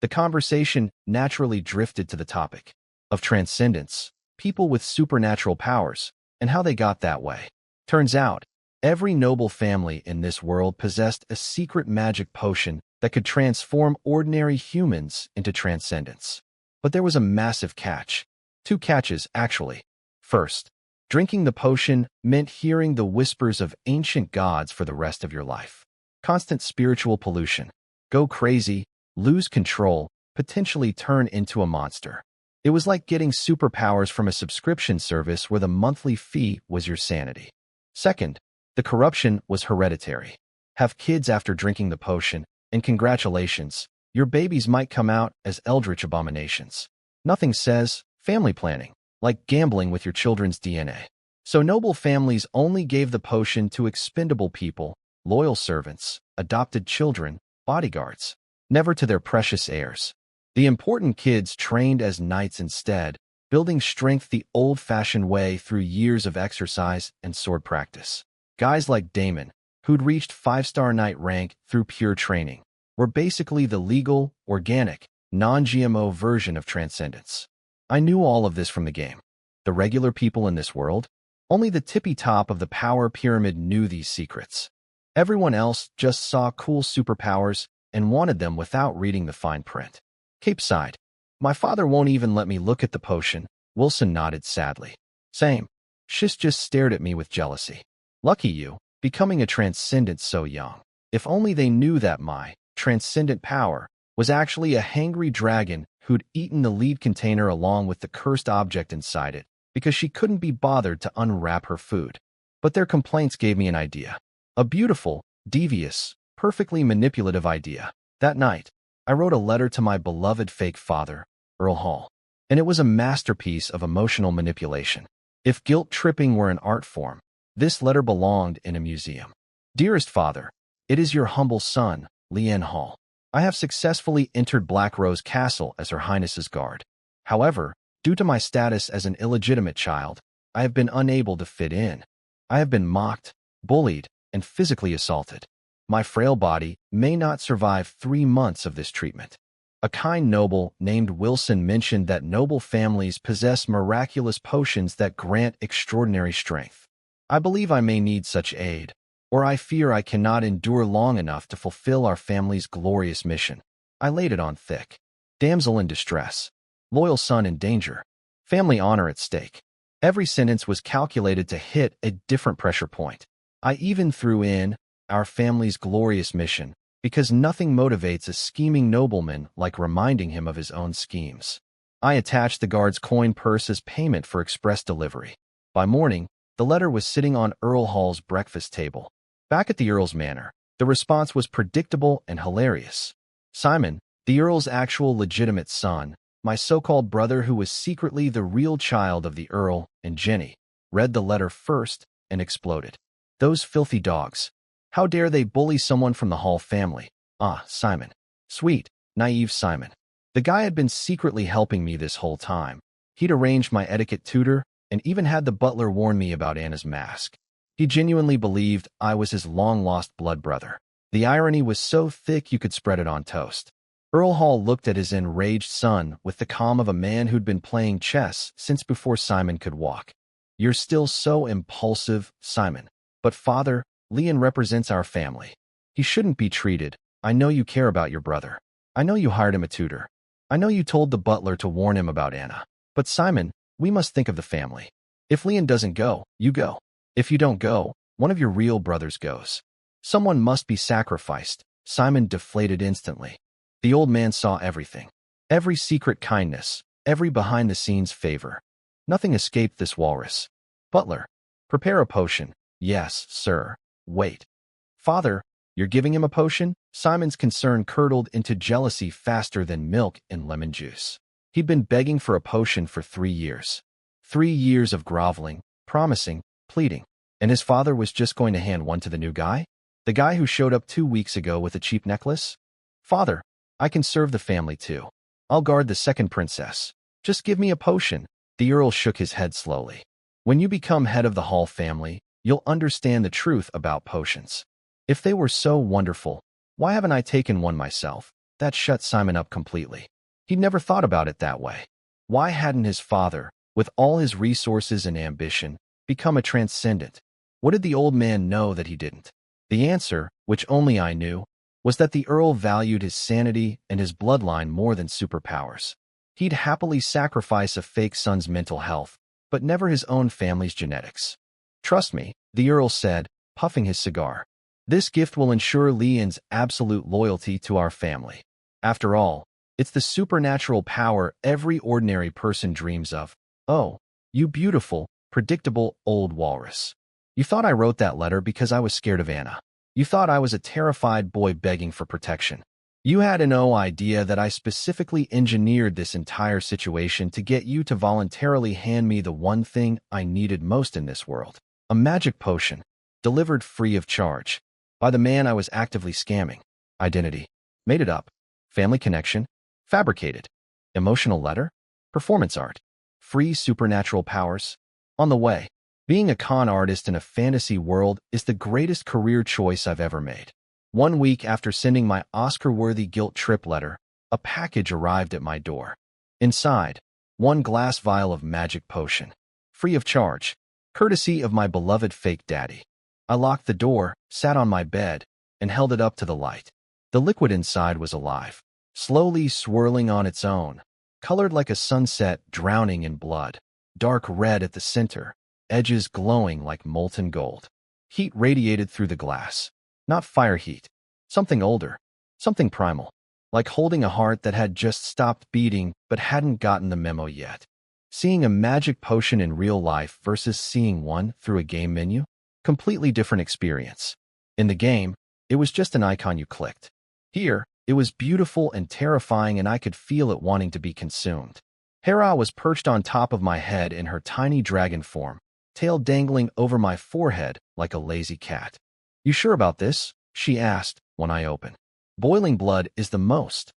The conversation naturally drifted to the topic of transcendence, people with supernatural powers, and how they got that way. Turns out, every noble family in this world possessed a secret magic potion that could transform ordinary humans into transcendents. But there was a massive catch. 2 catches, actually. First, drinking the potion meant hearing the whispers of ancient gods for the rest of your life. Constant spiritual pollution. Go crazy, lose control, potentially turn into a monster. It was like getting superpowers from a subscription service where the monthly fee was your sanity. Second, the corruption was hereditary. Have kids after drinking the potion, and congratulations, your babies might come out as eldritch abominations. Nothing says family planning like gambling with your children's DNA. So noble families only gave the potion to expendable people, loyal servants, adopted children, bodyguards, never to their precious heirs. The important kids trained as knights instead, building strength the old-fashioned way through years of exercise and sword practice. Guys like Damon, who'd reached 5-star knight rank through pure training, were basically the legal, organic, non-GMO version of transcendence. I knew all of this from the game. The regular people in this world, Only the tippy top of the power pyramid knew these secrets. Everyone else just saw cool superpowers and wanted them without reading the fine print. Cape sighed. My father won't even let me look at the potion. Wilson nodded sadly. Same. Shish just stared at me with jealousy. Lucky you, becoming a transcendent so young. If only they knew that my transcendent power was actually a hangry dragon who'd eaten the lead container along with the cursed object inside it, because she couldn't be bothered to unwrap her food. But their complaints gave me an idea. A beautiful, devious, perfectly manipulative idea. That night, I wrote a letter to my beloved fake father, Earl Hall. And it was a masterpiece of emotional manipulation. If guilt-tripping were an art form, this letter belonged in a museum. Dearest father, it is your humble son, Lien Hall. I have successfully entered Black Rose Castle as Her Highness's guard. However, due to my status as an illegitimate child, I have been unable to fit in. I have been mocked, bullied, and physically assaulted. My frail body may not survive 3 months of this treatment. A kind noble named Wilson mentioned that noble families possess miraculous potions that grant extraordinary strength. I believe I may need such aid, or I fear I cannot endure long enough to fulfill our family's glorious mission. I laid it on thick. Damsel in distress. Loyal son in danger. Family honor at stake. Every sentence was calculated to hit a different pressure point. I even threw in our family's glorious mission, because nothing motivates a scheming nobleman like reminding him of his own schemes. I attached the guard's coin purse as payment for express delivery. By morning, the letter was sitting on Earl Hall's breakfast table. Back at the Earl's manor, the response was predictable and hilarious. Simon, the Earl's actual legitimate son, my so-called brother who was secretly the real child of the Earl, and Jenny, read the letter first and exploded. Those filthy dogs. How dare they bully someone from the Hall family? Ah, Simon. Sweet, naive Simon. The guy had been secretly helping me this whole time. He'd arranged my etiquette tutor and even had the butler warn me about Anna's mask. He genuinely believed I was his long-lost blood brother. The irony was so thick you could spread it on toast. Earl Hall looked at his enraged son with the calm of a man who'd been playing chess since before Simon could walk. You're still so impulsive, Simon. But father, Lien represents our family. He shouldn't be treated. I know you care about your brother. I know you hired him a tutor. I know you told the butler to warn him about Anna. But Simon, we must think of the family. If Lien doesn't go, you go. If you don't go, one of your real brothers goes. Someone must be sacrificed. Simon deflated instantly. The old man saw everything. Every secret kindness, every behind-the-scenes favor. Nothing escaped this walrus. Butler, prepare a potion. Yes, sir. Wait. Father, you're giving him a potion? Simon's concern curdled into jealousy faster than milk in lemon juice. He'd been begging for a potion for 3 years. 3 years of groveling, promising, pleading. And his father was just going to hand one to the new guy? The guy who showed up 2 weeks ago with a cheap necklace? Father, I can serve the family too. I'll guard the second princess. Just give me a potion. The Earl shook his head slowly. When you become head of the Hall family, you'll understand the truth about potions. If they were so wonderful, why haven't I taken one myself? That shut Simon up completely. He'd never thought about it that way. Why hadn't his father, with all his resources and ambition, become a transcendent? What did the old man know that he didn't? The answer, which only I knew, was that the Earl valued his sanity and his bloodline more than superpowers. He'd happily sacrifice a fake son's mental health, but never his own family's genetics. Trust me, the Earl said, puffing his cigar. This gift will ensure Lien's absolute loyalty to our family. After all, it's the supernatural power every ordinary person dreams of. Oh, you beautiful, predictable old walrus. You thought I wrote that letter because I was scared of Anna. You thought I was a terrified boy begging for protection. You had no idea that I specifically engineered this entire situation to get you to voluntarily hand me the one thing I needed most in this world. A magic potion, delivered free of charge, by the man I was actively scamming. Identity. Made it up. Family connection. Fabricated. Emotional letter. Performance art. Free supernatural powers. On the way. Being a con artist in a fantasy world is the greatest career choice I've ever made. 1 week after sending my Oscar-worthy guilt trip letter, a package arrived at my door. Inside, 1 glass vial of magic potion. Free of charge. courtesy of my beloved fake daddy. I locked the door, sat on my bed, and held it up to the light. The liquid inside was alive, slowly swirling on its own, colored like a sunset drowning in blood, dark red at the center, edges glowing like molten gold. Heat radiated through the glass. Not fire heat. Something older. Something primal. Like holding a heart that had just stopped beating but hadn't gotten the memo yet. Seeing a magic potion in real life versus seeing one through a game menu? Completely different experience. In the game, it was just an icon you clicked. Here, it was beautiful and terrifying, and I could feel it wanting to be consumed. Hera was perched on top of my head in her tiny dragon form, tail dangling over my forehead like a lazy cat. "You sure about this?" she asked when I opened. Boiling blood is the most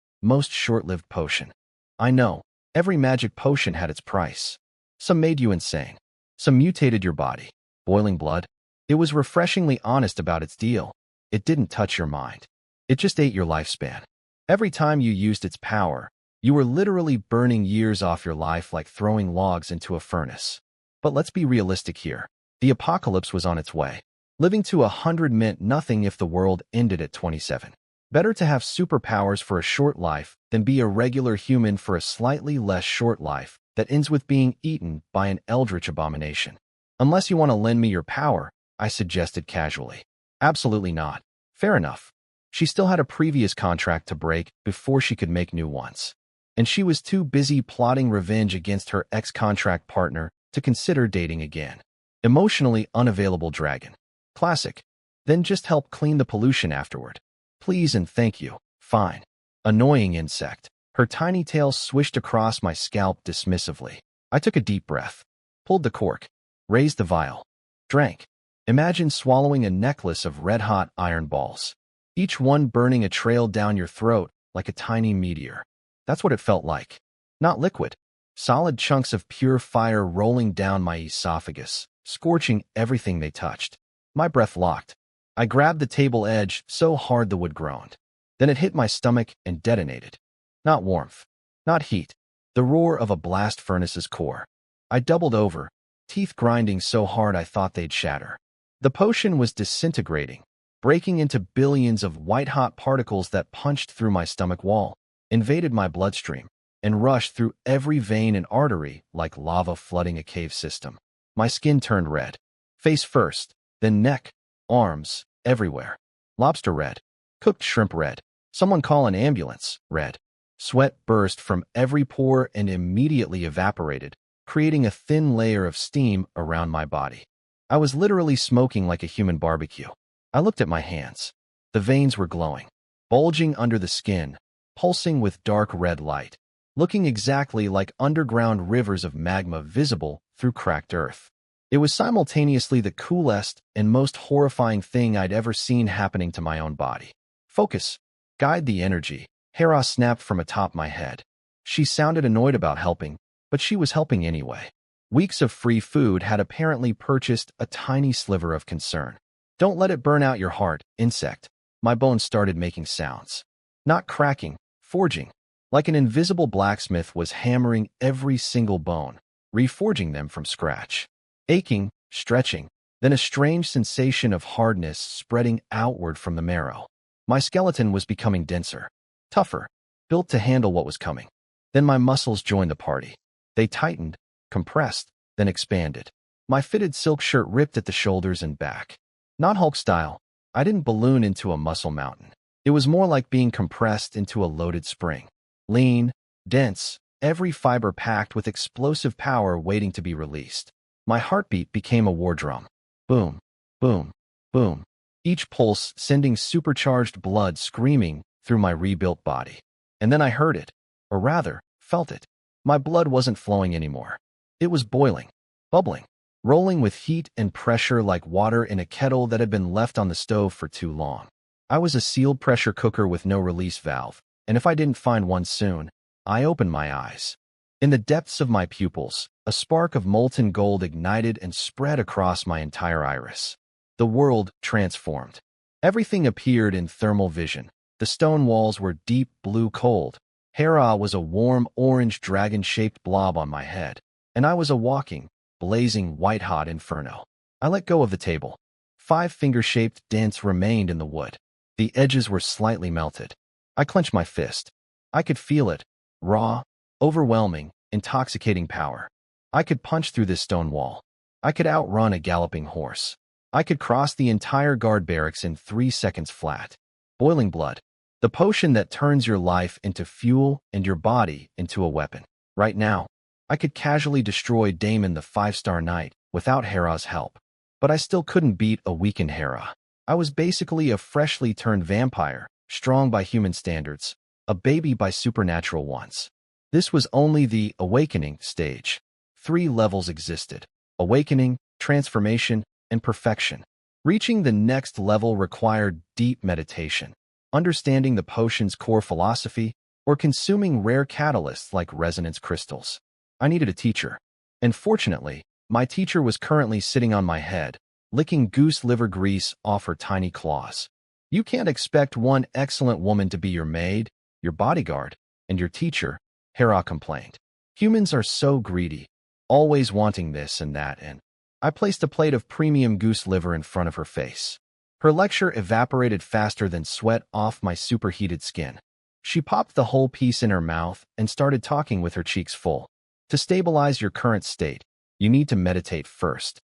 short-lived potion. I know, every magic potion had its price. Some made you insane. Some mutated your body. Boiling blood? It was refreshingly honest about its deal. It didn't touch your mind. It just ate your lifespan. Every time you used its power, you were literally burning years off your life like throwing logs into a furnace. But let's be realistic here. The apocalypse was on its way. Living to 100 meant nothing if the world ended at 27. Better to have superpowers for a short life than be a regular human for a slightly less short life that ends with being eaten by an eldritch abomination. "Unless you want to lend me your power," I suggested casually. "Absolutely not." Fair enough. She still had a previous contract to break before she could make new ones. And she was too busy plotting revenge against her ex-contract partner to consider dating again. Emotionally unavailable dragon. Classic. Then just help clean the pollution afterward. Please and thank you. Fine. Annoying insect. Her tiny tail swished across my scalp dismissively. I took a deep breath, pulled the cork, raised the vial, drank. Imagine swallowing a necklace of red-hot iron balls, each one burning a trail down your throat like a tiny meteor. That's what it felt like. Not liquid. Solid chunks of pure fire rolling down my esophagus, scorching everything they touched. My breath locked. I grabbed the table edge so hard the wood groaned. Then it hit my stomach and detonated. Not warmth. Not heat. The roar of a blast furnace's core. I doubled over, teeth grinding so hard I thought they'd shatter. The potion was disintegrating, breaking into billions of white-hot particles that punched through my stomach wall, invaded my bloodstream, and rushed through every vein and artery like lava flooding a cave system. My skin turned red. Face first, then neck, arms, everywhere. Lobster red. Cooked shrimp red. Someone call an ambulance red. Sweat burst from every pore and immediately evaporated, creating a thin layer of steam around my body. I was literally smoking like a human barbecue. I looked at my hands. The veins were glowing, bulging under the skin, pulsing with dark red light, looking exactly like underground rivers of magma visible through cracked earth. It was simultaneously the coolest and most horrifying thing I'd ever seen happening to my own body. "Focus. Guide the energy," Hera snapped from atop my head. She sounded annoyed about helping, but she was helping anyway. Weeks of free food had apparently purchased a tiny sliver of concern. "Don't let it burn out your heart, insect." My bones started making sounds. Not cracking, forging. Like an invisible blacksmith was hammering every single bone, reforging them from scratch. Aching, stretching, then a strange sensation of hardness spreading outward from the marrow. My skeleton was becoming denser, tougher, built to handle what was coming. Then my muscles joined the party. They tightened, compressed, then expanded. My fitted silk shirt ripped at the shoulders and back. Not Hulk style. I didn't balloon into a muscle mountain. It was more like being compressed into a loaded spring. Lean, dense, every fiber packed with explosive power waiting to be released. My heartbeat became a war drum. Boom, boom, boom. Each pulse sending supercharged blood screaming through my rebuilt body. And then I heard it, or rather, felt it. My blood wasn't flowing anymore. It was boiling, bubbling, rolling with heat and pressure like water in a kettle that had been left on the stove for too long. I was a sealed pressure cooker with no release valve, and if I didn't find one soon, I opened my eyes. In the depths of my pupils, a spark of molten gold ignited and spread across my entire iris. The world transformed. Everything appeared in thermal vision. The stone walls were deep blue cold. Hera was a warm orange dragon-shaped blob on my head, and I was a walking, blazing white-hot inferno. I let go of the table. 5 finger-shaped dents remained in the wood. The edges were slightly melted. I clenched my fist. I could feel it. Raw, overwhelming, intoxicating power. I could punch through this stone wall. I could outrun a galloping horse. I could cross the entire guard barracks in 3 seconds flat. Boiling blood. The potion that turns your life into fuel and your body into a weapon. Right now, I could casually destroy Damon the 5-star knight without Hera's help. But I still couldn't beat a weakened Hera. I was basically a freshly turned vampire, strong by human standards, a baby by supernatural ones. This was only the awakening stage. 3 levels existed: awakening, transformation, and perfection. Reaching the next level required deep meditation, understanding the potion's core philosophy, or consuming rare catalysts like resonance crystals. I needed a teacher. And fortunately, my teacher was currently sitting on my head, licking goose liver grease off her tiny claws. You can't expect one excellent woman to be your maid, your bodyguard, and your teacher, Hera complained. Humans are so greedy, always wanting this and that, and I placed a plate of premium goose liver in front of her face. Her lecture evaporated faster than sweat off my superheated skin. She popped the whole piece in her mouth and started talking with her cheeks full. To stabilize your current state, you need to meditate first.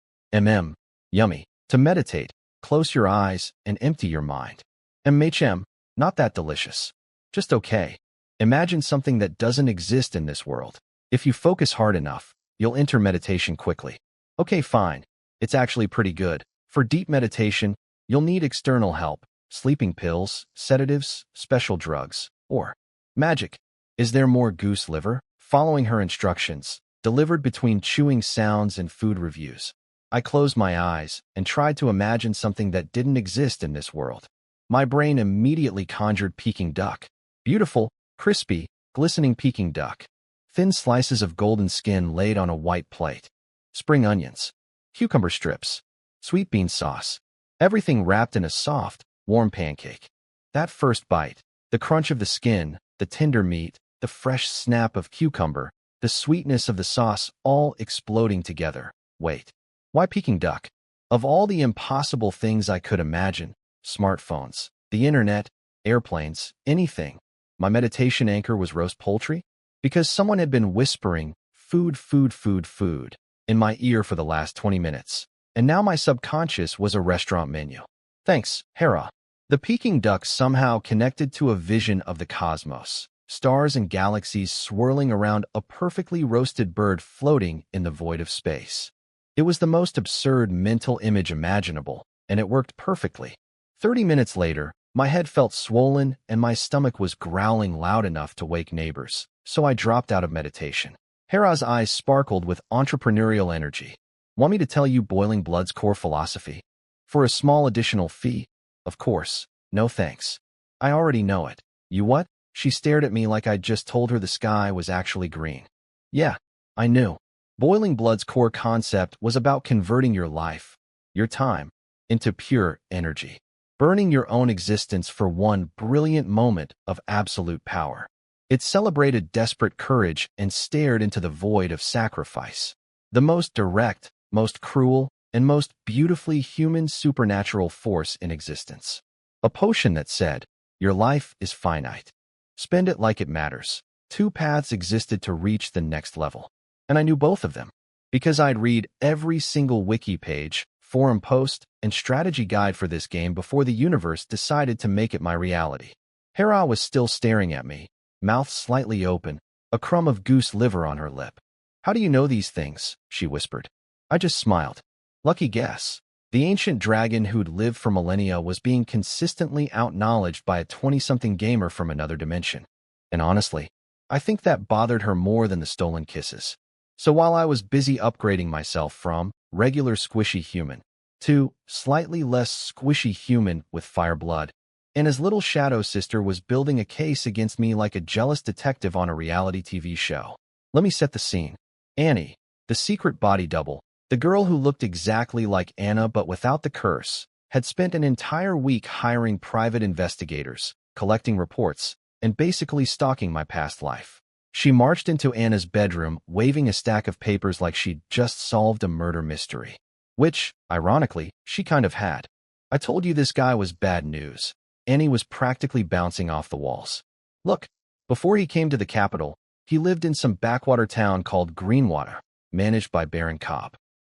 Yummy. To meditate, close your eyes and empty your mind. Not that delicious. Just okay. Imagine something that doesn't exist in this world. If you focus hard enough, you'll enter meditation quickly. Okay, fine. It's actually pretty good. For deep meditation, you'll need external help, sleeping pills, sedatives, special drugs, or magic. Is there more goose liver? Following her instructions, delivered between chewing sounds and food reviews. I closed my eyes and tried to imagine something that didn't exist in this world. My brain immediately conjured Peking duck. Beautiful, crispy, glistening Peking duck. Thin slices of golden skin laid on a white plate. Spring onions. Cucumber strips. Sweet bean sauce. Everything wrapped in a soft, warm pancake. That first bite, the crunch of the skin, the tender meat, the fresh snap of cucumber, the sweetness of the sauce all exploding together. Wait. Why Peking duck? Of all the impossible things I could imagine, smartphones, the internet, airplanes, anything, my meditation anchor was roast poultry? Because someone had been whispering, food, food, food, food, in my ear for the last 20 minutes. And now my subconscious was a restaurant menu. Thanks, Hera. The Peking duck somehow connected to a vision of the cosmos. Stars and galaxies swirling around a perfectly roasted bird floating in the void of space. It was the most absurd mental image imaginable, and it worked perfectly. 30 minutes later, my head felt swollen and my stomach was growling loud enough to wake neighbors, so I dropped out of meditation. Hera's eyes sparkled with entrepreneurial energy. Want me to tell you Boiling Blood's core philosophy? For a small additional fee? Of course. No thanks. I already know it. You what? She stared at me like I'd just told her the sky was actually green. Yeah, I knew. Boiling Blood's core concept was about converting your life, your time, into pure energy. Burning your own existence for one brilliant moment of absolute power. It celebrated desperate courage and stared into the void of sacrifice. The most direct, most cruel, and most beautifully human supernatural force in existence. A potion that said, your life is finite. Spend it like it matters. 2 paths existed to reach the next level. And I knew both of them. Because I'd read every single wiki page, forum post, and strategy guide for this game before the universe decided to make it my reality. Hera was still staring at me, mouth slightly open, a crumb of goose liver on her lip. How do you know these things? She whispered. I just smiled. Lucky guess. The ancient dragon who'd lived for millennia was being consistently out-knowledged by a 20-something gamer from another dimension. And honestly, I think that bothered her more than the stolen kisses. So while I was busy upgrading myself from regular squishy human to slightly less squishy human with fire blood, and his little shadow sister was building a case against me like a jealous detective on a reality TV show. Let me set the scene. Annie, the secret body double, the girl who looked exactly like Anna but without the curse, had spent an entire week hiring private investigators, collecting reports, and basically stalking my past life. She marched into Anna's bedroom, waving a stack of papers like she'd just solved a murder mystery. Which, ironically, she kind of had. I told you this guy was bad news. Annie was practically bouncing off the walls. Look, before he came to the capital, he lived in some backwater town called Greenwater, managed by Baron Cobb.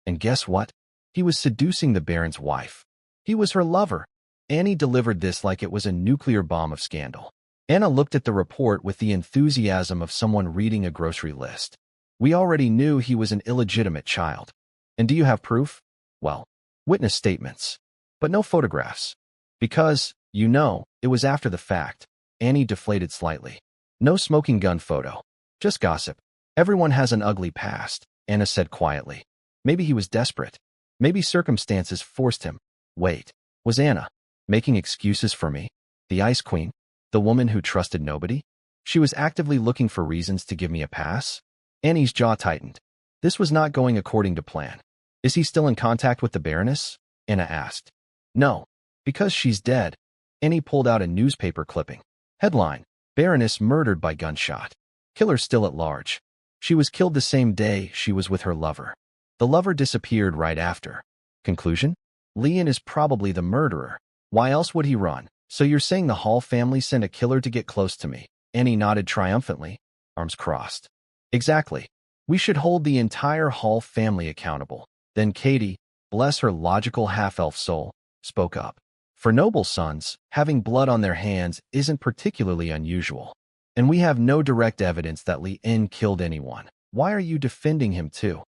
And guess what? He was seducing the Baron's wife. He was her lover. Annie delivered this like it was a nuclear bomb of scandal. Anna looked at the report with the enthusiasm of someone reading a grocery list. We already knew he was an illegitimate child. And do you have proof? Well, witness statements. But no photographs. Because, you know, it was after the fact. Annie deflated slightly. No smoking gun photo. Just gossip. Everyone has an ugly past, Anna said quietly. Maybe he was desperate. Maybe circumstances forced him. Wait, was Anna making excuses for me? The Ice Queen? The woman who trusted nobody? She was actively looking for reasons to give me a pass? Annie's jaw tightened. This was not going according to plan. Is he still in contact with the Baroness? Anna asked. No, because she's dead. Annie pulled out a newspaper clipping. Headline, Baroness murdered by gunshot. Killer still at large. She was killed the same day she was with her lover. The lover disappeared right after. Conclusion? Leon is probably the murderer. Why else would he run? So you're saying the Hall family sent a killer to get close to me? Annie nodded triumphantly, arms crossed. Exactly. We should hold the entire Hall family accountable. Then Katie, bless her logical half-elf soul, spoke up. For noble sons, having blood on their hands isn't particularly unusual. And we have no direct evidence that Leon killed anyone. Why are you defending him too?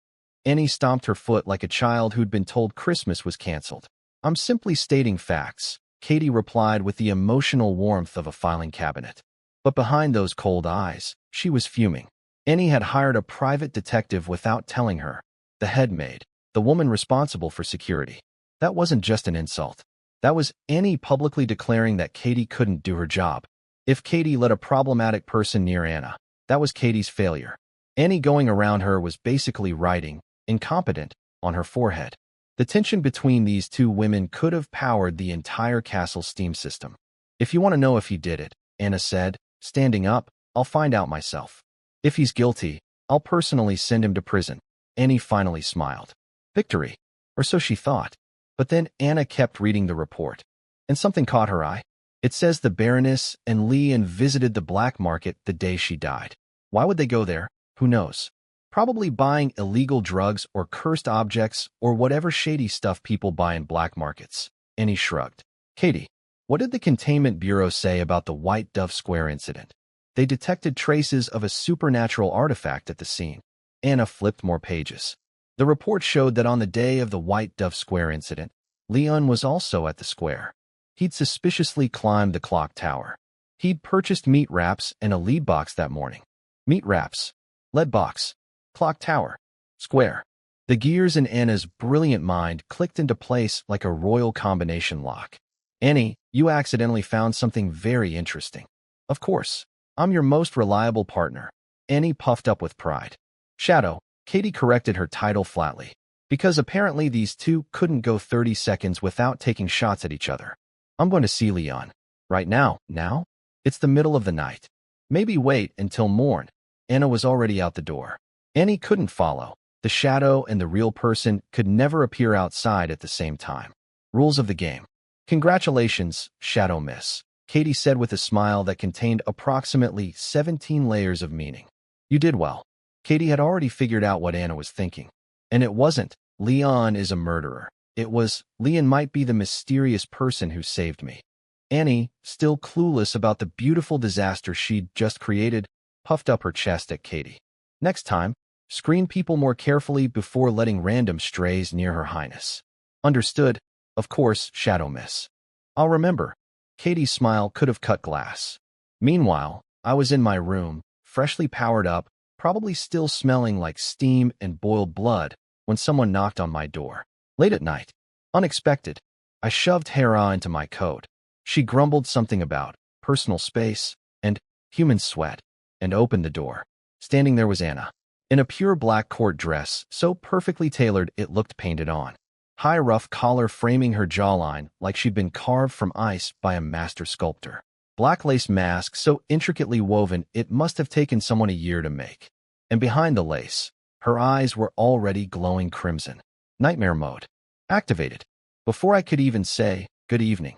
Annie stomped her foot like a child who'd been told Christmas was canceled. I'm simply stating facts, Katie replied with the emotional warmth of a filing cabinet. But behind those cold eyes, she was fuming. Annie had hired a private detective without telling her. The head maid, the woman responsible for security. That wasn't just an insult. That was Annie publicly declaring that Katie couldn't do her job. If Katie let a problematic person near Anna, that was Katie's failure. Annie going around her was basically writing, incompetent, on her forehead. The tension between these two women could have powered the entire castle steam system. If you want to know if he did it, Anna said, standing up, I'll find out myself. If he's guilty, I'll personally send him to prison. Annie finally smiled. Victory. Or so she thought. But then Anna kept reading the report. And something caught her eye. It says the Baroness and Leon visited the black market the day she died. Why would they go there? Who knows? Probably buying illegal drugs or cursed objects or whatever shady stuff people buy in black markets. Annie shrugged. Katie, what did the Containment Bureau say about the White Dove Square incident? They detected traces of a supernatural artifact at the scene. Anna flipped more pages. The report showed that on the day of the White Dove Square incident, Leon was also at the square. He'd suspiciously climbed the clock tower. He'd purchased meat wraps and a lead box that morning. Meat wraps, lead box, clock tower, square. The gears in Anna's brilliant mind clicked into place like a royal combination lock. Annie, you accidentally found something very interesting. Of course, I'm your most reliable partner. Annie puffed up with pride. Shadow, Katie corrected her title flatly. Because apparently these two couldn't go 30 seconds without taking shots at each other. I'm going to see Leon. Right now? Now? It's the middle of the night. Maybe wait until morn. Anna was already out the door. Annie couldn't follow. The shadow and the real person could never appear outside at the same time. Rules of the game. Congratulations, Shadow Miss, Katie said with a smile that contained approximately 17 layers of meaning. You did well. Katie had already figured out what Anna was thinking. And it wasn't, Leon is a murderer. It was, Leon might be the mysterious person who saved me. Annie, still clueless about the beautiful disaster she'd just created, puffed up her chest at Katie. Next time, screen people more carefully before letting random strays near Her Highness. Understood, of course, Shadow Miss. I'll remember. Katie's smile could have cut glass. Meanwhile, I was in my room, freshly powered up, probably still smelling like steam and boiled blood, when someone knocked on my door. Late at night. Unexpected. I shoved Hera into my coat. She grumbled something about personal space and human sweat, and opened the door. Standing there was Anna, in a pure black court dress, so perfectly tailored it looked painted on. High rough collar framing her jawline like she'd been carved from ice by a master sculptor. Black lace mask so intricately woven it must have taken someone a year to make. And behind the lace, her eyes were already glowing crimson. Nightmare mode. Activated. Before I could even say, good evening.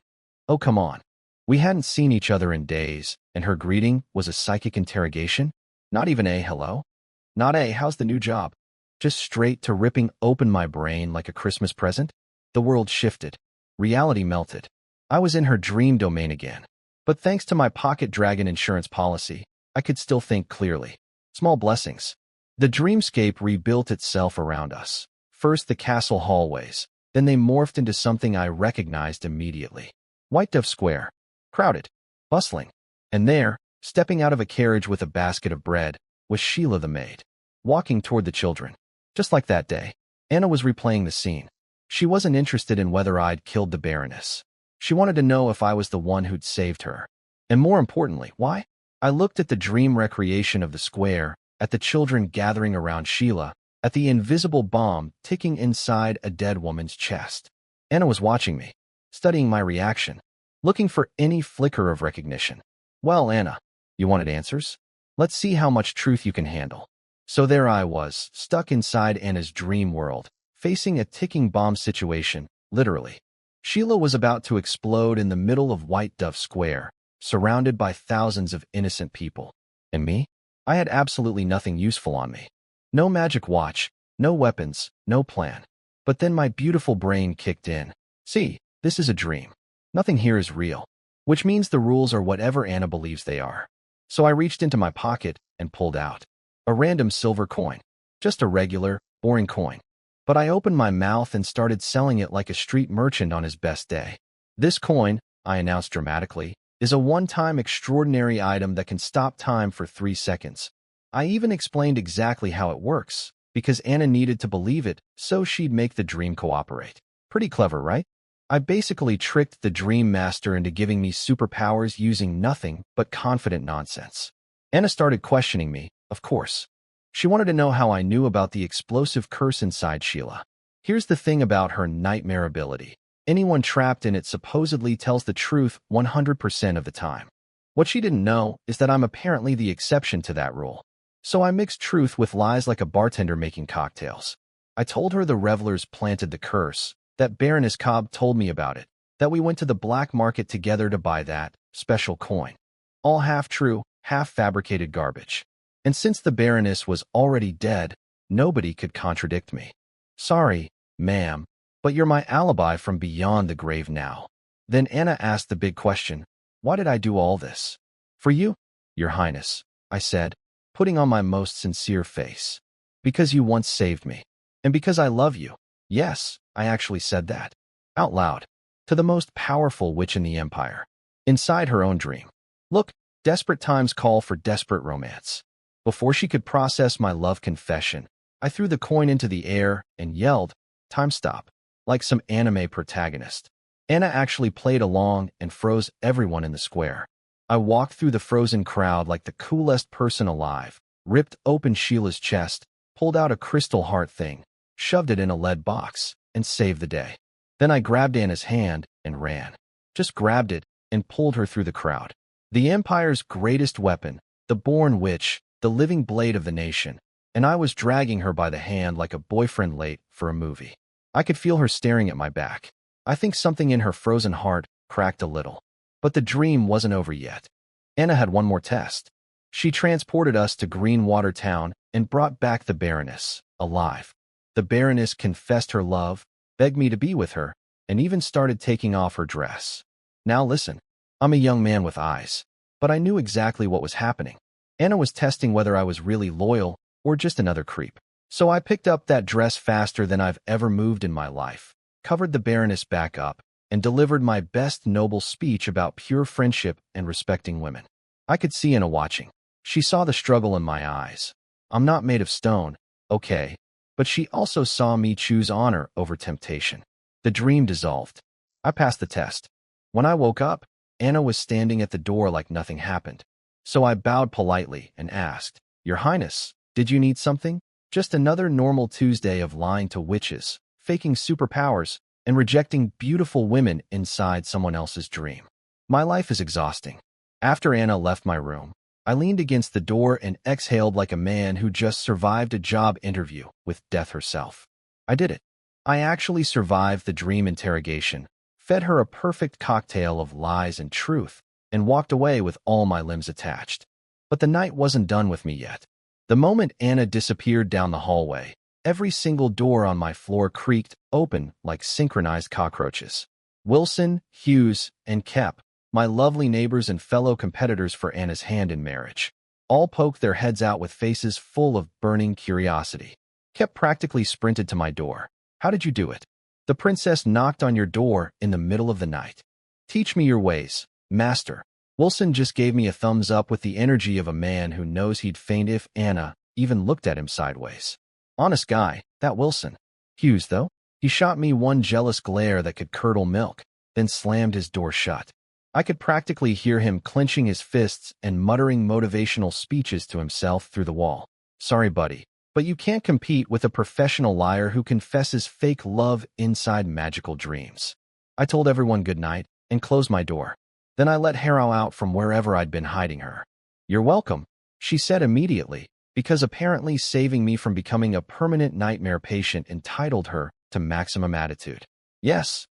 Oh, come on. We hadn't seen each other in days, and her greeting was a psychic interrogation? Not even a hello? Not a how's the new job? Just straight to ripping open my brain like a Christmas present? The world shifted. Reality melted. I was in her dream domain again. But thanks to my pocket dragon insurance policy, I could still think clearly. Small blessings. The dreamscape rebuilt itself around us. First the castle hallways, then they morphed into something I recognized immediately. White Dove Square. Crowded. Bustling. And there, stepping out of a carriage with a basket of bread, was Sheila the maid, walking toward the children. Just like that day, Anna was replaying the scene. She wasn't interested in whether I'd killed the baroness. She wanted to know if I was the one who'd saved her. And more importantly, why? I looked at the dream recreation of the square, at the children gathering around Sheila, at the invisible bomb ticking inside a dead woman's chest. Anna was watching me, studying my reaction, looking for any flicker of recognition. Well, Anna, you wanted answers? Let's see how much truth you can handle. So there I was, stuck inside Anna's dream world, facing a ticking bomb situation, literally. Sheila was about to explode in the middle of White Dove Square, surrounded by thousands of innocent people. And me? I had absolutely nothing useful on me. No magic watch, no weapons, no plan. But then my beautiful brain kicked in. See, this is a dream. Nothing here is real. Which means the rules are whatever Anna believes they are. So I reached into my pocket and pulled out a random silver coin. Just a regular, boring coin. But I opened my mouth and started selling it like a street merchant on his best day. This coin, I announced dramatically, is a one-time extraordinary item that can stop time for 3 seconds. I even explained exactly how it works, because Anna needed to believe it so she'd make the dream cooperate. Pretty clever, right? I basically tricked the dream master into giving me superpowers using nothing but confident nonsense. Anna started questioning me, of course. She wanted to know how I knew about the explosive curse inside Sheila. Here's the thing about her nightmare ability. Anyone trapped in it supposedly tells the truth 100% of the time. What she didn't know is that I'm apparently the exception to that rule. So I mixed truth with lies like a bartender making cocktails. I told her the revelers planted the curse, that Baroness Cobb told me about it, that we went to the black market together to buy that special coin. All half true, half fabricated garbage. And since the Baroness was already dead, nobody could contradict me. Sorry, ma'am, but you're my alibi from beyond the grave now. Then Anna asked the big question, why did I do all this? For you, Your Highness, I said, putting on my most sincere face. Because you once saved me. And because I love you. Yes, I actually said that. Out loud. To the most powerful witch in the Empire. Inside her own dream. Look, desperate times call for desperate romance. Before she could process my love confession, I threw the coin into the air and yelled, time stop, like some anime protagonist. Anna actually played along and froze everyone in the square. I walked through the frozen crowd like the coolest person alive, ripped open Sheila's chest, pulled out a crystal heart thing, shoved it in a lead box, and saved the day. Then I grabbed Anna's hand and ran. Just grabbed it and pulled her through the crowd. The Empire's greatest weapon, the born witch, the living blade of the nation, and I was dragging her by the hand like a boyfriend late for a movie. I could feel her staring at my back. I think something in her frozen heart cracked a little. But the dream wasn't over yet. Anna had one more test. She transported us to Greenwater Town and brought back the Baroness, alive. The Baroness confessed her love, begged me to be with her, and even started taking off her dress. Now listen, I'm a young man with eyes, but I knew exactly what was happening. Anna was testing whether I was really loyal or just another creep. So I picked up that dress faster than I've ever moved in my life, covered the Baroness back up, and delivered my best noble speech about pure friendship and respecting women. I could see Anna watching. She saw the struggle in my eyes. I'm not made of stone, okay, but she also saw me choose honor over temptation. The dream dissolved. I passed the test. When I woke up, Anna was standing at the door like nothing happened. So I bowed politely and asked, Your Highness, did you need something? Just another normal Tuesday of lying to witches, faking superpowers, and rejecting beautiful women inside someone else's dream. My life is exhausting. After Anna left my room, I leaned against the door and exhaled like a man who just survived a job interview with death herself. I did it. I actually survived the dream interrogation, fed her a perfect cocktail of lies and truth, and walked away with all my limbs attached. But the night wasn't done with me yet. The moment Anna disappeared down the hallway, every single door on my floor creaked open like synchronized cockroaches. Wilson, Hughes, and Kep, my lovely neighbors and fellow competitors for Anna's hand in marriage, all poked their heads out with faces full of burning curiosity. Kep practically sprinted to my door. How did you do it? The princess knocked on your door in the middle of the night. Teach me your ways, master. Wilson just gave me a thumbs up with the energy of a man who knows he'd faint if Anna even looked at him sideways. Honest guy, that Wilson. Hughes, though, he shot me one jealous glare that could curdle milk, then slammed his door shut. I could practically hear him clenching his fists and muttering motivational speeches to himself through the wall. Sorry, buddy, but you can't compete with a professional liar who confesses fake love inside magical dreams. I told everyone good night and closed my door. Then I let Hera out from wherever I'd been hiding her. You're welcome, she said immediately, because apparently saving me from becoming a permanent nightmare patient entitled her to maximum attitude. Yes,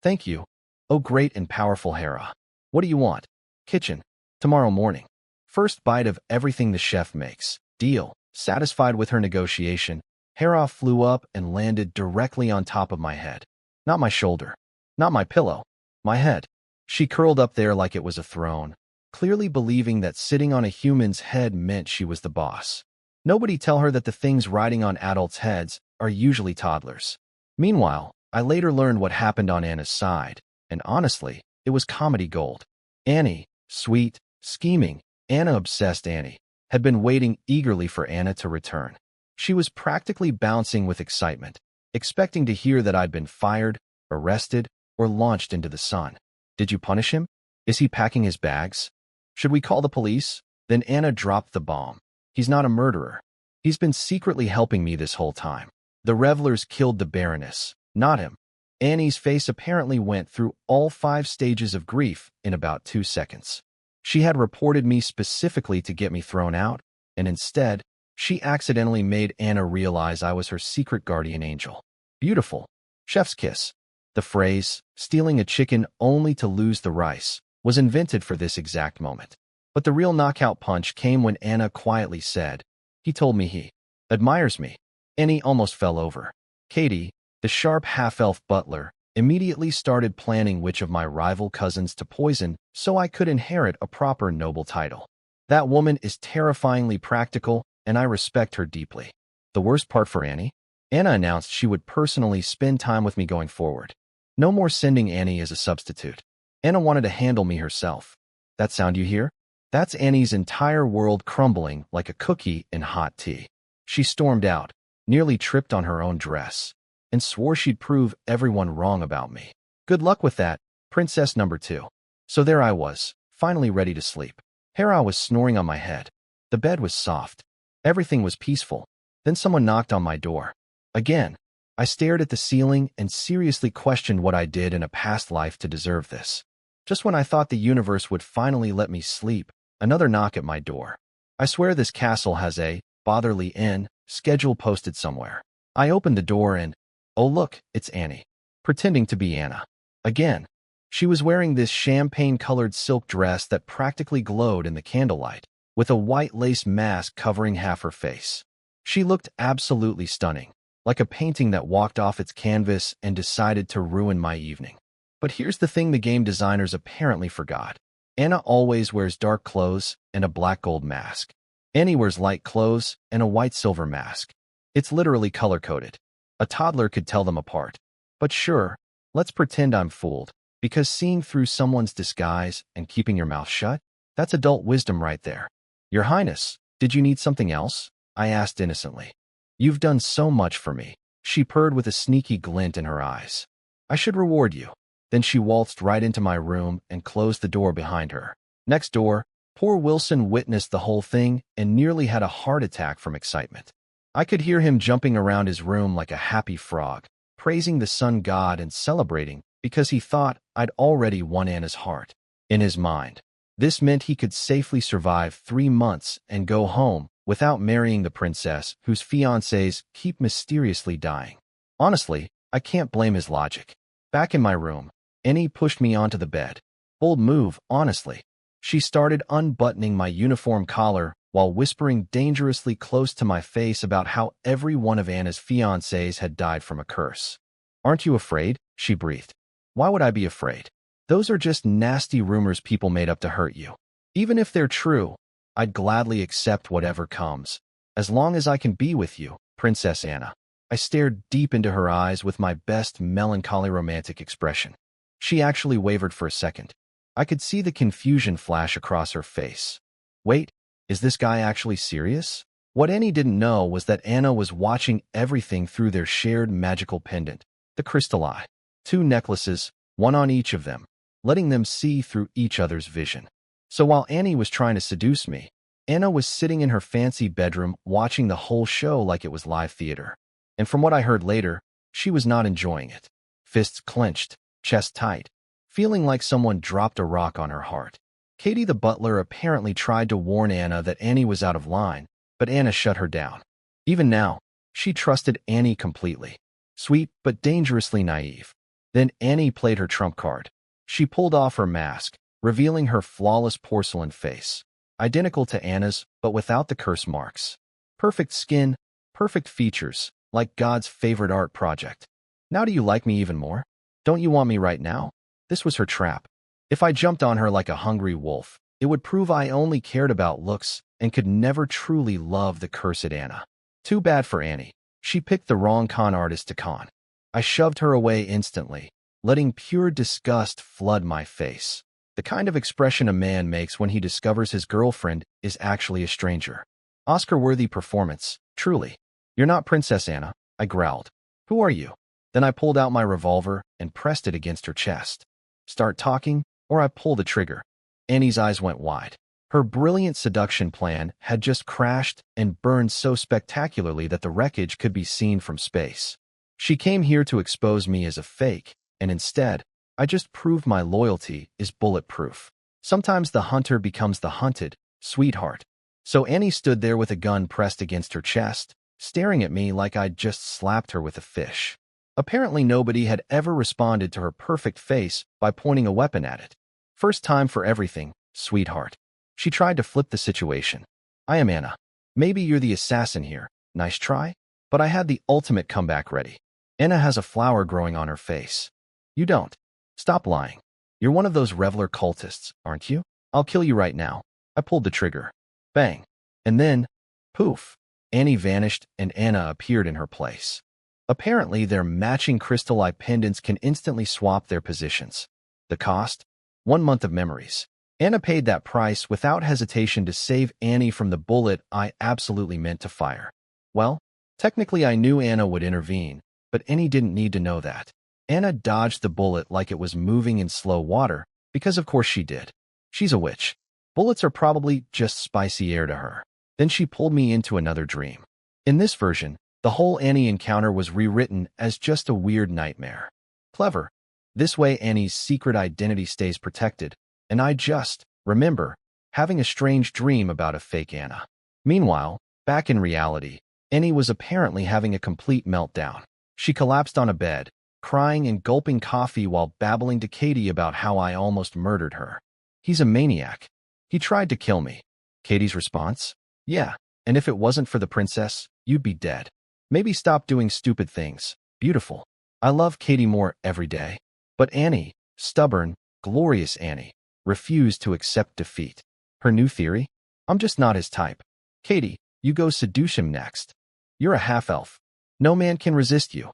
thank you. Oh, great and powerful Hera. What do you want? Kitchen. Tomorrow morning. First bite of everything the chef makes. Deal. Satisfied with her negotiation, Hera flew up and landed directly on top of my head. Not my shoulder. Not my pillow. My head. She curled up there like it was a throne, clearly believing that sitting on a human's head meant she was the boss. Nobody tell her that the things riding on adults' heads are usually toddlers. Meanwhile, I later learned what happened on Anna's side. And honestly, it was comedy gold. Annie, sweet, scheming, Anna-obsessed Annie, had been waiting eagerly for Anna to return. She was practically bouncing with excitement, expecting to hear that I'd been fired, arrested, or launched into the sun. Did you punish him? Is he packing his bags? Should we call the police? Then Anna dropped the bomb. He's not a murderer. He's been secretly helping me this whole time. The revelers killed the baroness, not him. Annie's face apparently went through all 5 stages of grief in about 2 seconds. She had reported me specifically to get me thrown out, and instead, she accidentally made Anna realize I was her secret guardian angel. Beautiful. Chef's kiss. The phrase, stealing a chicken only to lose the rice, was invented for this exact moment. But the real knockout punch came when Anna quietly said, he told me he admires me. Annie almost fell over. Katie, the sharp half-elf butler, immediately started planning which of my rival cousins to poison so I could inherit a proper noble title. That woman is terrifyingly practical, and I respect her deeply. The worst part for Annie? Anna announced she would personally spend time with me going forward. No more sending Annie as a substitute. Anna wanted to handle me herself. That sound you hear? That's Annie's entire world crumbling like a cookie in hot tea. She stormed out, nearly tripped on her own dress, and swore she'd prove everyone wrong about me. Good luck with that, princess number 2. So there I was, finally ready to sleep. Hera was snoring on my head. The bed was soft. Everything was peaceful. Then someone knocked on my door. Again, I stared at the ceiling and seriously questioned what I did in a past life to deserve this. Just when I thought the universe would finally let me sleep, another knock at my door. I swear this castle has a Botherly Inn schedule posted somewhere. I opened the door and, oh look, it's Annie. Pretending to be Anna. Again. She was wearing this champagne-colored silk dress that practically glowed in the candlelight, with a white lace mask covering half her face. She looked absolutely stunning, like a painting that walked off its canvas and decided to ruin my evening. But here's the thing the game designers apparently forgot. Anna always wears dark clothes and a black gold mask. Annie wears light clothes and a white silver mask. It's literally color-coded. A toddler could tell them apart. But sure, let's pretend I'm fooled, because seeing through someone's disguise and keeping your mouth shut, that's adult wisdom right there. Your Highness, did you need something else? I asked innocently. You've done so much for me, she purred with a sneaky glint in her eyes. I should reward you. Then she waltzed right into my room and closed the door behind her. Next door, poor Wilson witnessed the whole thing and nearly had a heart attack from excitement. I could hear him jumping around his room like a happy frog, praising the sun god and celebrating because he thought I'd already won Anna's heart. In his mind, This meant he could safely survive 3 months and go home without marrying the princess whose fiancés keep mysteriously dying. Honestly, I can't blame his logic. Back in my room, Annie pushed me onto the bed. Bold move, honestly. She started unbuttoning my uniform collar while whispering dangerously close to my face about how every one of Anna's fiancés had died from a curse. "Aren't you afraid?" she breathed. "Why would I be afraid? Those are just nasty rumors people made up to hurt you. Even if they're true, I'd gladly accept whatever comes, as long as I can be with you, Princess Anna." I stared deep into her eyes with my best melancholy romantic expression. She actually wavered for a second. I could see the confusion flash across her face. Wait, is this guy actually serious? What Annie didn't know was that Anna was watching everything through their shared magical pendant, the crystal eye. 2 necklaces, one on each of them, letting them see through each other's vision. So while Annie was trying to seduce me, Anna was sitting in her fancy bedroom watching the whole show like it was live theater. And from what I heard later, she was not enjoying it. Fists clenched, chest tight, feeling like someone dropped a rock on her heart. Katie the butler apparently tried to warn Anna that Annie was out of line, but Anna shut her down. Even now, she trusted Annie completely. Sweet but dangerously naive. Then Annie played her trump card. She pulled off her mask, revealing her flawless porcelain face. Identical to Anna's, but without the curse marks. Perfect skin, perfect features, like God's favorite art project. "Now do you like me even more? Don't you want me right now?" This was her trap. If I jumped on her like a hungry wolf, it would prove I only cared about looks and could never truly love the cursed Anna. Too bad for Annie. She picked the wrong con artist to con. I shoved her away instantly, letting pure disgust flood my face. The kind of expression a man makes when he discovers his girlfriend is actually a stranger. Oscar-worthy performance, truly. "You're not Princess Anna," I growled. "Who are you?" Then I pulled out my revolver and pressed it against her chest. "Start talking, or I pull the trigger." Annie's eyes went wide. Her brilliant seduction plan had just crashed and burned so spectacularly that the wreckage could be seen from space. She came here to expose me as a fake, and instead, I just proved my loyalty is bulletproof. Sometimes the hunter becomes the hunted, sweetheart. So Annie stood there with a gun pressed against her chest, staring at me like I'd just slapped her with a fish. Apparently nobody had ever responded to her perfect face by pointing a weapon at it. "First time for everything, sweetheart." She tried to flip the situation. "I am Anna. Maybe you're the assassin here. Nice try?" But I had the ultimate comeback ready. "Anna has a flower growing on her face." "You don't. Stop lying. You're one of those Reveler cultists, aren't you? I'll kill you right now." I pulled the trigger. Bang. And then, poof. Annie vanished and Anna appeared in her place. Apparently, their matching crystal eye pendants can instantly swap their positions. The cost? 1 month of memories. Anna paid that price without hesitation to save Annie from the bullet I absolutely meant to fire. Well, technically I knew Anna would intervene, but Annie didn't need to know that. Anna dodged the bullet like it was moving in slow water, because of course she did. She's a witch. Bullets are probably just spicy air to her. Then she pulled me into another dream. In this version, the whole Annie encounter was rewritten as just a weird nightmare. Clever. This way Annie's secret identity stays protected, and I just, remember, having a strange dream about a fake Anna. Meanwhile, back in reality, Annie was apparently having a complete meltdown. She collapsed on a bed, crying and gulping coffee while babbling to Katie about how I almost murdered her. "He's a maniac. He tried to kill me." Katie's response? "Yeah, and if it wasn't for the princess, you'd be dead. Maybe stop doing stupid things. Beautiful." I love Katie more every day. But Annie, stubborn, glorious Annie, refused to accept defeat. Her new theory? "I'm just not his type." "Katie, you go seduce him next. You're a half-elf. No man can resist you."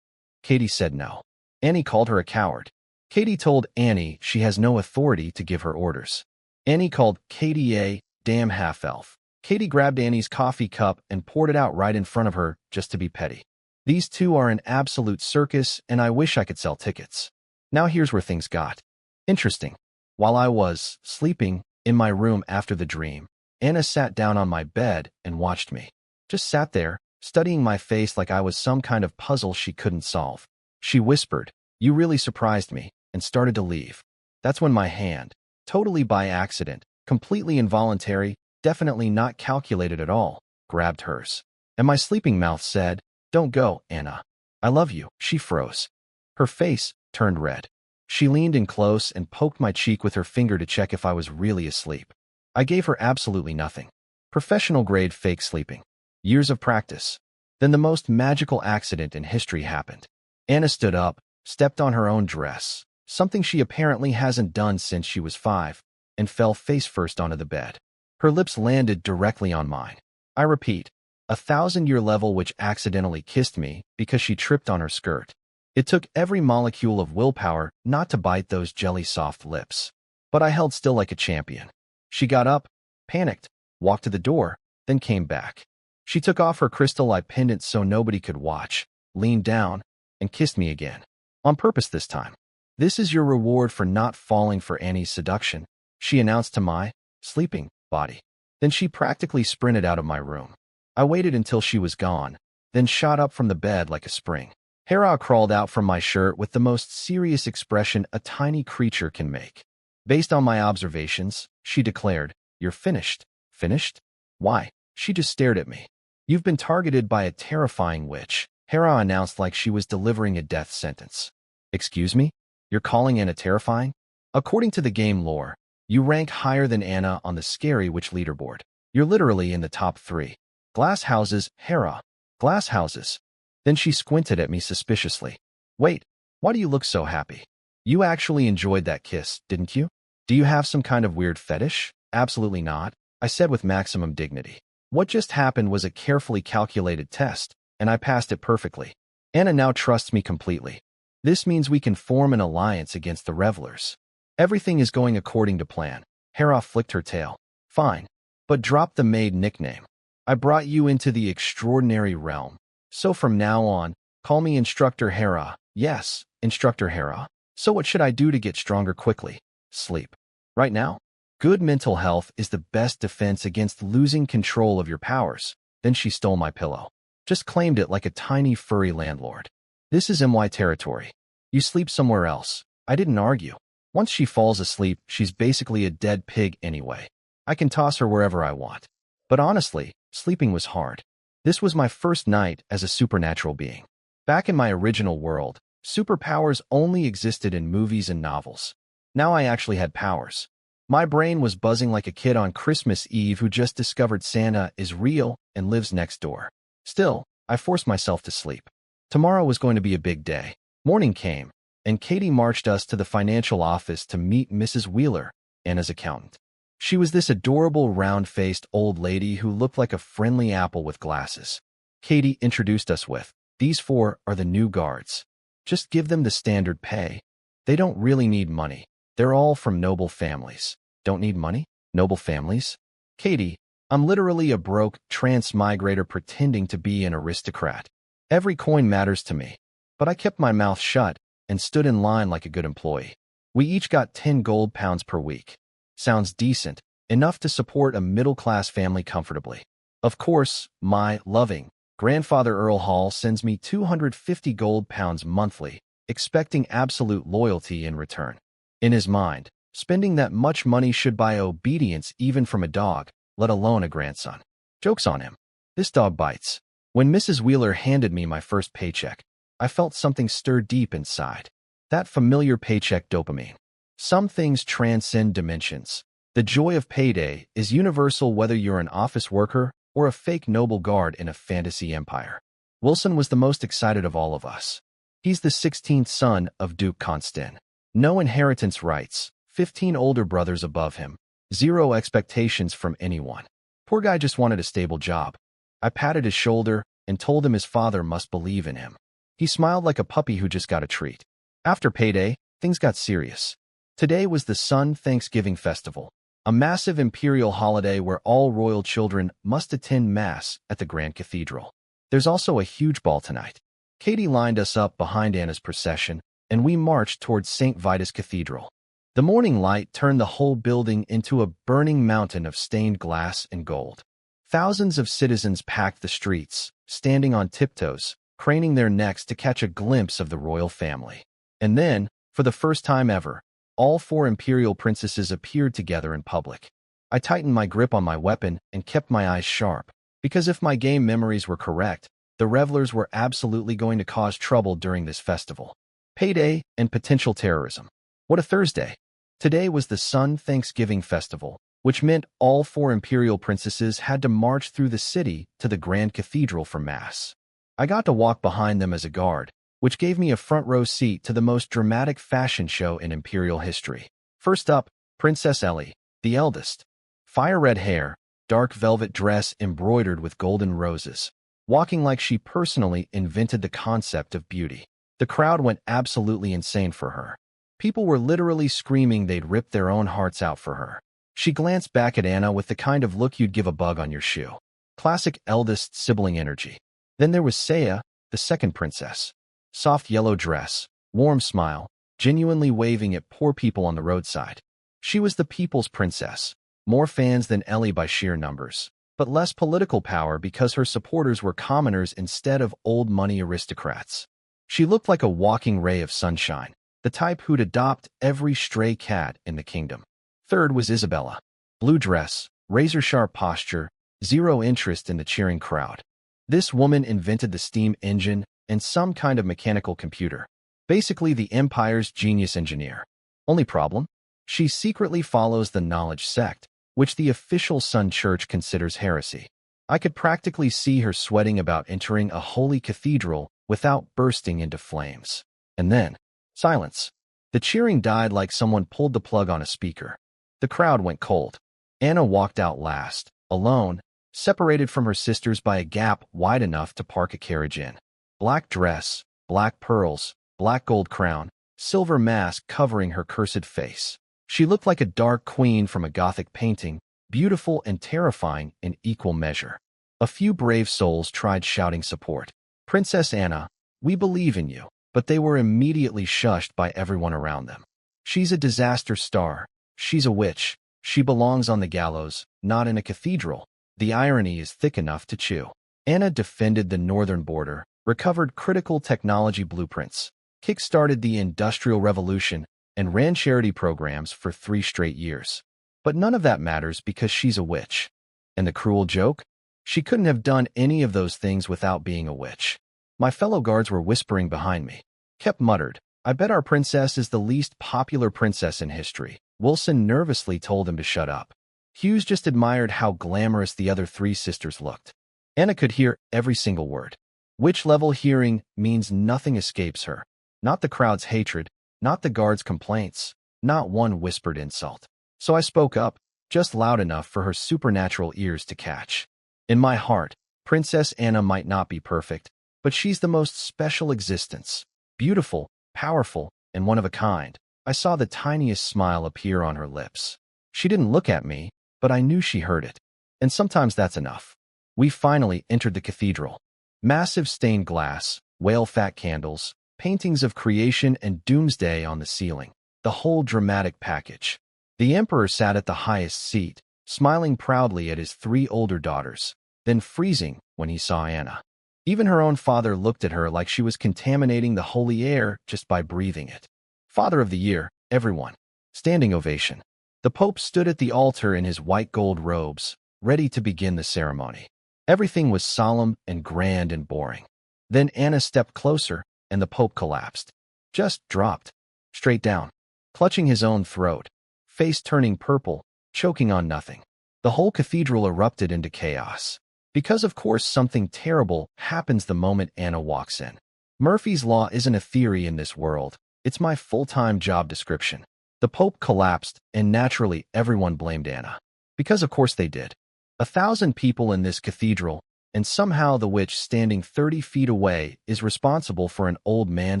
Katie said no. Annie called her a coward. Katie told Annie she has no authority to give her orders. Annie called Katie a damn half-elf. Katie grabbed Annie's coffee cup and poured it out right in front of her just to be petty. These two are an absolute circus, and I wish I could sell tickets. Now here's where things got interesting. While I was sleeping in my room after the dream, Anna sat down on my bed and watched me. Just sat there, studying my face like I was some kind of puzzle she couldn't solve. She whispered, "You really surprised me," and started to leave. That's when my hand, totally by accident, completely involuntary, definitely not calculated at all, grabbed hers. And my sleeping mouth said, "Don't go, Anna. I love you." She froze. Her face turned red. She leaned in close and poked my cheek with her finger to check if I was really asleep. I gave her absolutely nothing. Professional-grade fake sleeping. Years of practice. Then the most magical accident in history happened. Anna stood up, stepped on her own dress, something she apparently hasn't done since she was 5, and fell face-first onto the bed. Her lips landed directly on mine. I repeat, a 1,000-year level which accidentally kissed me because she tripped on her skirt. It took every molecule of willpower not to bite those jelly-soft lips. But I held still like a champion. She got up, panicked, walked to the door, then came back. She took off her crystal eye pendant so nobody could watch, leaned down, and kissed me again. On purpose this time. "This is your reward for not falling for Annie's seduction," she announced to my sleeping body. Then she practically sprinted out of my room. I waited until she was gone, then shot up from the bed like a spring. Hera crawled out from my shirt with the most serious expression a tiny creature can make. "Based on my observations," she declared, "you're finished." "Finished? Why?" She just stared at me. "You've been targeted by a terrifying witch," Hera announced like she was delivering a death sentence. "Excuse me? You're calling Anna terrifying?" "According to the game lore, you rank higher than Anna on the scary witch leaderboard. You're literally in the top 3. Glass houses, Hera. Glass houses." Then she squinted at me suspiciously. "Wait, why do you look so happy? You actually enjoyed that kiss, didn't you? Do you have some kind of weird fetish?" "Absolutely not," I said with maximum dignity. "What just happened was a carefully calculated test, and I passed it perfectly. Anna now trusts me completely. This means we can form an alliance against the revelers. Everything is going according to plan." Hera flicked her tail. "Fine, but drop the maid nickname. I brought you into the extraordinary realm. So from now on, call me Instructor Hera." "Yes, Instructor Hera. So what should I do to get stronger quickly?" "Sleep. Right now. Good mental health is the best defense against losing control of your powers." Then she stole my pillow. Just claimed it like a tiny furry landlord. "This is MY territory. You sleep somewhere else." I didn't argue. Once she falls asleep, she's basically a dead pig anyway. I can toss her wherever I want. But honestly, sleeping was hard. This was my first night as a supernatural being. Back in my original world, superpowers only existed in movies and novels. Now I actually had powers. My brain was buzzing like a kid on Christmas Eve who just discovered Santa is real and lives next door. Still, I forced myself to sleep. Tomorrow was going to be a big day. Morning came, and Katie marched us to the financial office to meet Mrs. Wheeler, Anna's accountant. She was this adorable round-faced old lady who looked like a friendly apple with glasses. Katie introduced us with, "These 4 are the new guards. Just give them the standard pay. They don't really need money. They're all from noble families." "Don't need money? Noble families?" "Katie, I'm literally a broke transmigrator pretending to be an aristocrat. Every coin matters to me." But I kept my mouth shut and stood in line like a good employee. We each got 10 gold pounds per week. Sounds decent, enough to support a middle-class family comfortably. Of course, my loving grandfather Earl Hall sends me 250 gold pounds monthly, expecting absolute loyalty in return. In his mind, spending that much money should buy obedience even from a dog, let alone a grandson. Joke's on him. This dog bites. When Mrs. Wheeler handed me my first paycheck, I felt something stir deep inside. That familiar paycheck dopamine. Some things transcend dimensions. The joy of payday is universal whether you're an office worker or a fake noble guard in a fantasy empire. Wilson was the most excited of all of us. He's the 16th son of Duke Constant. No inheritance rights, 15 older brothers above him, 0 expectations from anyone. Poor guy just wanted a stable job. I patted his shoulder and told him his father must believe in him. He smiled like a puppy who just got a treat. After payday, things got serious. Today was the Sun Thanksgiving Festival, a massive imperial holiday where all royal children must attend Mass at the Grand Cathedral. There's also a huge ball tonight. Katie lined us up behind Anna's procession, and we marched towards St. Vitus Cathedral. The morning light turned the whole building into a burning mountain of stained glass and gold. Thousands of citizens packed the streets, standing on tiptoes, craning their necks to catch a glimpse of the royal family. And then, for the first time ever, all 4 imperial princesses appeared together in public. I tightened my grip on my weapon and kept my eyes sharp, because if my game memories were correct, the revelers were absolutely going to cause trouble during this festival. Payday and potential terrorism. What a Thursday! Today was the Sun Thanksgiving Festival, which meant all 4 imperial princesses had to march through the city to the Grand Cathedral for Mass. I got to walk behind them as a guard, which gave me a front-row seat to the most dramatic fashion show in imperial history. First up, Princess Ellie, the eldest. Fire-red hair, dark velvet dress embroidered with golden roses, walking like she personally invented the concept of beauty. The crowd went absolutely insane for her. People were literally screaming they'd rip their own hearts out for her. She glanced back at Anna with the kind of look you'd give a bug on your shoe. Classic eldest sibling energy. Then there was Saya, the second princess. Soft yellow dress, warm smile, genuinely waving at poor people on the roadside. She was the people's princess, more fans than Ellie by sheer numbers, but less political power because her supporters were commoners instead of old money aristocrats. She looked like a walking ray of sunshine, the type who'd adopt every stray cat in the kingdom. Third was Isabella. Blue dress, razor-sharp posture, zero interest in the cheering crowd. This woman invented the steam engine and some kind of mechanical computer. Basically the Empire's genius engineer. Only problem? She secretly follows the knowledge sect, which the official Sun Church considers heresy. I could practically see her sweating about entering a holy cathedral without bursting into flames. And then, silence. The cheering died like someone pulled the plug on a speaker. The crowd went cold. Anna walked out last, alone, separated from her sisters by a gap wide enough to park a carriage in. Black dress, black pearls, black gold crown, silver mask covering her cursed face. She looked like a dark queen from a Gothic painting, beautiful and terrifying in equal measure. A few brave souls tried shouting support. Princess Anna, we believe in you, but they were immediately shushed by everyone around them. She's a disaster star. She's a witch. She belongs on the gallows, not in a cathedral. The irony is thick enough to chew. Anna defended the northern border, recovered critical technology blueprints, kick-started the Industrial Revolution, and ran charity programs for 3 straight years. But none of that matters because she's a witch. And the cruel joke? She couldn't have done any of those things without being a witch. My fellow guards were whispering behind me. Kep muttered, I bet our princess is the least popular princess in history. Wilson nervously told him to shut up. Hughes just admired how glamorous the other 3 sisters looked. Anna could hear every single word. Witch-level hearing means nothing escapes her. Not the crowd's hatred, not the guards' complaints, not one whispered insult. So I spoke up, just loud enough for her supernatural ears to catch. In my heart, Princess Anna might not be perfect, but she's the most special existence. Beautiful, powerful, and one of a kind. I saw the tiniest smile appear on her lips. She didn't look at me, but I knew she heard it. And sometimes that's enough. We finally entered the cathedral. Massive stained glass, whale-fat candles, paintings of creation and doomsday on the ceiling. The whole dramatic package. The emperor sat at the highest seat, smiling proudly at his 3 older daughters, then freezing when he saw Anna. Even her own father looked at her like she was contaminating the holy air just by breathing it. Father of the Year, everyone. Standing ovation. The Pope stood at the altar in his white gold robes, ready to begin the ceremony. Everything was solemn and grand and boring. Then Anna stepped closer, and the Pope collapsed. Just dropped. Straight down. Clutching his own throat. Face turning purple, choking on nothing. The whole cathedral erupted into chaos. Because of course something terrible happens the moment Anna walks in. Murphy's Law isn't a theory in this world. It's my full-time job description. The Pope collapsed, and naturally everyone blamed Anna. Because of course they did. 1,000 people in this cathedral, and somehow the witch standing 30 feet away is responsible for an old man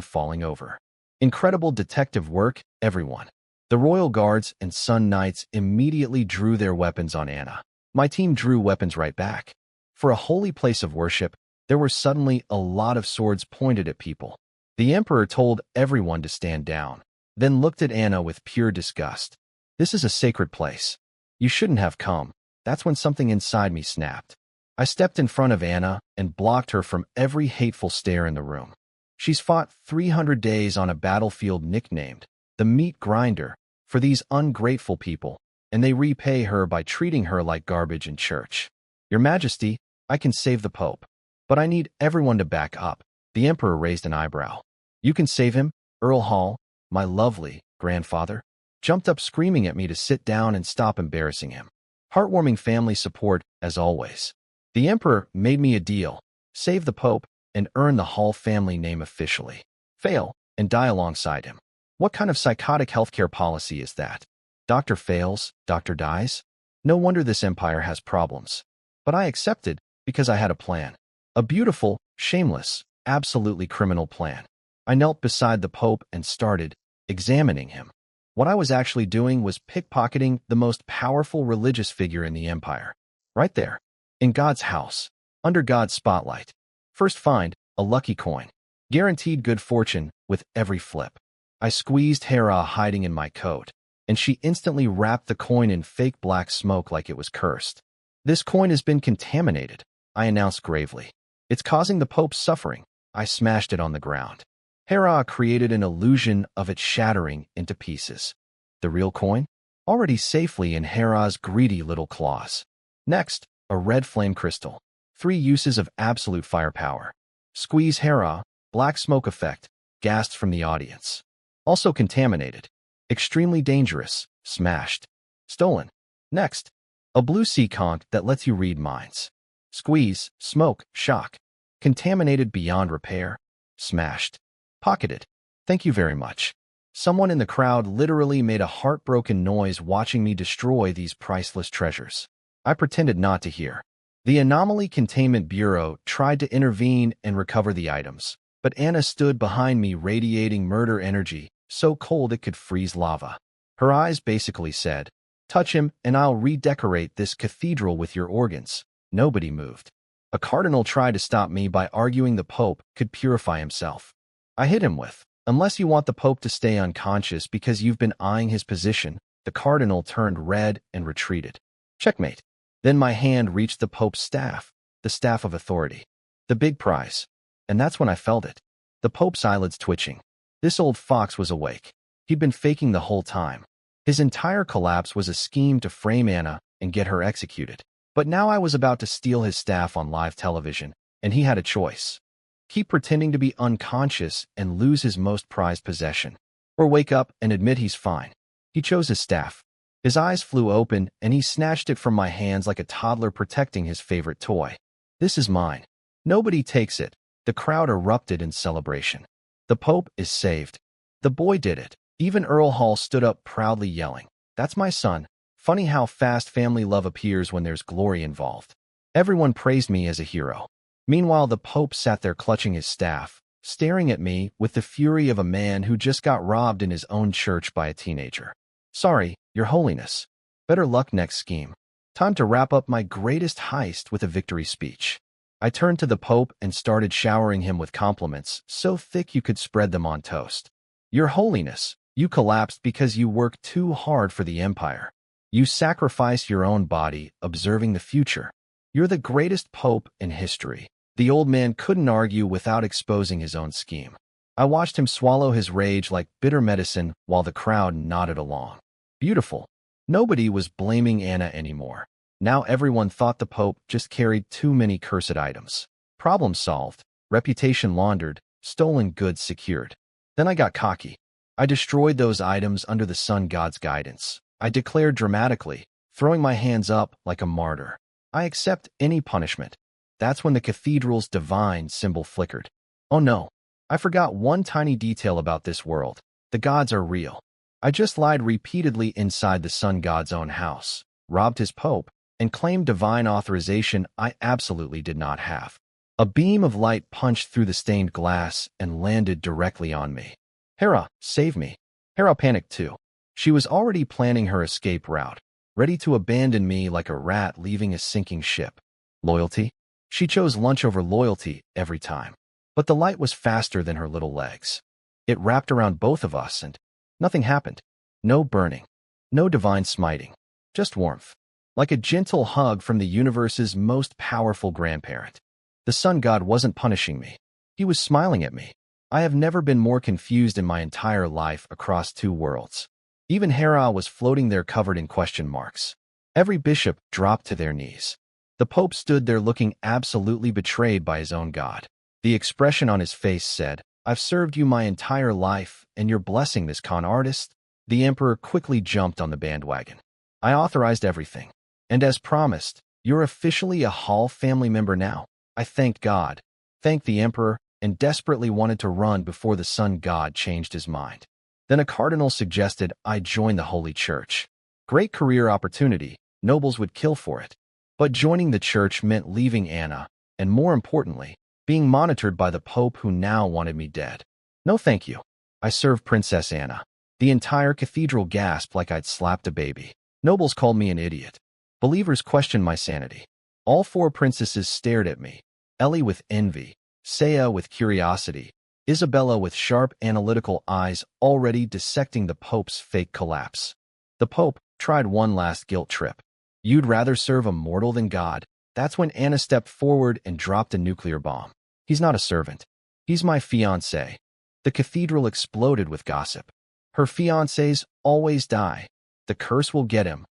falling over. Incredible detective work, everyone. The royal guards and Sun Knights immediately drew their weapons on Anna. My team drew weapons right back. For a holy place of worship, there were suddenly a lot of swords pointed at people. The emperor told everyone to stand down, then looked at Anna with pure disgust. This is a sacred place. You shouldn't have come. That's when something inside me snapped. I stepped in front of Anna and blocked her from every hateful stare in the room. She's fought 300 days on a battlefield nicknamed the meat grinder for these ungrateful people, and they repay her by treating her like garbage in church. Your Majesty, I can save the Pope, but I need everyone to back up. The Emperor raised an eyebrow. You can save him? Earl Hall, my lovely grandfather, jumped up screaming at me to sit down and stop embarrassing him. Heartwarming family support, as always. The Emperor made me a deal. Save the Pope and earn the Hall family name officially. Fail and die alongside him. What kind of psychotic healthcare policy is that? Doctor fails, doctor dies? No wonder this empire has problems. But I accepted because I had a plan. A beautiful, shameless, absolutely criminal plan. I knelt beside the Pope and started examining him. What I was actually doing was pickpocketing the most powerful religious figure in the empire. Right there, in God's house, under God's spotlight. First find, a lucky coin. Guaranteed good fortune with every flip. I squeezed Hera hiding in my coat, and she instantly wrapped the coin in fake black smoke like it was cursed. This coin has been contaminated, I announced gravely. It's causing the Pope suffering. I smashed it on the ground. Hera created an illusion of it shattering into pieces. The real coin? Already safely in Hera's greedy little claws. Next, a red flame crystal. 3 uses of absolute firepower. Squeeze Hera, black smoke effect, gasped from the audience. Also contaminated. Extremely dangerous, smashed. Stolen. Next, a blue sea conch that lets you read minds. Squeeze, smoke, shock. Contaminated beyond repair, smashed. Pocketed. Thank you very much. Someone in the crowd literally made a heartbroken noise watching me destroy these priceless treasures. I pretended not to hear. The Anomaly Containment Bureau tried to intervene and recover the items, but Anna stood behind me radiating murder energy, so cold it could freeze lava. Her eyes basically said, "Touch him and I'll redecorate this cathedral with your organs." Nobody moved. A cardinal tried to stop me by arguing the Pope could purify himself. I hit him with, "Unless you want the Pope to stay unconscious because you've been eyeing his position." The cardinal turned red and retreated. Checkmate. Then my hand reached the Pope's staff, the staff of authority. The big prize. And that's when I felt it. The Pope's eyelids twitching. This old fox was awake. He'd been faking the whole time. His entire collapse was a scheme to frame Anna and get her executed. But now I was about to steal his staff on live television, and he had a choice. Keep pretending to be unconscious and lose his most prized possession, or wake up and admit he's fine. He chose his staff. His eyes flew open, and he snatched it from my hands like a toddler protecting his favorite toy. This is mine. Nobody takes it. The crowd erupted in celebration. The Pope is saved. The boy did it. Even Earl Hall stood up proudly yelling, "That's my son." Funny how fast family love appears when there's glory involved. Everyone praised me as a hero. Meanwhile, the Pope sat there clutching his staff, staring at me with the fury of a man who just got robbed in his own church by a teenager. "Sorry, Your Holiness. Better luck next scheme. Time to wrap up my greatest heist with a victory speech." I turned to the Pope and started showering him with compliments, so thick you could spread them on toast. "Your Holiness, you collapsed because you worked too hard for the Empire. You sacrificed your own body, observing the future. You're the greatest Pope in history." The old man couldn't argue without exposing his own scheme. I watched him swallow his rage like bitter medicine while the crowd nodded along. Beautiful. Nobody was blaming Anna anymore. Now everyone thought the Pope just carried too many cursed items. Problem solved, reputation laundered, stolen goods secured. Then I got cocky. I destroyed those items under the sun god's guidance. I declared dramatically, throwing my hands up like a martyr. I accept any punishment. That's when the cathedral's divine symbol flickered. Oh no, I forgot one tiny detail about this world. The gods are real. I just lied repeatedly inside the sun god's own house, robbed his Pope, and claimed divine authorization I absolutely did not have. A beam of light punched through the stained glass and landed directly on me. "Hera, save me." Hera panicked too. She was already planning her escape route, ready to abandon me like a rat leaving a sinking ship. Loyalty? She chose lunch over loyalty every time. But the light was faster than her little legs. It wrapped around both of us and nothing happened. No burning. No divine smiting. Just warmth. Like a gentle hug from the universe's most powerful grandparent. The sun god wasn't punishing me. He was smiling at me. I have never been more confused in my entire life across 2 worlds. Even Hera was floating there covered in question marks. Every bishop dropped to their knees. The Pope stood there looking absolutely betrayed by his own God. The expression on his face said, "I've served you my entire life, and you're blessing this con artist?" The Emperor quickly jumped on the bandwagon. "I authorized everything. And as promised, you're officially a Hall family member now." I thanked God, thanked the Emperor, and desperately wanted to run before the Sun God changed his mind. Then a cardinal suggested I join the Holy Church. Great career opportunity, nobles would kill for it. But joining the church meant leaving Anna, and more importantly, being monitored by the Pope who now wanted me dead. No thank you. I serve Princess Anna. The entire cathedral gasped like I'd slapped a baby. Nobles called me an idiot. Believers questioned my sanity. All four princesses stared at me. Ellie with envy, Saya with curiosity, Isabella with sharp analytical eyes already dissecting the Pope's fake collapse. The Pope tried one last guilt trip. "You'd rather serve a mortal than God." That's when Anna stepped forward and dropped a nuclear bomb. "He's not a servant. He's my fiancé." The cathedral exploded with gossip. Her fiancés always die. The curse will get him.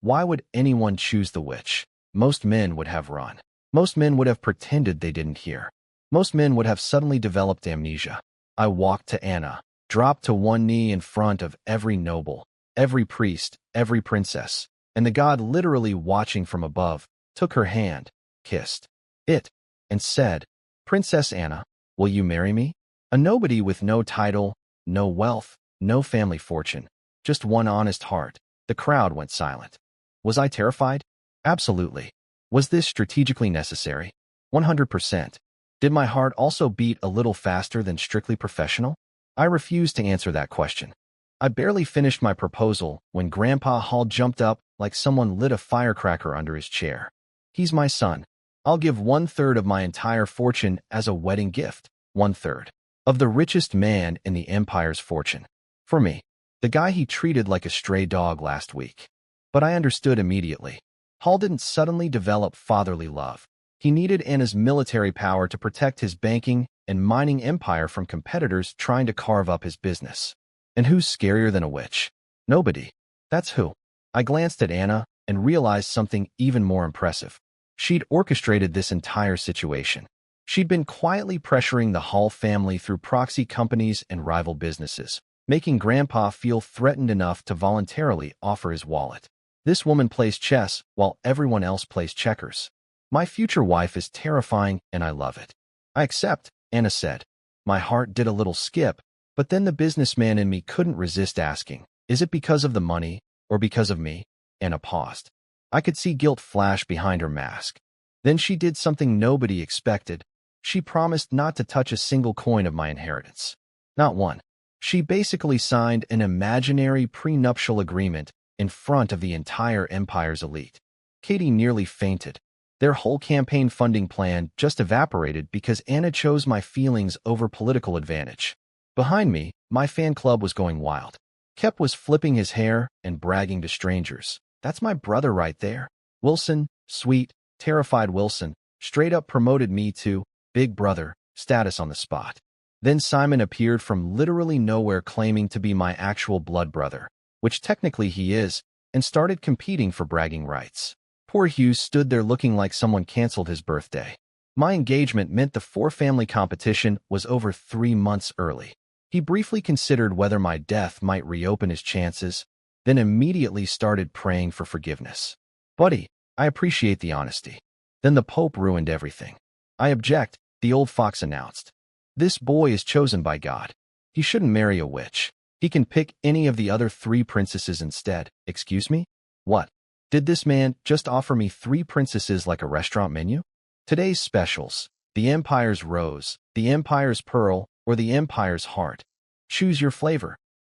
Why would anyone choose the witch? Most men would have run. Most men would have pretended they didn't hear. Most men would have suddenly developed amnesia. I walked to Anna, dropped to one knee in front of every noble, every priest, every princess, and the god literally watching from above, took her hand, kissed it, and said, "Princess Anna, will you marry me?" A nobody with no title, no wealth, no family fortune, just one honest heart. The crowd went silent. Was I terrified? Absolutely. Was this strategically necessary? 100%. Did my heart also beat a little faster than strictly professional? I refused to answer that question. I barely finished my proposal when Grandpa Hall jumped up like someone lit a firecracker under his chair. "He's my son. I'll give 1/3 of my entire fortune as a wedding gift. 1/3 of the richest man in the empire's fortune. For me, the guy he treated like a stray dog last week." But I understood immediately. Hall didn't suddenly develop fatherly love. He needed Anna's military power to protect his banking and mining empire from competitors trying to carve up his business. And who's scarier than a witch? Nobody. That's who. I glanced at Anna and realized something even more impressive. She'd orchestrated this entire situation. She'd been quietly pressuring the Hall family through proxy companies and rival businesses, making Grandpa feel threatened enough to voluntarily offer his wallet. This woman plays chess while everyone else plays checkers. My future wife is terrifying and I love it. "I accept," Anna said. My heart did a little skip, but then the businessman in me couldn't resist asking, "Is it because of the money or because of me?" Anna paused. I could see guilt flash behind her mask. Then she did something nobody expected. She promised not to touch a single coin of my inheritance. Not one. She basically signed an imaginary prenuptial agreement in front of the entire empire's elite. Katie nearly fainted. Their whole campaign funding plan just evaporated because Anna chose my feelings over political advantage. Behind me, my fan club was going wild. Kep was flipping his hair and bragging to strangers. "That's my brother right there." Wilson, sweet, terrified Wilson, straight up promoted me to Big Brother status on the spot. Then Simon appeared from literally nowhere claiming to be my actual blood brother, which technically he is, and started competing for bragging rights. Poor Hughes stood there looking like someone canceled his birthday. My engagement meant the four-family competition was over 3 months early. He briefly considered whether my death might reopen his chances, then immediately started praying for forgiveness. "Buddy, I appreciate the honesty." Then the Pope ruined everything. "I object," the old fox announced. "This boy is chosen by God. He shouldn't marry a witch. He can pick any of the other 3 princesses instead." Excuse me? What? Did this man just offer me 3 princesses like a restaurant menu? Today's specials: the Empire's Rose, the Empire's Pearl, or the Empire's Heart. Choose your flavor.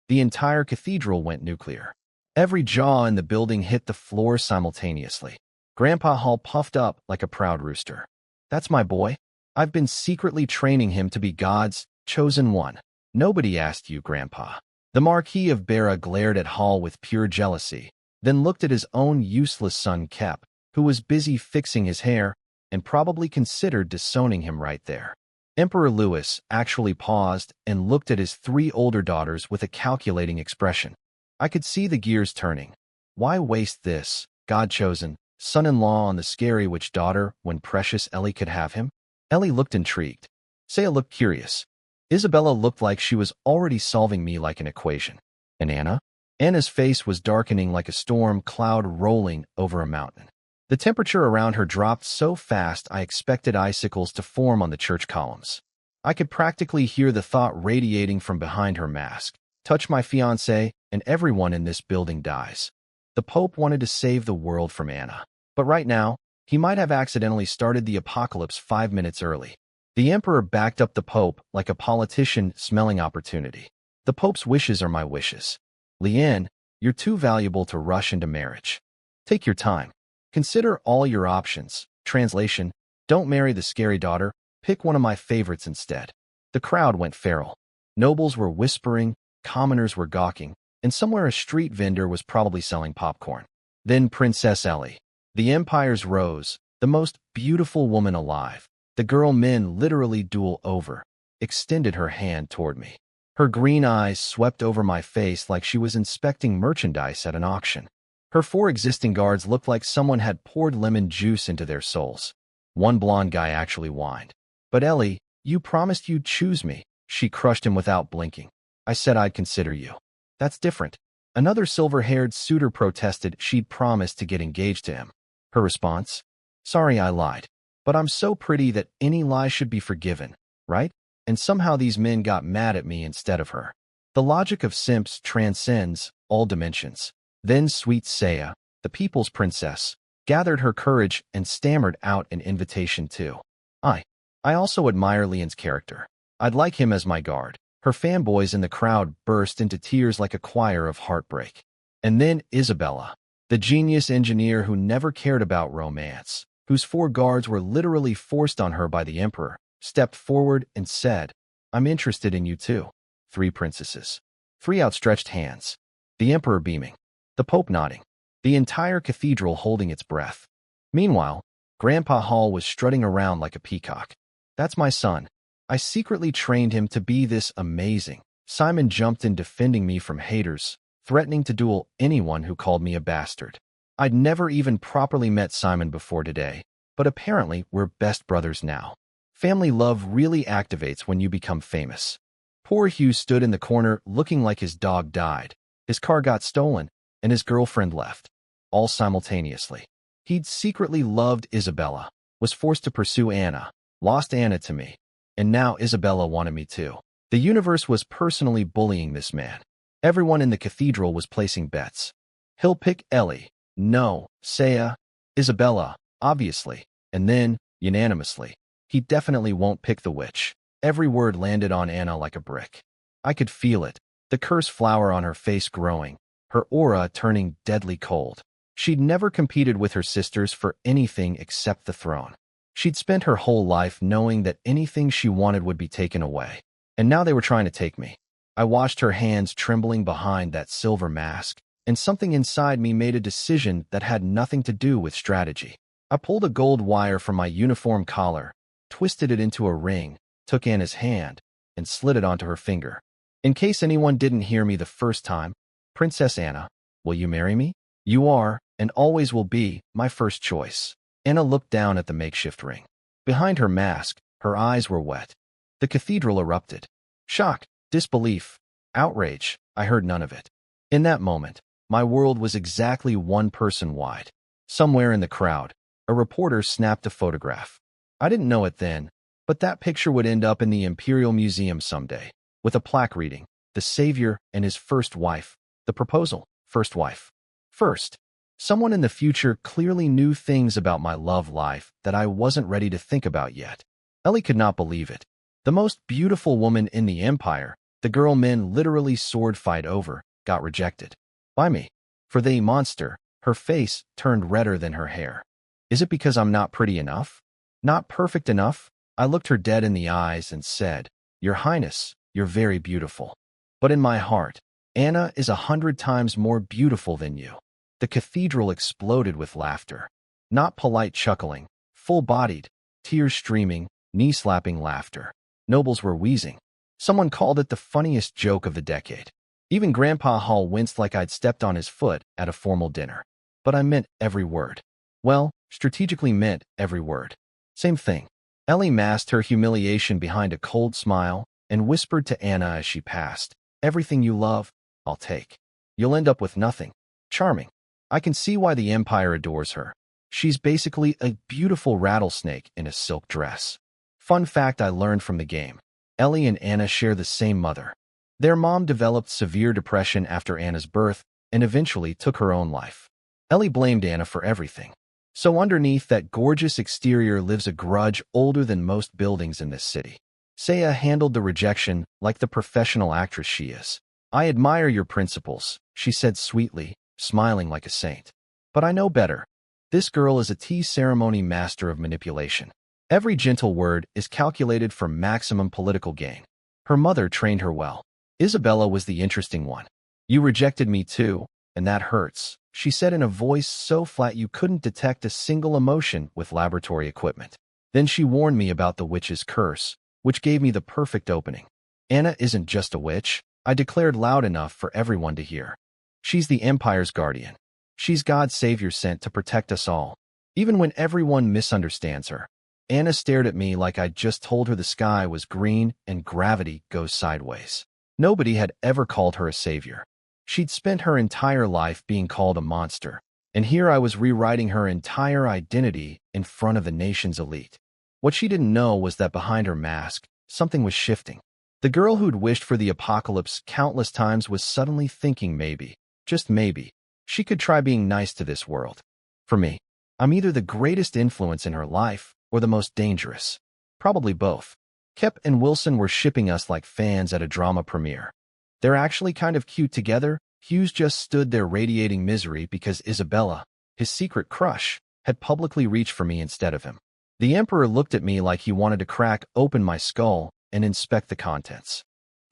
The entire cathedral went nuclear. Every jaw in the building hit the floor simultaneously. Grandpa Hall puffed up like a proud rooster. "That's my boy. I've been secretly training him to be God's chosen one." "Nobody asked you, Grandpa." The Marquis of Bera glared at Hall with pure jealousy, then looked at his own useless son Kep, who was busy fixing his hair, and probably considered disowning him right there. Emperor Louis actually paused and looked at his 3 older daughters with a calculating expression. I could see the gears turning. Why waste this, God-chosen, son-in-law on the scary witch daughter when precious Ellie could have him? Ellie looked intrigued. Saya looked curious. Isabella looked like she was already solving me like an equation. And Anna? Anna's face was darkening like a storm cloud rolling over a mountain. The temperature around her dropped so fast I expected icicles to form on the church columns. I could practically hear the thought radiating from behind her mask. Touch my fiancé, and everyone in this building dies. The Pope wanted to save the world from Anna. But right now, he might have accidentally started the apocalypse 5 minutes early. The Emperor backed up the Pope like a politician smelling opportunity. The Pope's wishes are my wishes. Leanne, you're too valuable to rush into marriage. Take your time. Consider all your options. Translation, don't marry the scary daughter. Pick one of my favorites instead. The crowd went feral. Nobles were whispering, commoners were gawking, and somewhere a street vendor was probably selling popcorn. Then Princess Ellie. The empires rose, the most beautiful woman alive. The girl men literally duel over, extended her hand toward me. Her green eyes swept over my face like she was inspecting merchandise at an auction. Her 4 existing guards looked like someone had poured lemon juice into their souls. One blonde guy actually whined. But Ellie, you promised you'd choose me. She crushed him without blinking. I said I'd consider you. That's different. Another silver-haired suitor protested she'd promised to get engaged to him. Her response? Sorry I lied. But I'm so pretty that any lie should be forgiven, right? And somehow these men got mad at me instead of her. The logic of simps transcends all dimensions. Then sweet Saya, the people's princess, gathered her courage and stammered out an invitation too. I also admire Leon's character. I'd like him as my guard. Her fanboys in the crowd burst into tears like a choir of heartbreak. And then Isabella, the genius engineer who never cared about romance, whose 4 guards were literally forced on her by the Emperor, stepped forward and said, I'm interested in you too. 3 princesses. 3 outstretched hands. The Emperor beaming. The Pope nodding. The entire cathedral holding its breath. Meanwhile, Grandpa Hall was strutting around like a peacock. That's my son. I secretly trained him to be this amazing. Simon jumped in defending me from haters, threatening to duel anyone who called me a bastard. I'd never even properly met Simon before today, but apparently we're best brothers now. Family love really activates when you become famous. Poor Hugh stood in the corner looking like his dog died. His car got stolen, and his girlfriend left. All simultaneously. He'd secretly loved Isabella, was forced to pursue Anna, lost Anna to me, and now Isabella wanted me too. The universe was personally bullying this man. Everyone in the cathedral was placing bets. He'll pick Ellie. No, Saya, Isabella, obviously, and then, unanimously, he definitely won't pick the witch. Every word landed on Anna like a brick. I could feel it, the curse flower on her face growing, her aura turning deadly cold. She'd never competed with her sisters for anything except the throne. She'd spent her whole life knowing that anything she wanted would be taken away. And now they were trying to take me. I watched her hands trembling behind that silver mask, and something inside me made a decision that had nothing to do with strategy. I pulled a gold wire from my uniform collar, twisted it into a ring, took Anna's hand, and slid it onto her finger. In case anyone didn't hear me the first time, Princess Anna, will you marry me? You are, and always will be, my first choice. Anna looked down at the makeshift ring. Behind her mask, her eyes were wet. The cathedral erupted. Shock, disbelief, outrage, I heard none of it. In that moment, my world was exactly 1 person wide. Somewhere in the crowd, a reporter snapped a photograph. I didn't know it then, but that picture would end up in the Imperial Museum someday, with a plaque reading, the Savior and his first wife, the proposal, first wife. First, someone in the future clearly knew things about my love life that I wasn't ready to think about yet. Ellie could not believe it. The most beautiful woman in the Empire, the girl men literally sword fight over, got rejected. By me. For the monster, her face turned redder than her hair. Is it because I'm not pretty enough? Not perfect enough? I looked her dead in the eyes and said, Your Highness, you're very beautiful. But in my heart, Anna is 100 times more beautiful than you. The cathedral exploded with laughter. Not polite chuckling, full-bodied, tears streaming, knee-slapping laughter. Nobles were wheezing. Someone called it the funniest joke of the decade. Even Grandpa Hall winced like I'd stepped on his foot at a formal dinner. But I meant every word. Well, strategically meant every word. Same thing. Ellie masked her humiliation behind a cold smile and whispered to Anna as she passed, "Everything you love, I'll take. You'll end up with nothing." Charming. I can see why the Empire adores her. She's basically a beautiful rattlesnake in a silk dress. Fun fact I learned from the game. Ellie and Anna share the same mother. Their mom developed severe depression after Anna's birth and eventually took her own life. Ellie blamed Anna for everything. So underneath that gorgeous exterior lives a grudge older than most buildings in this city. Saya handled the rejection like the professional actress she is. "I admire your principles," she said sweetly, smiling like a saint. "But I know better. This girl is a tea ceremony master of manipulation. Every gentle word is calculated for maximum political gain. Her mother trained her well." Isabella was the interesting one. "You rejected me too, and that hurts," she said in a voice so flat you couldn't detect a single emotion with laboratory equipment. Then she warned me about the witch's curse, which gave me the perfect opening. "Anna isn't just a witch," I declared loud enough for everyone to hear. "She's the Empire's guardian. She's God's savior sent to protect us all, even when everyone misunderstands her." Anna stared at me like I'd just told her the sky was green and gravity goes sideways. Nobody had ever called her a savior. She'd spent her entire life being called a monster, and here I was rewriting her entire identity in front of the nation's elite. What she didn't know was that behind her mask, something was shifting. The girl who'd wished for the apocalypse countless times was suddenly thinking maybe, just maybe, she could try being nice to this world. For me, I'm either the greatest influence in her life or the most dangerous. Probably both. Kep and Wilson were shipping us like fans at a drama premiere. They're actually kind of cute together. Hughes just stood there radiating misery because Isabella, his secret crush, had publicly reached for me instead of him. The Emperor looked at me like he wanted to crack open my skull and inspect the contents.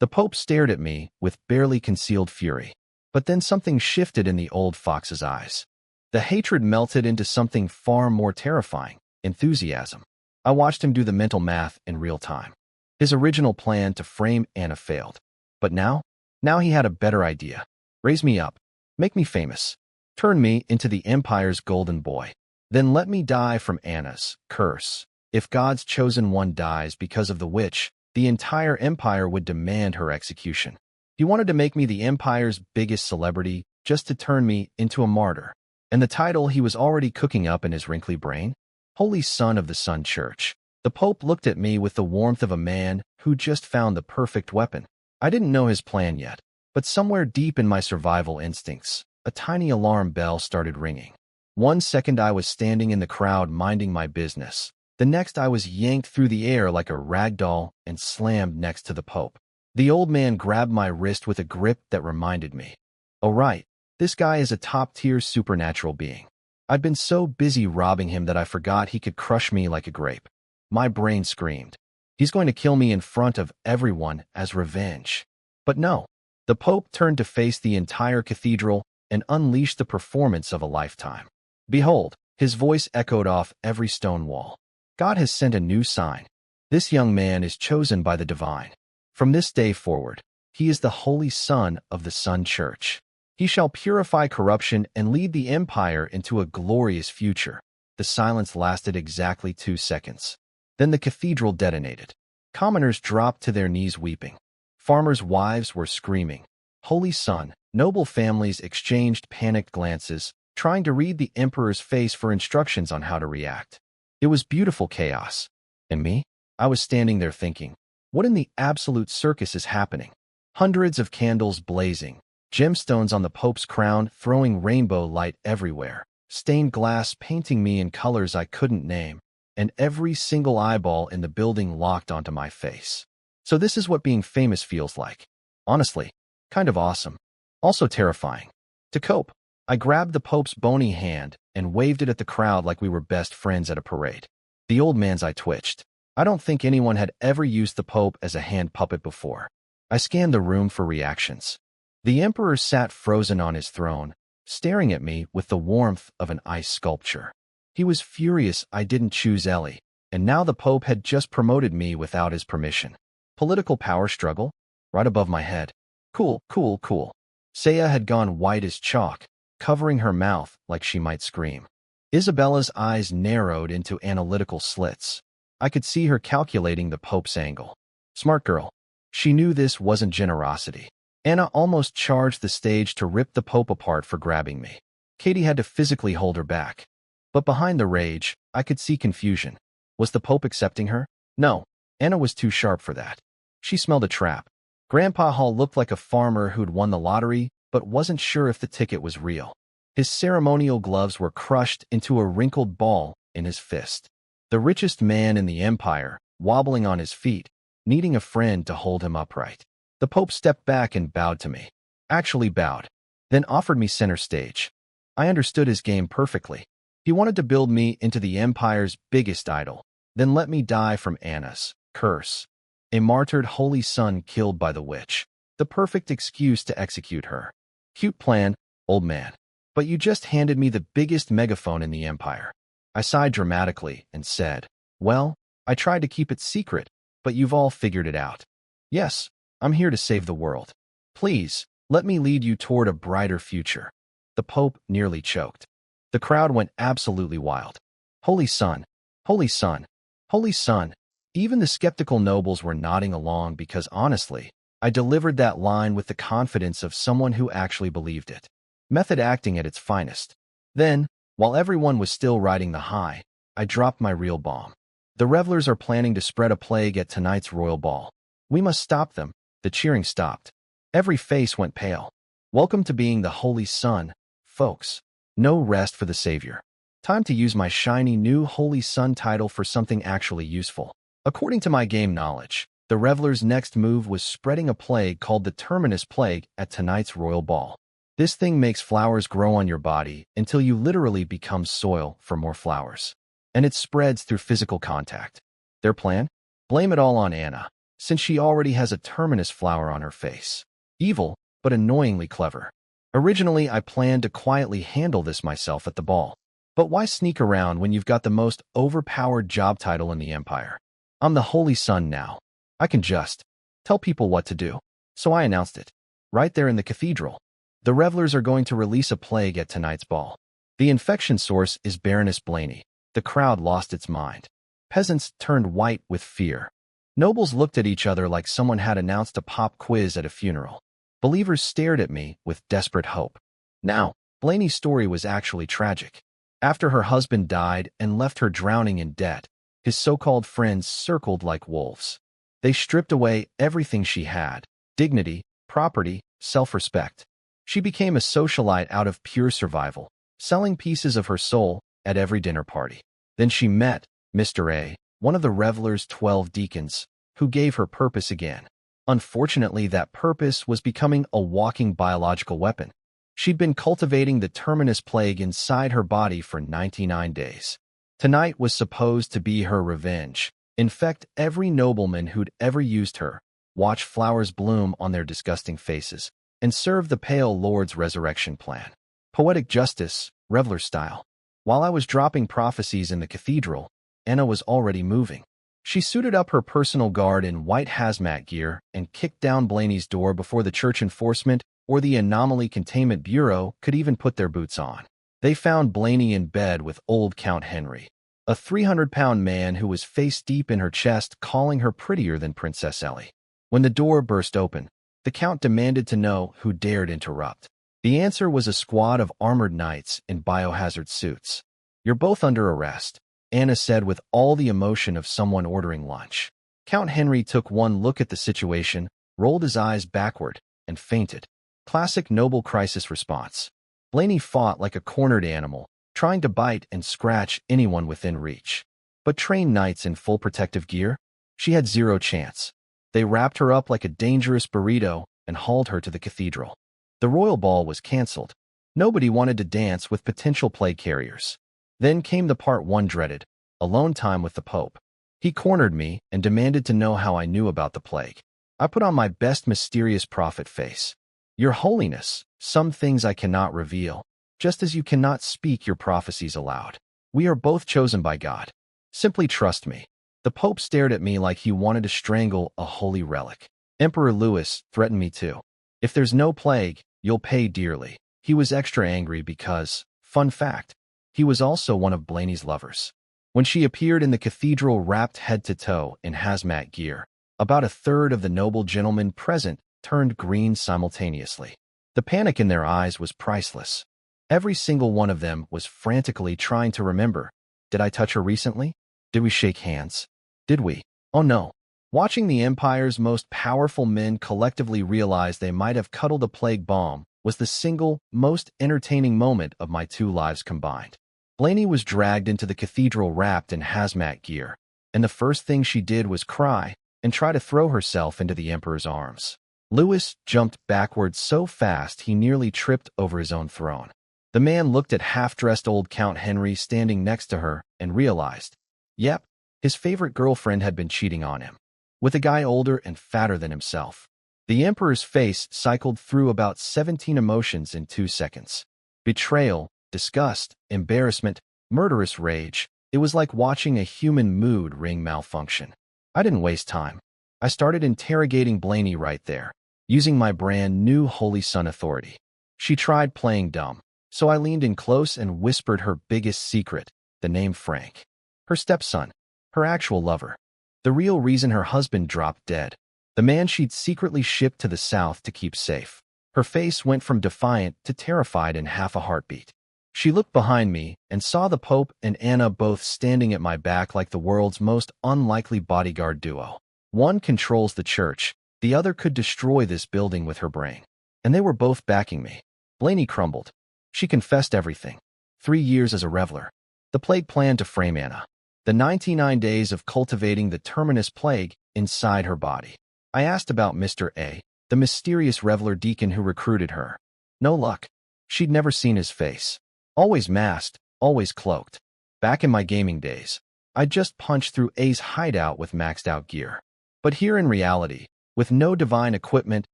The Pope stared at me with barely concealed fury. But then something shifted in the old fox's eyes. The hatred melted into something far more terrifying, enthusiasm. I watched him do the mental math in real time. His original plan to frame Anna failed. But now he had a better idea. Raise me up. Make me famous. Turn me into the Empire's golden boy. Then let me die from Anna's curse. If God's chosen one dies because of the witch, the entire Empire would demand her execution. He wanted to make me the Empire's biggest celebrity just to turn me into a martyr. And the title he was already cooking up in his wrinkly brain? Holy Son of the Sun Church. The Pope looked at me with the warmth of a man who just found the perfect weapon. I didn't know his plan yet, but somewhere deep in my survival instincts, a tiny alarm bell started ringing. 1 second I was standing in the crowd minding my business. The next I was yanked through the air like a rag doll and slammed next to the Pope. The old man grabbed my wrist with a grip that reminded me. Oh right, this guy is a top-tier supernatural being. I'd been so busy robbing him that I forgot he could crush me like a grape. My brain screamed. He's going to kill me in front of everyone as revenge. But no. The Pope turned to face the entire cathedral and unleashed the performance of a lifetime. Behold, his voice echoed off every stone wall. God has sent a new sign. This young man is chosen by the divine. From this day forward, he is the Holy Son of the Sun Church. He shall purify corruption and lead the Empire into a glorious future. The silence lasted exactly 2 seconds. Then the cathedral detonated. Commoners dropped to their knees weeping. Farmers' wives were screaming. Holy Son, noble families exchanged panicked glances, trying to read the Emperor's face for instructions on how to react. It was beautiful chaos. And me? I was standing there thinking, what in the absolute circus is happening? Hundreds of candles blazing, gemstones on the Pope's crown throwing rainbow light everywhere, stained glass painting me in colors I couldn't name, and every single eyeball in the building locked onto my face. So this is what being famous feels like. Honestly, kind of awesome. Also terrifying. To cope, I grabbed the Pope's bony hand and waved it at the crowd like we were best friends at a parade. The old man's eye twitched. I don't think anyone had ever used the Pope as a hand puppet before. I scanned the room for reactions. The Emperor sat frozen on his throne, staring at me with the warmth of an ice sculpture. He was furious I didn't choose Ellie, and now the Pope had just promoted me without his permission. Political power struggle? Right above my head. Cool, cool, cool. Saya had gone white as chalk, covering her mouth like she might scream. Isabella's eyes narrowed into analytical slits. I could see her calculating the Pope's angle. Smart girl. She knew this wasn't generosity. Anna almost charged the stage to rip the Pope apart for grabbing me. Katie had to physically hold her back. But behind the rage, I could see confusion. Was the Pope accepting her? No. Anna was too sharp for that. She smelled a trap. Grandpa Hall looked like a farmer who'd won the lottery, but wasn't sure if the ticket was real. His ceremonial gloves were crushed into a wrinkled ball in his fist. The richest man in the empire, wobbling on his feet, needing a friend to hold him upright. The Pope stepped back and bowed to me. Actually bowed. Then offered me center stage. I understood his game perfectly. He wanted to build me into the empire's biggest idol, then let me die from Anna's curse. A martyred holy son killed by the witch. The perfect excuse to execute her. Cute plan, old man. But you just handed me the biggest megaphone in the empire. I sighed dramatically and said, well, I tried to keep it secret, but you've all figured it out. Yes, I'm here to save the world. Please, let me lead you toward a brighter future. The Pope nearly choked. The crowd went absolutely wild. Holy son, holy son, holy son. Even the skeptical nobles were nodding along because honestly, I delivered that line with the confidence of someone who actually believed it. Method acting at its finest. Then, while everyone was still riding the high, I dropped my real bomb. The revelers are planning to spread a plague at tonight's royal ball. We must stop them. The cheering stopped. Every face went pale. Welcome to being the holy son, folks. No rest for the savior. Time to use my shiny new holy son title for something actually useful. According to my game knowledge, the revelers' next move was spreading a plague called the Terminus Plague at tonight's royal ball. This thing makes flowers grow on your body until you literally become soil for more flowers. And it spreads through physical contact. Their plan? Blame it all on Anna, since she already has a Terminus flower on her face. Evil, but annoyingly clever. Originally, I planned to quietly handle this myself at the ball. But why sneak around when you've got the most overpowered job title in the empire? I'm the holy son now. I can just tell people what to do. So I announced it. Right there in the cathedral. The revelers are going to release a plague at tonight's ball. The infection source is Baroness Blaney. The crowd lost its mind. Peasants turned white with fear. Nobles looked at each other like someone had announced a pop quiz at a funeral. Believers stared at me with desperate hope. Now, Blaney's story was actually tragic. After her husband died and left her drowning in debt, his so-called friends circled like wolves. They stripped away everything she had: dignity, property, self-respect. She became a socialite out of pure survival, selling pieces of her soul at every dinner party. Then she met Mr. A, one of the revelers' 12 deacons, who gave her purpose again. Unfortunately, that purpose was becoming a walking biological weapon. She'd been cultivating the Terminus Plague inside her body for 99 days. Tonight was supposed to be her revenge. Infect every nobleman who'd ever used her, watch flowers bloom on their disgusting faces, and serve the Pale Lord's resurrection plan. Poetic justice, reveler style. While I was dropping prophecies in the cathedral, Anna was already moving. She suited up her personal guard in white hazmat gear and kicked down Blaney's door before the church enforcement or the Anomaly Containment Bureau could even put their boots on. They found Blaney in bed with old Count Henry, a 300-pound man who was face-deep in her chest, calling her prettier than Princess Ellie. When the door burst open, the Count demanded to know who dared interrupt. The answer was a squad of armored knights in biohazard suits. "You're both under arrest," Anna said with all the emotion of someone ordering lunch. Count Henry took one look at the situation, rolled his eyes backward, and fainted. Classic noble crisis response. Blaney fought like a cornered animal, trying to bite and scratch anyone within reach. But trained knights in full protective gear? She had zero chance. They wrapped her up like a dangerous burrito and hauled her to the cathedral. The royal ball was cancelled. Nobody wanted to dance with potential plague carriers. Then came the part one dreaded, alone time with the Pope. He cornered me and demanded to know how I knew about the plague. I put on my best mysterious prophet face. "Your Holiness, some things I cannot reveal, just as you cannot speak your prophecies aloud. We are both chosen by God. Simply trust me." The Pope stared at me like he wanted to strangle a holy relic. Emperor Louis threatened me too. If there's no plague, you'll pay dearly. He was extra angry because, fun fact, he was also one of Blaney's lovers. When she appeared in the cathedral wrapped head to toe in hazmat gear, about a third of the noble gentlemen present turned green simultaneously. The panic in their eyes was priceless. Every single one of them was frantically trying to remember. Did I touch her recently? Did we shake hands? Did we? Oh no. Watching the Empire's most powerful men collectively realize they might have cuddled a plague bomb was the single, most entertaining moment of my two lives combined. Blaney was dragged into the cathedral wrapped in hazmat gear, and the first thing she did was cry and try to throw herself into the Emperor's arms. Louis jumped backwards so fast he nearly tripped over his own throne. The man looked at half-dressed old Count Henry standing next to her and realized, yep, his favorite girlfriend had been cheating on him with a guy older and fatter than himself. The Emperor's face cycled through about 17 emotions in 2 seconds. Betrayal, disgust, embarrassment, murderous rage. It was like watching a human mood ring malfunction. I didn't waste time. I started interrogating Blaney right there, using my brand new Holy Son authority. She tried playing dumb, so I leaned in close and whispered her biggest secret, the name Frank. Her stepson, her actual lover. The real reason her husband dropped dead. The man she'd secretly shipped to the south to keep safe. Her face went from defiant to terrified in half a heartbeat. She looked behind me and saw the Pope and Anna both standing at my back like the world's most unlikely bodyguard duo. One controls the church, the other could destroy this building with her brain. And they were both backing me. Blaney crumbled. She confessed everything. 3 years as a reveler. The plague plan to frame Anna. The 99 days of cultivating the terminus plague inside her body. I asked about Mr. A, the mysterious reveler deacon who recruited her. No luck. She'd never seen his face. Always masked, always cloaked. Back in my gaming days, I'd just punched through A's hideout with maxed out gear. But here in reality, with no divine equipment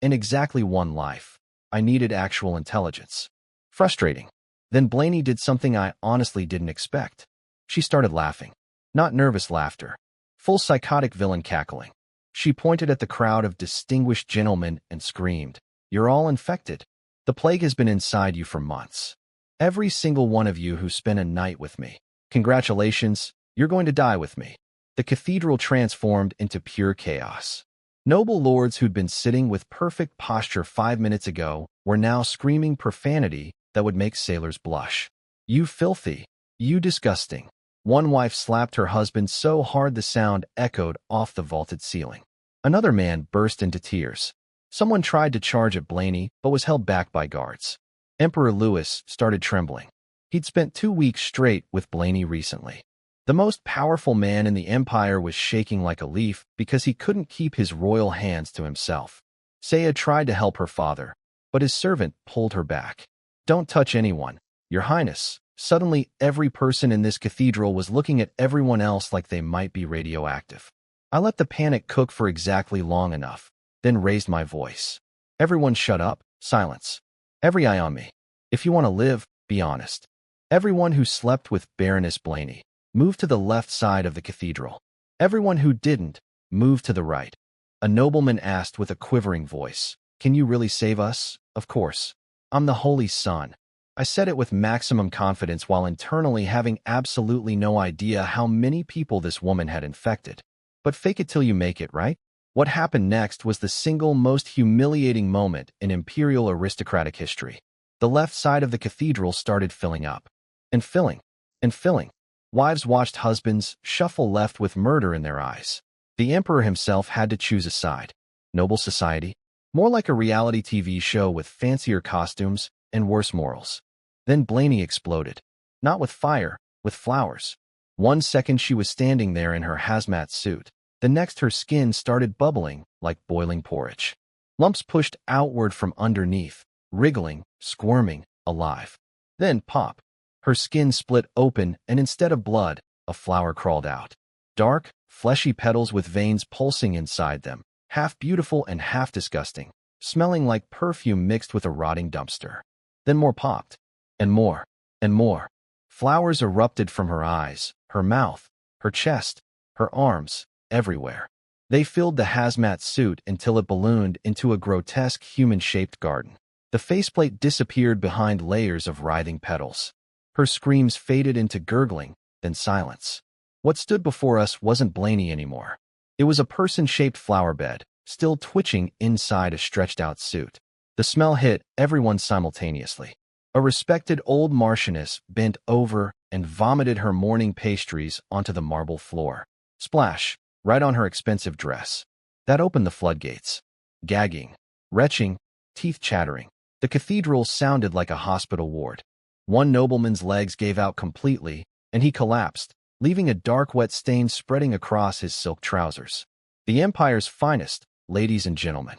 and exactly one life, I needed actual intelligence. Frustrating. Then Blaney did something I honestly didn't expect. She started laughing. Not nervous laughter. Full psychotic villain cackling. She pointed at the crowd of distinguished gentlemen and screamed, "You're all infected. The plague has been inside you for months. Every single one of you who spent a night with me. Congratulations, you're going to die with me." The cathedral transformed into pure chaos. Noble lords who'd been sitting with perfect posture 5 minutes ago were now screaming profanity that would make sailors blush. "You filthy. You disgusting." One wife slapped her husband so hard the sound echoed off the vaulted ceiling. Another man burst into tears. Someone tried to charge at Blaney, but was held back by guards. Emperor Louis started trembling. He'd spent 2 weeks straight with Blaney recently. The most powerful man in the Empire was shaking like a leaf because he couldn't keep his royal hands to himself. Saya tried to help her father, but his servant pulled her back. "Don't touch anyone, Your Highness." Suddenly, every person in this cathedral was looking at everyone else like they might be radioactive. I let the panic cook for exactly long enough, then raised my voice. "Everyone shut up, silence. Every eye on me. If you want to live, be honest. Everyone who slept with Baroness Blaney, move to the left side of the cathedral. Everyone who didn't, move to the right." A nobleman asked with a quivering voice, "Can you really save us?" "Of course. I'm the Holy Son." I said it with maximum confidence while internally having absolutely no idea how many people this woman had infected. But fake it till you make it, right? What happened next was the single most humiliating moment in imperial aristocratic history. The left side of the cathedral started filling up. And filling. And filling. Wives watched husbands shuffle left with murder in their eyes. The emperor himself had to choose a side. Noble society? More like a reality TV show with fancier costumes and worse morals. Then Blaney exploded. Not with fire, with flowers. 1 second she was standing there in her hazmat suit. The next her skin started bubbling like boiling porridge. Lumps pushed outward from underneath, wriggling, squirming, alive. Then pop. Her skin split open and instead of blood, a flower crawled out. Dark, fleshy petals with veins pulsing inside them, half beautiful and half disgusting, smelling like perfume mixed with a rotting dumpster. Then more popped. And more. And more. Flowers erupted from her eyes, her mouth, her chest, her arms, everywhere. They filled the hazmat suit until it ballooned into a grotesque human-shaped garden. The faceplate disappeared behind layers of writhing petals. Her screams faded into gurgling, then silence. What stood before us wasn't Blaney anymore. It was a person-shaped flower bed, still twitching inside a stretched-out suit. The smell hit everyone simultaneously. A respected old Marchioness bent over and vomited her morning pastries onto the marble floor. Splash, right on her expensive dress. That opened the floodgates. Gagging, retching, teeth chattering. The cathedral sounded like a hospital ward. One nobleman's legs gave out completely, and he collapsed, leaving a dark wet stain spreading across his silk trousers. The Empire's finest, ladies and gentlemen,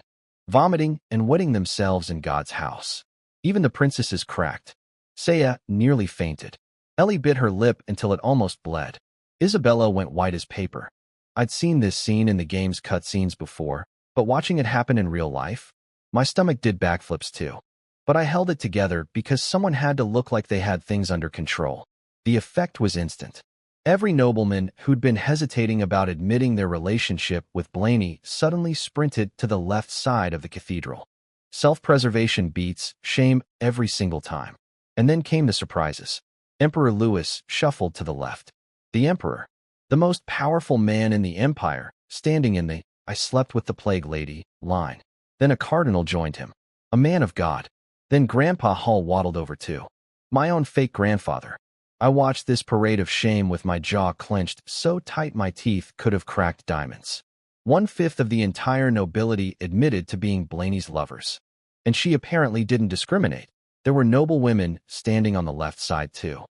vomiting and wetting themselves in God's house. Even the princesses cracked. Saya nearly fainted. Ellie bit her lip until it almost bled. Isabella went white as paper. I'd seen this scene in the game's cutscenes before, but watching it happen in real life, my stomach did backflips too. But I held it together because someone had to look like they had things under control. The effect was instant. Every nobleman who'd been hesitating about admitting their relationship with Blaney suddenly sprinted to the left side of the cathedral. Self-preservation beats shame every single time. And then came the surprises. Emperor Louis shuffled to the left. The Emperor, the most powerful man in the Empire, standing in the "I slept with the plague lady" line. Then a cardinal joined him. A man of God. Then Grandpa Hall waddled over too. My own fake grandfather. I watched this parade of shame with my jaw clenched so tight my teeth could have cracked diamonds. 1/5 of the entire nobility admitted to being Blaney's lovers. And she apparently didn't discriminate. There were noble women standing on the left side too.